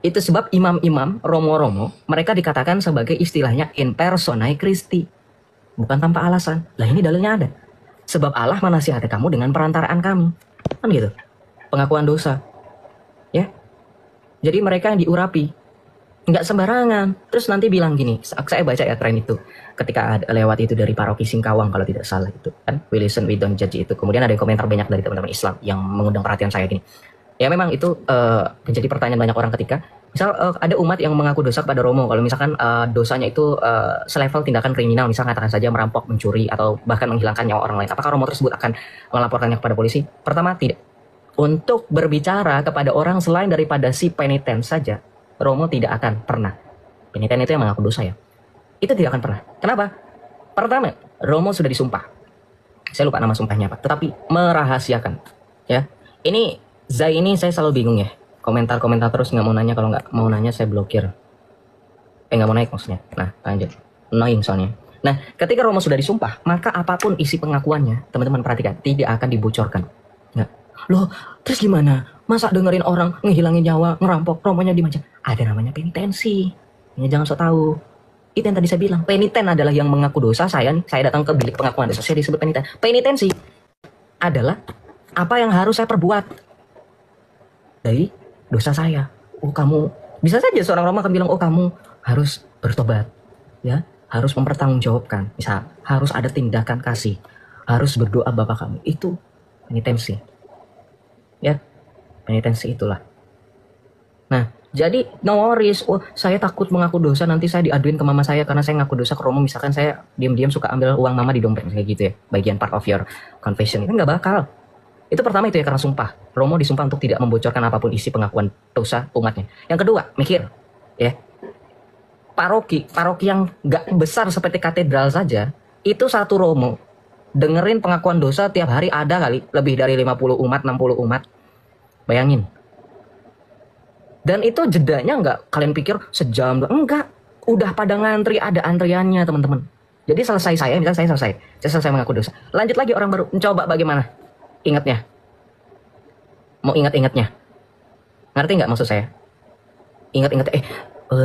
Itu sebab imam-imam, romo-romo, mereka dikatakan sebagai istilahnya in personae Christi. Bukan tanpa alasan. Lah ini dalilnya ada. Sebab Allah menasihati kamu dengan perantaraan kami. Kan gitu. Pengakuan dosa. Ya. Jadi mereka yang diurapi. Nggak sembarangan. Terus nanti bilang gini. Saya baca ya tren itu. Ketika ada lewat itu dari paroki Singkawang kalau tidak salah itu. Kan. We listen, we don't judge itu. Kemudian ada komentar banyak dari teman-teman Islam yang mengundang perhatian saya gini. Ya memang itu menjadi pertanyaan banyak orang ketika. Misal ada umat yang mengaku dosa kepada Romo. Kalau misalkan dosanya itu selevel tindakan kriminal, misal katakan saja merampok, mencuri, atau bahkan menghilangkan nyawa orang lain. Apakah Romo tersebut akan melaporkannya kepada polisi? Pertama, tidak. Untuk berbicara kepada orang selain daripada si peniten saja, Romo tidak akan pernah. Peniten itu yang mengaku dosa ya. Itu tidak akan pernah. Kenapa? Pertama, Romo sudah disumpah. Saya lupa nama sumpahnya apa. Tetapi merahasiakan. Ya, ini Zai ini saya selalu bingung ya. Komentar-komentar terus nggak mau nanya, kalau nggak mau nanya saya blokir. Nggak mau naik maksudnya. Nah lanjut, annoying soalnya. Nah ketika Romo sudah disumpah, maka apapun isi pengakuannya, teman-teman perhatikan, tidak akan dibocorkan. Nggak. Loh terus gimana? Masa dengerin orang ngehilangin nyawa, ngerampok, romonya dimanja. Ada namanya penitensi. Ya, jangan sok tahu. Itu yang tadi saya bilang. Peniten adalah yang mengaku dosa. Saya datang ke bilik pengakuan dosa. Saya disebut peniten. Penitensi adalah apa yang harus saya perbuat dari dosa saya. Oh kamu, bisa saja seorang Roma akan bilang, oh kamu harus bertobat, ya, harus mempertanggungjawabkan. Misal, harus ada tindakan kasih, harus berdoa Bapa kami. Itu penitensi, ya. Penitensi itulah. Nah, jadi no worries. Oh, saya takut mengaku dosa, nanti saya diaduin ke mama saya karena saya ngaku dosa ke Romo. Misalkan saya diam-diam suka ambil uang mama di dompet kayak gitu ya, bagian part of your confession. Itu nggak bakal. Itu pertama itu ya karena sumpah. Romo disumpah untuk tidak membocorkan apapun isi pengakuan dosa umatnya. Yang kedua, mikir, ya. Paroki yang nggak besar seperti katedral saja, itu satu Romo dengerin pengakuan dosa tiap hari ada kali lebih dari 50 umat, 60 umat. Bayangin. Dan itu jedanya nggak kalian pikir sejam, enggak. Udah pada ngantri, ada antriannya teman-teman. Jadi selesai saya, misalnya saya selesai mengaku dosa. Lanjut lagi orang baru, mencoba bagaimana? Ingatnya. Mau ingat-ingatnya. Ngerti nggak maksud saya? Ingat-ingat,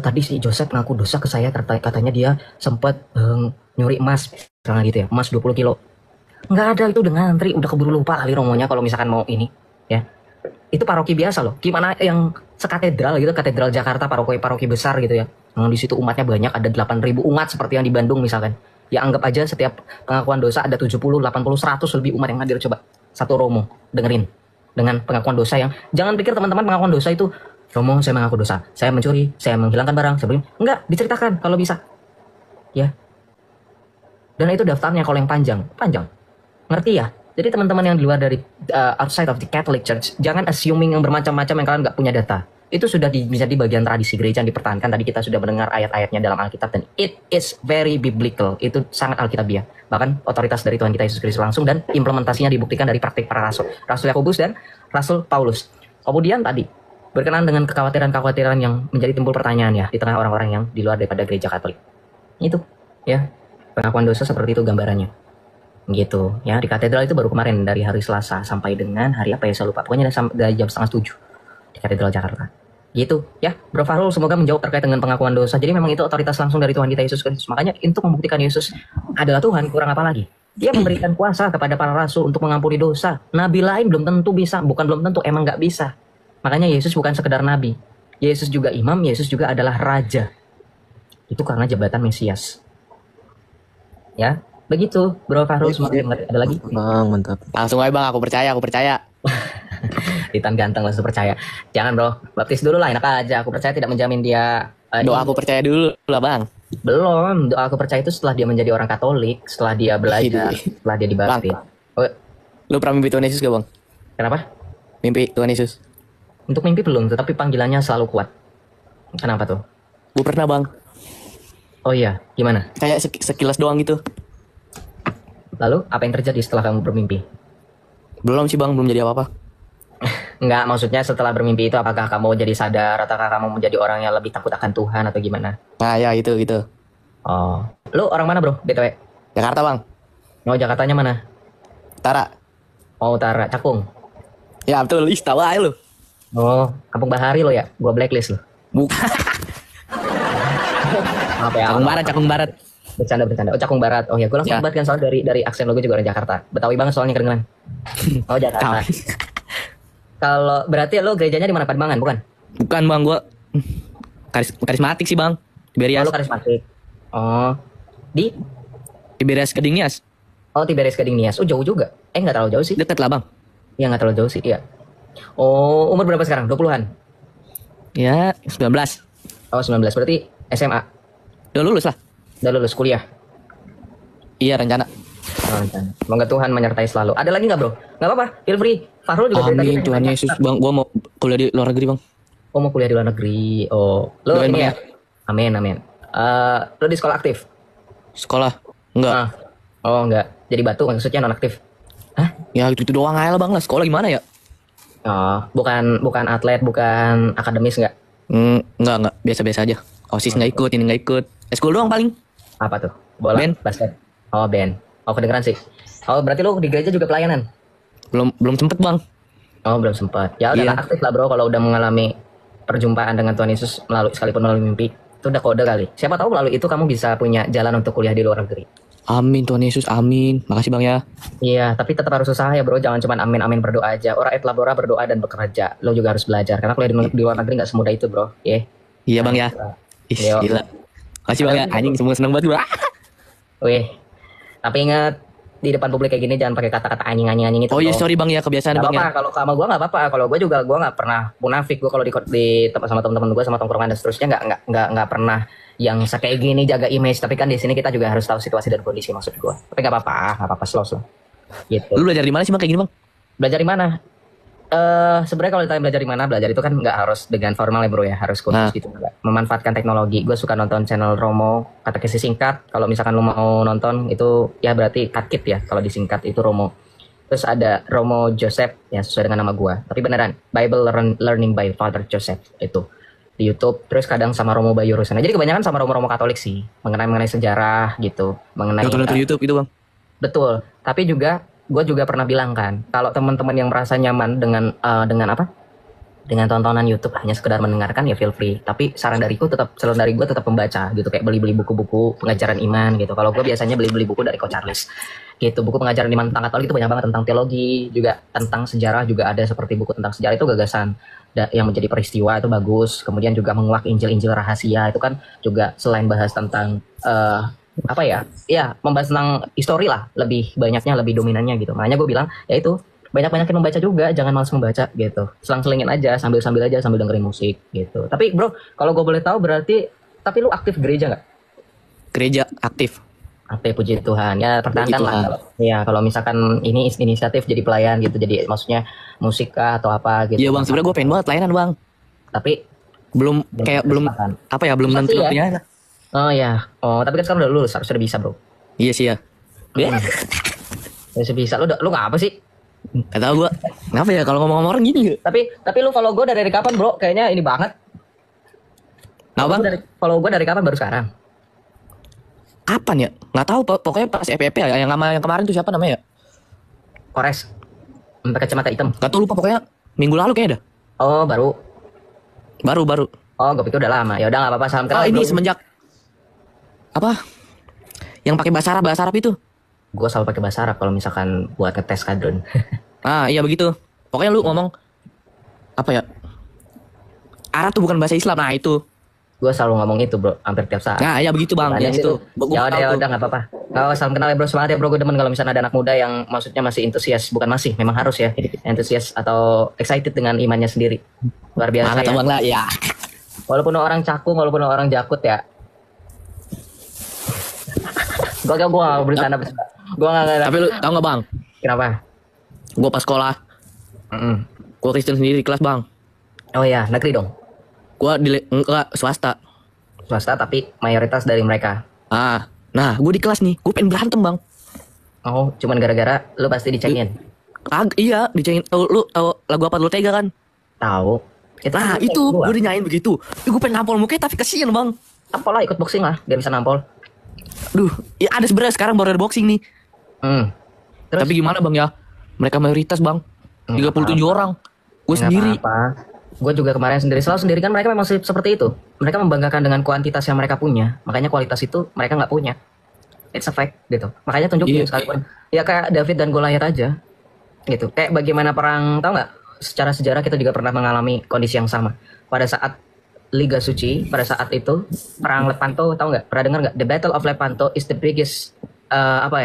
tadi si Joseph ngaku dosa ke saya, katanya dia sempat nyuri emas, misalnya gitu ya, emas 20 kilo. Nggak ada, itu udah ngantri, udah keburu lupa kali romonya kalau misalkan mau ini, ya. Itu paroki biasa loh. Gimana yang sekatedral gitu, katedral Jakarta, paroki besar gitu ya. Yang di situ umatnya banyak, ada 8.000 umat seperti yang di Bandung misalkan. Ya anggap aja setiap pengakuan dosa ada 70, 80, 100 lebih umat yang hadir. Coba satu Romo dengerin dengan pengakuan dosa yang, jangan pikir teman-teman pengakuan dosa itu, Romo saya mengaku dosa, saya mencuri, saya menghilangkan barang, sebelum enggak, diceritakan kalau bisa. Ya. Dan itu daftarnya kalau yang panjang. Ngerti ya? Jadi teman-teman yang di luar dari outside of the Catholic Church, jangan assuming yang bermacam-macam yang kalian nggak punya data. Itu sudah bisa di bagian tradisi gereja yang dipertahankan. Tadi kita sudah mendengar ayat-ayatnya dalam Alkitab dan it is very biblical. Itu sangat Alkitabiah. Bahkan otoritas dari Tuhan kita Yesus Kristus langsung dan implementasinya dibuktikan dari praktik para rasul. Rasul Yakobus dan Rasul Paulus. Kemudian tadi berkenaan dengan kekhawatiran-kekhawatiran yang menjadi timbul pertanyaan ya di tengah orang-orang yang di luar daripada gereja Katolik. Itu ya, pengakuan dosa seperti itu gambarannya. Gitu ya, di katedral itu baru kemarin dari hari Selasa sampai dengan hari apa ya saya lupa, pokoknya dari jam 6:30 di katedral Jakarta gitu ya. Bro Fahrul semoga menjawab terkait dengan pengakuan dosa. Jadi memang itu otoritas langsung dari Tuhan kita Yesus Kristus, makanya untuk membuktikan Yesus adalah Tuhan kurang apa lagi, dia memberikan kuasa kepada para rasul untuk mengampuni dosa. Nabi lain belum tentu bisa, bukan belum tentu, emang nggak bisa. Makanya Yesus bukan sekedar nabi, Yesus juga imam, Yesus juga adalah raja. Itu karena jabatan Mesias ya. Begitu, Bro Fahrul, ada lagi? Bang, mantap. Langsung aja bang, aku percaya. Ditan ganteng langsung percaya. Jangan bro, baptis dulu lah, enak aja. Aku percaya tidak menjamin dia. Doa aku percaya dulu lah bang. Belum, doa aku percaya itu setelah dia menjadi orang Katolik, setelah dia belajar, setelah dia dibaptis. Lu pernah mimpi Tuhan Yesus gak bang? Kenapa? Mimpi Tuhan Yesus. Untuk mimpi belum, tetapi panggilannya selalu kuat. Kenapa tuh? Gue pernah bang. Oh iya, gimana? Kayak sekilas doang gitu. Lalu, apa yang terjadi setelah kamu bermimpi? Belum sih bang, belum jadi apa-apa. Enggak, maksudnya setelah bermimpi itu apakah kamu jadi sadar, ataukah kamu menjadi orang yang lebih takut akan Tuhan atau gimana? Nah ya gitu. Oh, lu orang mana bro, BTW? Jakarta bang. Oh, Jakartanya mana? Utara. Oh, Utara, Cakung. Ya betul, tahu aja lu. Oh, Kampung Bahari lo ya? Gua blacklist lo. Bukan. Apa ya? Cakung Barat. Bercanda. Oh, Cakung Barat. Oh ya, gue langsung kan soal dari aksen lo, gue juga orang Jakarta. Betawi banget soalnya kedengeran. Oh, Jakarta. Kalau berarti lo gerejanya di mana, Pademangan, bukan? Bukan bang, gue karismatik sih bang. Tiberias. Oh, lo karismatik. Oh, di Tiberias Keding Nias. Oh, Tiberias Keding Nias. Oh, jauh juga. Nggak terlalu jauh sih. Deket lah bang. Iya, nggak terlalu jauh sih. Iya. Oh, umur berapa sekarang? 20-an? Ya, 19. Oh, 19. Berarti SMA. Udah lulus lah. Udah lulus kuliah? Iya, rencana. Oh, rencana. Semoga Tuhan menyertai selalu. Ada lagi nggak bro? Nggak apa-apa, feel free. Fahrul juga amin, Tuhan Yesus bang. Gua mau kuliah di luar negeri bang. Oh, mau kuliah di luar negeri. Oh, lo ini ya? Amin. Lo di sekolah aktif? Sekolah? Enggak. Oh, enggak. Jadi batu maksudnya non aktif? Hah? Ya itu doang aja lah bang. Lah sekolah gimana ya? Oh, bukan atlet, bukan akademis nggak? Enggak. Biasa-biasa aja. OSIS nggak ikut, ini nggak ikut. School doang paling. Apa tuh? Bola? Band. Basket? Oh, band. Oh, kedengeran sih. Oh, berarti lo di gereja juga pelayanan? Belum sempet bang. Oh, belum sempat. Ya udah Iya. aktif lah bro kalau udah mengalami perjumpaan dengan Tuhan Yesus sekalipun melalui mimpi. Itu udah kode kali. Siapa tahu melalui itu kamu bisa punya jalan untuk kuliah di luar negeri. Amin Tuhan Yesus, amin. Makasih Bang ya. Iya, tapi tetap harus usaha ya bro. Jangan cuma amin berdoa aja. Ora et labora, berdoa dan bekerja. Lo juga harus belajar. Karena kuliah di luar negeri nggak semudah itu bro. Iya Bang ya. Ih, Yo. gila. Makasih Bang ya. Anjing semua seneng banget gua. Wih, tapi ingat di depan publik kayak gini jangan pakai kata-kata anjing itu. Oh iya bro. sorry Bang ya, kebiasaan Gak Bang apa-apa, ya. kalau sama gue nggak apa-apa. Kalau gue juga gue nggak pernah munafik. Gue kalau di tempat sama teman-teman gue sama tongkrongan dan seterusnya nggak pernah yang kayak gini jaga image. Tapi kan di sini kita juga harus tahu situasi dan kondisi maksud gue. Tapi nggak apa-apa slow. Gitu. Lu belajar di mana sih Bang kayak gini Bang? Belajar di mana? Sebenarnya kalau ditanya belajar di mana, belajar itu kan nggak harus dengan formal ya bro ya, harus kursus gitu. Memanfaatkan teknologi. Gue suka nonton channel Romo, katekesi singkat. Kalau misalkan lu mau nonton itu ya berarti katkit ya. Kalau disingkat itu Romo. Terus ada Romo Joseph ya sesuai dengan nama gue. Tapi beneran Bible Learning by Father Joseph itu di YouTube. Terus kadang sama Romo Bayu Rusana. Jadi kebanyakan sama Romo Katolik sih, mengenai sejarah gitu, mengenai Nonton YouTube itu Bang. Betul. Tapi juga gue juga pernah bilang kan, kalau teman-teman yang merasa nyaman dengan dengan tontonan YouTube hanya sekedar mendengarkan ya feel free. Tapi saran dari gue tetap membaca gitu, kayak beli buku-buku pengajaran iman gitu. Kalau gue biasanya beli buku dari Coach Charles gitu. Buku pengajaran iman tentang Katolik itu banyak banget, tentang teologi juga, tentang sejarah juga ada, seperti buku tentang sejarah itu gagasan yang menjadi peristiwa itu bagus. Kemudian juga menguak Injil rahasia itu kan juga selain bahas tentang membahas tentang histori lah, lebih banyaknya, lebih dominannya gitu. Makanya gue bilang ya itu banyak-banyakin membaca juga, jangan malas membaca gitu. Selang-selingin aja, sambil dengerin musik gitu. Tapi bro, kalau gue boleh tahu berarti, tapi lu aktif gereja nggak? Gereja aktif. Aktif, puji Tuhan. Ya pertahankan lah. Kalau misalkan ini inisiatif jadi pelayan gitu, jadi maksudnya musik kah atau apa gitu. Iya Bang, sebenarnya gue pengen banget layanan Bang. Tapi belum nentu ya? waktunya. Oh ya, tapi kan sekarang udah lulus, harusnya udah bisa bro. Iya sih ya. Harusnya bisa. Lu nggak apa sih? Gak tau gue. Kenapa ya kalau ngomong orang gini? Tapi lu follow gue dari kapan bro? Kayaknya ini banget. Nah Bang? Follow gue dari kapan, baru sekarang? Kapan ya? Nggak tahu. Pokoknya pas FPP ya. Yang kemarin tuh siapa namanya ya? Kores. Pakai kacamata hitam. Gak tau, lupa pokoknya. Minggu lalu kayaknya dah. Oh baru. Oh gue pikir udah lama. Ya udah nggak apa-apa, salam kenal. Ini semenjak apa? Yang pakai bahasa Arab itu? Gue selalu pakai bahasa Arab kalau misalkan buat ngetes kadron. Iya begitu. Pokoknya lu ngomong apa ya? Arab tuh bukan bahasa Islam. Nah itu. Gue selalu ngomong itu bro, hampir tiap saat. Nah ya begitu Bang. Yang itu. Ya udah nggak apa-apa. Salam kenal ya bro, semangat ya bro. Gue demen kalau misalnya ada anak muda yang maksudnya masih antusias, memang harus ya, antusias atau excited dengan imannya sendiri. Luar biasa. Semangat ya. Bang lah ya. Walaupun orang cakung, walaupun orang jakut ya. Gue bercanda. Gue nggak. Tapi lu tau nggak Bang? Kenapa? Gue pas sekolah. Gue Kristen sendiri di kelas Bang. Oh ya, negeri dong. Gue enggak swasta. Swasta tapi mayoritas dari mereka. Nah gue di kelas nih, gue pengen berantem Bang. Oh, cuman gara-gara lu pasti dicengin. Iya, dicengin. Lu tahu lagu apa, Lu Tega kan? Tahu. Itu gue dinyain begitu. Gue pengen nampol mukanya tapi kasihan Bang. Nampol lah, ikut boxing lah, biar bisa nampol. Ya ada sebenarnya sekarang baru ada boxing nih. Terus? Tapi gimana Bang ya? Mereka mayoritas Bang. 37 orang. Gue sendiri. Gue juga kemarin selalu sendiri kan, mereka memang seperti itu. Mereka membanggakan dengan kuantitas yang mereka punya, makanya kualitas itu mereka nggak punya. It's a fact gitu. Makanya tunjukin sekalipun. Ya kayak David dan Goliat aja. Gitu. Kayak bagaimana perang, tau nggak? Secara sejarah kita juga pernah mengalami kondisi yang sama. Pada saat Liga Suci, pada saat itu perang Lepanto, tau nggak? Pernah dengar nggak? The Battle of Lepanto is the biggest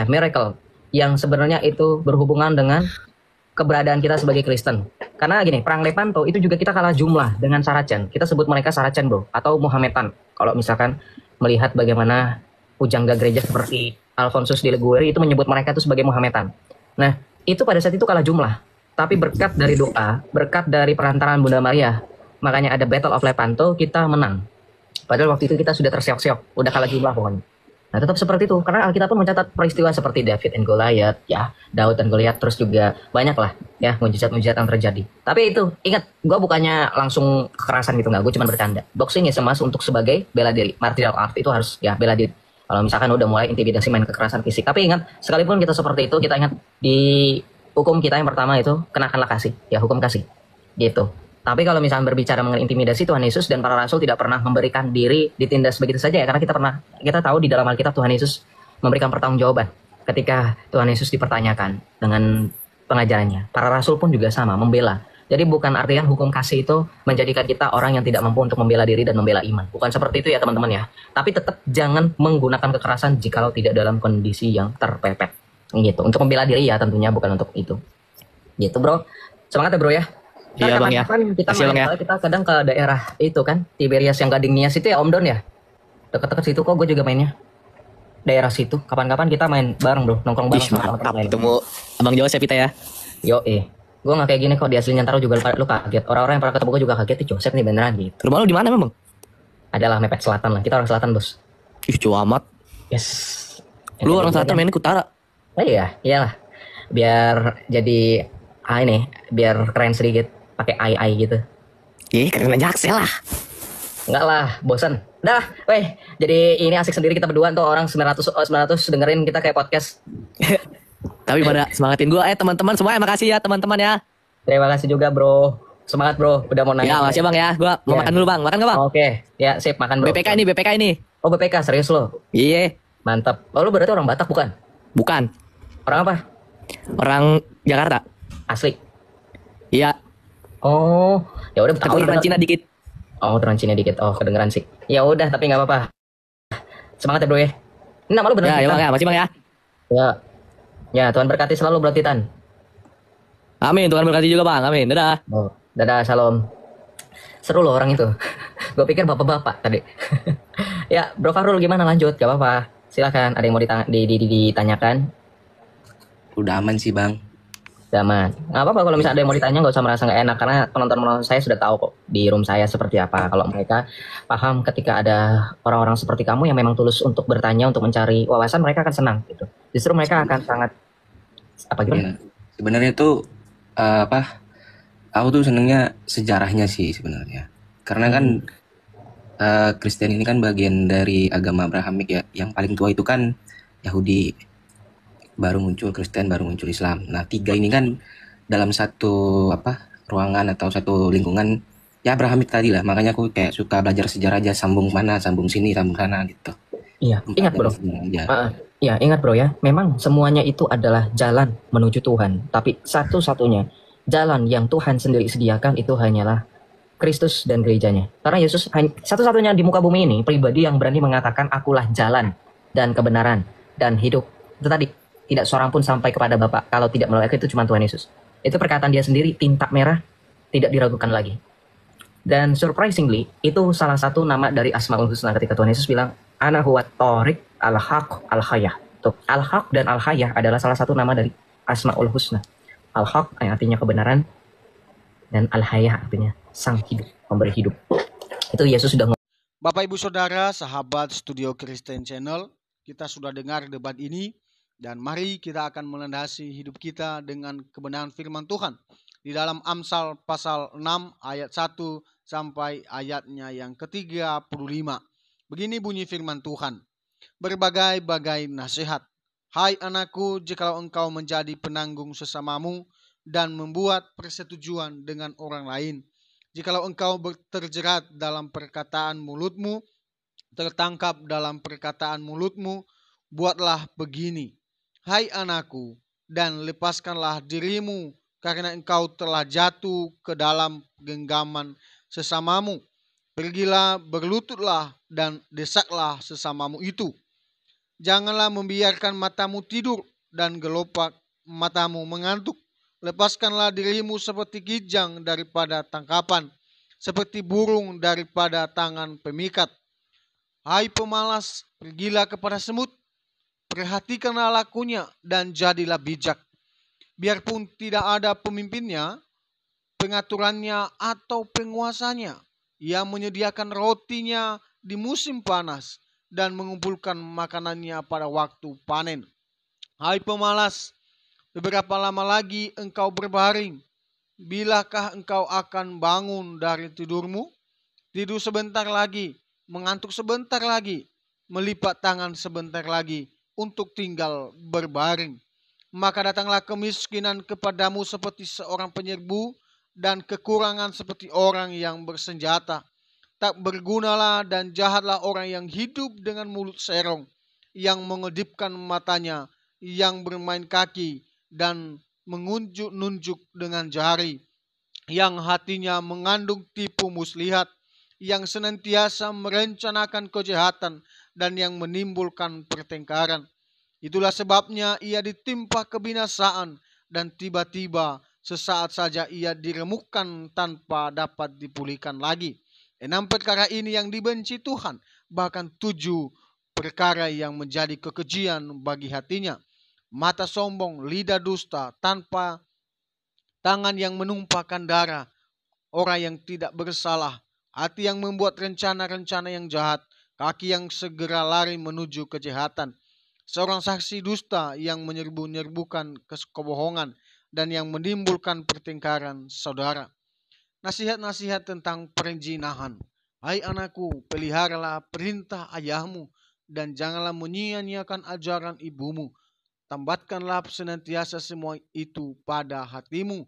miracle yang sebenarnya itu berhubungan dengan keberadaan kita sebagai Kristen. Karena gini, perang Lepanto itu juga kita kalah jumlah dengan Saracen. Kita sebut mereka Saracen bro, atau Mohamedan. Kalau misalkan melihat bagaimana pujangga gereja seperti Alfonsus di Liguori itu menyebut mereka itu sebagai Mohamedan. Nah, itu pada saat itu kalah jumlah. Tapi berkat dari doa, berkat dari perantaraan Bunda Maria, makanya ada Battle of Lepanto, kita menang. Padahal waktu itu kita sudah terseok-seok, udah kalah jumlah pokoknya. Nah tetap seperti itu, karena Alkitab pun mencatat peristiwa seperti David and Goliath, ya, Daud dan Goliath, terus juga banyak lah, ya, mujizat-mujizat yang terjadi. Tapi itu, ingat, gue bukannya langsung kekerasan gitu, nggak, gue cuma bercanda. Boxing ya semas untuk sebagai bela diri, martial art itu harus, ya, bela diri. Kalau misalkan udah mulai intimidasi, main kekerasan fisik. Tapi ingat, sekalipun kita seperti itu, kita ingat di hukum kita yang pertama itu kenakanlah kasih, ya hukum kasih, gitu. Tapi kalau misalnya berbicara mengenai intimidasi, Tuhan Yesus dan para rasul tidak pernah memberikan diri ditindas begitu saja ya, karena kita tahu di dalam Alkitab Tuhan Yesus memberikan pertanggungjawaban ketika Tuhan Yesus dipertanyakan dengan pengajarannya. Para rasul pun juga sama, membela. Jadi bukan artian hukum kasih itu menjadikan kita orang yang tidak mampu untuk membela diri dan membela iman. Bukan seperti itu ya teman-teman ya. Tapi tetap jangan menggunakan kekerasan jikalau tidak dalam kondisi yang terpepet. Gitu. Untuk membela diri ya tentunya, bukan untuk itu. Gitu bro. Semangat ya bro ya. Iya bang ya. Kita Kasih, bang, ya. kita kadang ke daerah itu kan. Tiberias yang Gading Nias itu ya Om Don ya. Deket-deket situ kok gue juga mainnya. Daerah situ. Kapan-kapan kita main bareng bro. Nongkrong bareng. Mantap. Ketemu Abang Joseph kita ya. Yo gue gak kayak gini kok, di aslinya Nyantaro juga lu kaget. Orang-orang yang pernah ketemu gue juga kaget, tuh Joseph nih beneran gitu. Rumah lu di mana memang? Adalah mepet selatan lah, kita orang selatan bos. Ih jauh amat. Yes. Lu orang selatan mainnya ke utara. Oh iya, iyalah. Biar jadi biar keren sedikit, pakai ai gitu. Ih keren aja Jaksel lah. Enggak lah, bosan. Dah, weh. Jadi ini asik sendiri kita berdua tuh, orang 900 dengerin kita kayak podcast. Tapi pada semangatin gue, teman-teman semuanya makasih ya teman-teman ya. Terima kasih juga bro. Semangat bro, udah mau nanya. Ya makasih bang ya, gue mau makan dulu bang. Makan gak bang? Oke, ya sip, makan bro. BPK ini. Oh BPK, serius lo? Iya. Mantap. Oh lu berarti orang Batak bukan? Bukan. Orang apa? Orang Jakarta. Asli? Iya. Oh, ya udah. Keturunan Cina dikit. Oh, keturunan Cina dikit. Oh, kedengeran sih. Ya udah, tapi nggak apa-apa. Semangat ya bro ya. Ini nama lu bener? Ya bang ya, masih bang ya. Ya, Tuhan berkati selalu bro Titan. Amin, Tuhan berkati juga bang. Amin, dadah. Oh, dadah, salam. Seru loh orang itu. Gue pikir bapak-bapak tadi. Ya, Bro Fahrul gimana lanjut? Gak apa-apa. Silakan. Ada yang mau ditanyakan? Udah aman sih bang. Udah aman. Gak apa-apa kalau misalnya ada yang mau ditanya, gak usah merasa gak enak. Karena penonton-penonton saya sudah tahu kok di room saya seperti apa. Kalau mereka paham ketika ada orang-orang seperti kamu yang memang tulus untuk bertanya, untuk mencari wawasan, mereka akan senang gitu. Justru mereka akan sangat apa gimana? Ya, sebenarnya tuh aku tuh senengnya sejarahnya sih sebenarnya. Karena kan Kristen ini kan bagian dari agama Abrahamik ya. Yang paling tua itu kan Yahudi, baru muncul Kristen, baru muncul Islam. Nah, tiga ini kan dalam satu ruangan atau satu lingkungan ya Abrahamik tadi lah. Makanya aku kayak suka belajar sejarah aja, sambung mana, sambung sini, sambung sana gitu. Iya, ingat bro. Iya, ingat bro ya. Memang semuanya itu adalah jalan menuju Tuhan. Tapi satu-satunya jalan yang Tuhan sendiri sediakan itu hanyalah Kristus dan gerejanya. Karena Yesus satu-satunya di muka bumi ini pribadi yang berani mengatakan akulah jalan dan kebenaran dan hidup. Itu tadi, tidak seorang pun sampai kepada Bapa kalau tidak melalui aku, itu cuma Tuhan Yesus. Itu perkataan dia sendiri, tinta merah, tidak diragukan lagi. Dan surprisingly, itu salah satu nama dari Asmaul Husna ketika Tuhan Yesus bilang, Ana huwa Tariq al-Haq al-Hayah. Tuh, al-Haq dan al-Hayah adalah salah satu nama dari Asmaul Husna. Al-Haq yang artinya kebenaran, dan al-Hayah artinya sang hidup, pemberi hidup. Itu Yesus sudah Bapak Ibu Saudara, sahabat Studio Kristen Channel, kita sudah dengar debat ini, dan mari kita akan melandasi hidup kita dengan kebenaran firman Tuhan. Di dalam Amsal pasal 6 ayat 1 sampai ayatnya yang ke-35. Begini bunyi firman Tuhan. Berbagai-bagai nasihat. Hai anakku, jikalau engkau menjadi penanggung sesamamu dan membuat persetujuan dengan orang lain. Jikalau engkau terjerat dalam perkataan mulutmu, tertangkap dalam perkataan mulutmu, buatlah begini. Hai anakku, dan lepaskanlah dirimu, karena engkau telah jatuh ke dalam genggaman sesamamu. Pergilah, berlututlah, dan desaklah sesamamu itu. Janganlah membiarkan matamu tidur, dan gelopak matamu mengantuk. Lepaskanlah dirimu seperti kijang daripada tangkapan, seperti burung daripada tangan pemikat. Hai pemalas, pergilah kepada semut, perhatikanlah lakunya, dan jadilah bijak. Biarpun tidak ada pemimpinnya, pengaturannya, atau penguasanya, ia menyediakan rotinya di musim panas dan mengumpulkan makanannya pada waktu panen. Hai pemalas, beberapa lama lagi engkau berbaring. Bilakah engkau akan bangun dari tidurmu? Tidur sebentar lagi, mengantuk sebentar lagi, melipat tangan sebentar lagi untuk tinggal berbaring. maka datanglah kemiskinan kepadamu seperti seorang penyerbu, dan kekurangan seperti orang yang bersenjata. Tak bergunalah dan jahatlah orang yang hidup dengan mulut serong, yang mengedipkan matanya, yang bermain kaki, dan mengunjuk-nunjuk dengan jari, yang hatinya mengandung tipu muslihat, yang senantiasa merencanakan kejahatan, dan yang menimbulkan pertengkaran. Itulah sebabnya ia ditimpa kebinasaan, dan tiba-tiba sesaat saja ia diremukkan tanpa dapat dipulihkan lagi. 6 perkara ini yang dibenci Tuhan, bahkan 7 perkara yang menjadi kekejian bagi hatinya: mata sombong, lidah dusta, tanpa tangan yang menumpahkan darah orang yang tidak bersalah, hati yang membuat rencana-rencana yang jahat, kaki yang segera lari menuju kejahatan, seorang saksi dusta yang menyerbu-nyerbukan kebohongan, dan yang menimbulkan pertengkaran saudara. Nasihat-nasihat tentang perzinahan. Hai anakku, peliharalah perintah ayahmu, dan janganlah menyia-nyiakan ajaran ibumu. Tambatkanlah senantiasa semua itu pada hatimu,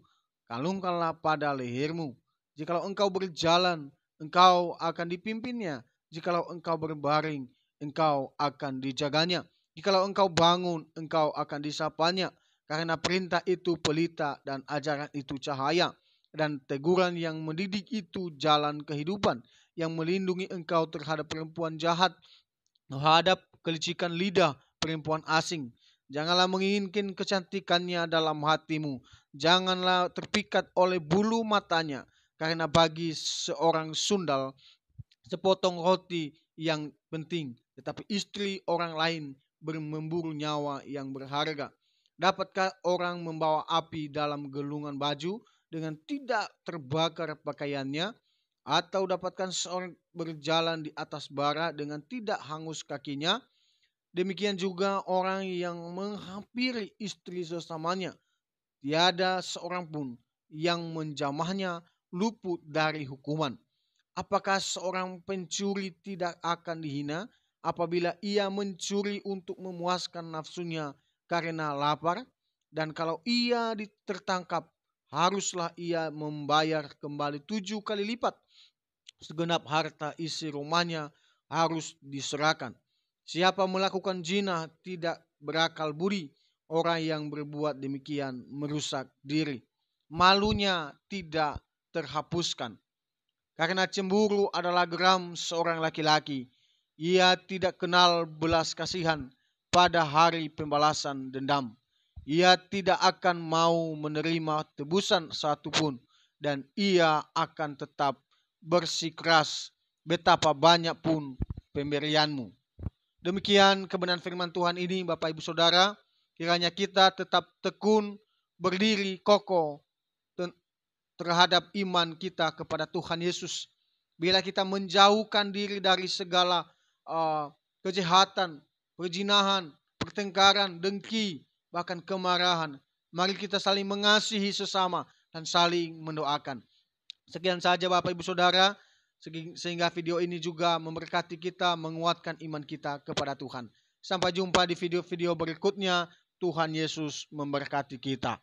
kalungkanlah pada lehermu. Jikalau engkau berjalan, engkau akan dipimpinnya. Jikalau engkau berbaring, engkau akan dijaganya. Jikalau engkau bangun, engkau akan disapanya. Karena perintah itu pelita dan ajaran itu cahaya, dan teguran yang mendidik itu jalan kehidupan, yang melindungi engkau terhadap perempuan jahat, terhadap kelicikan lidah perempuan asing. Janganlah menginginkan kecantikannya dalam hatimu. Janganlah terpikat oleh bulu matanya, karena bagi seorang sundal sepotong roti yang penting, tetapi istri orang lain memburu nyawa yang berharga. Dapatkah orang membawa api dalam gelungan baju dengan tidak terbakar pakaiannya? Atau dapatkah seorang berjalan di atas bara dengan tidak hangus kakinya? Demikian juga orang yang menghampiri istri sesamanya. Tiada seorang pun yang menjamahnya luput dari hukuman. Apakah seorang pencuri tidak akan dihina apabila ia mencuri untuk memuaskan nafsunya karena lapar? Dan kalau ia tertangkap, haruslah ia membayar kembali 7 kali lipat. Segenap harta isi rumahnya harus diserahkan. Siapa melakukan zina tidak berakal budi. Orang yang berbuat demikian merusak diri. Malunya tidak terhapuskan. Karena cemburu adalah geram seorang laki-laki. Ia tidak kenal belas kasihan pada hari pembalasan dendam. Ia tidak akan mau menerima tebusan satupun, dan ia akan tetap bersikeras betapa banyak pun pemberianmu. Demikian kebenaran firman Tuhan ini, Bapak Ibu Saudara. Kiranya kita tetap tekun, berdiri kokoh terhadap iman kita kepada Tuhan Yesus. Bila kita menjauhkan diri dari segala kejahatan, perzinahan, pertengkaran, dengki, bahkan kemarahan, mari kita saling mengasihi sesama dan saling mendoakan. Sekian saja Bapak Ibu Saudara, sehingga video ini juga memberkati kita, menguatkan iman kita kepada Tuhan. Sampai jumpa di video-video berikutnya. Tuhan Yesus memberkati kita.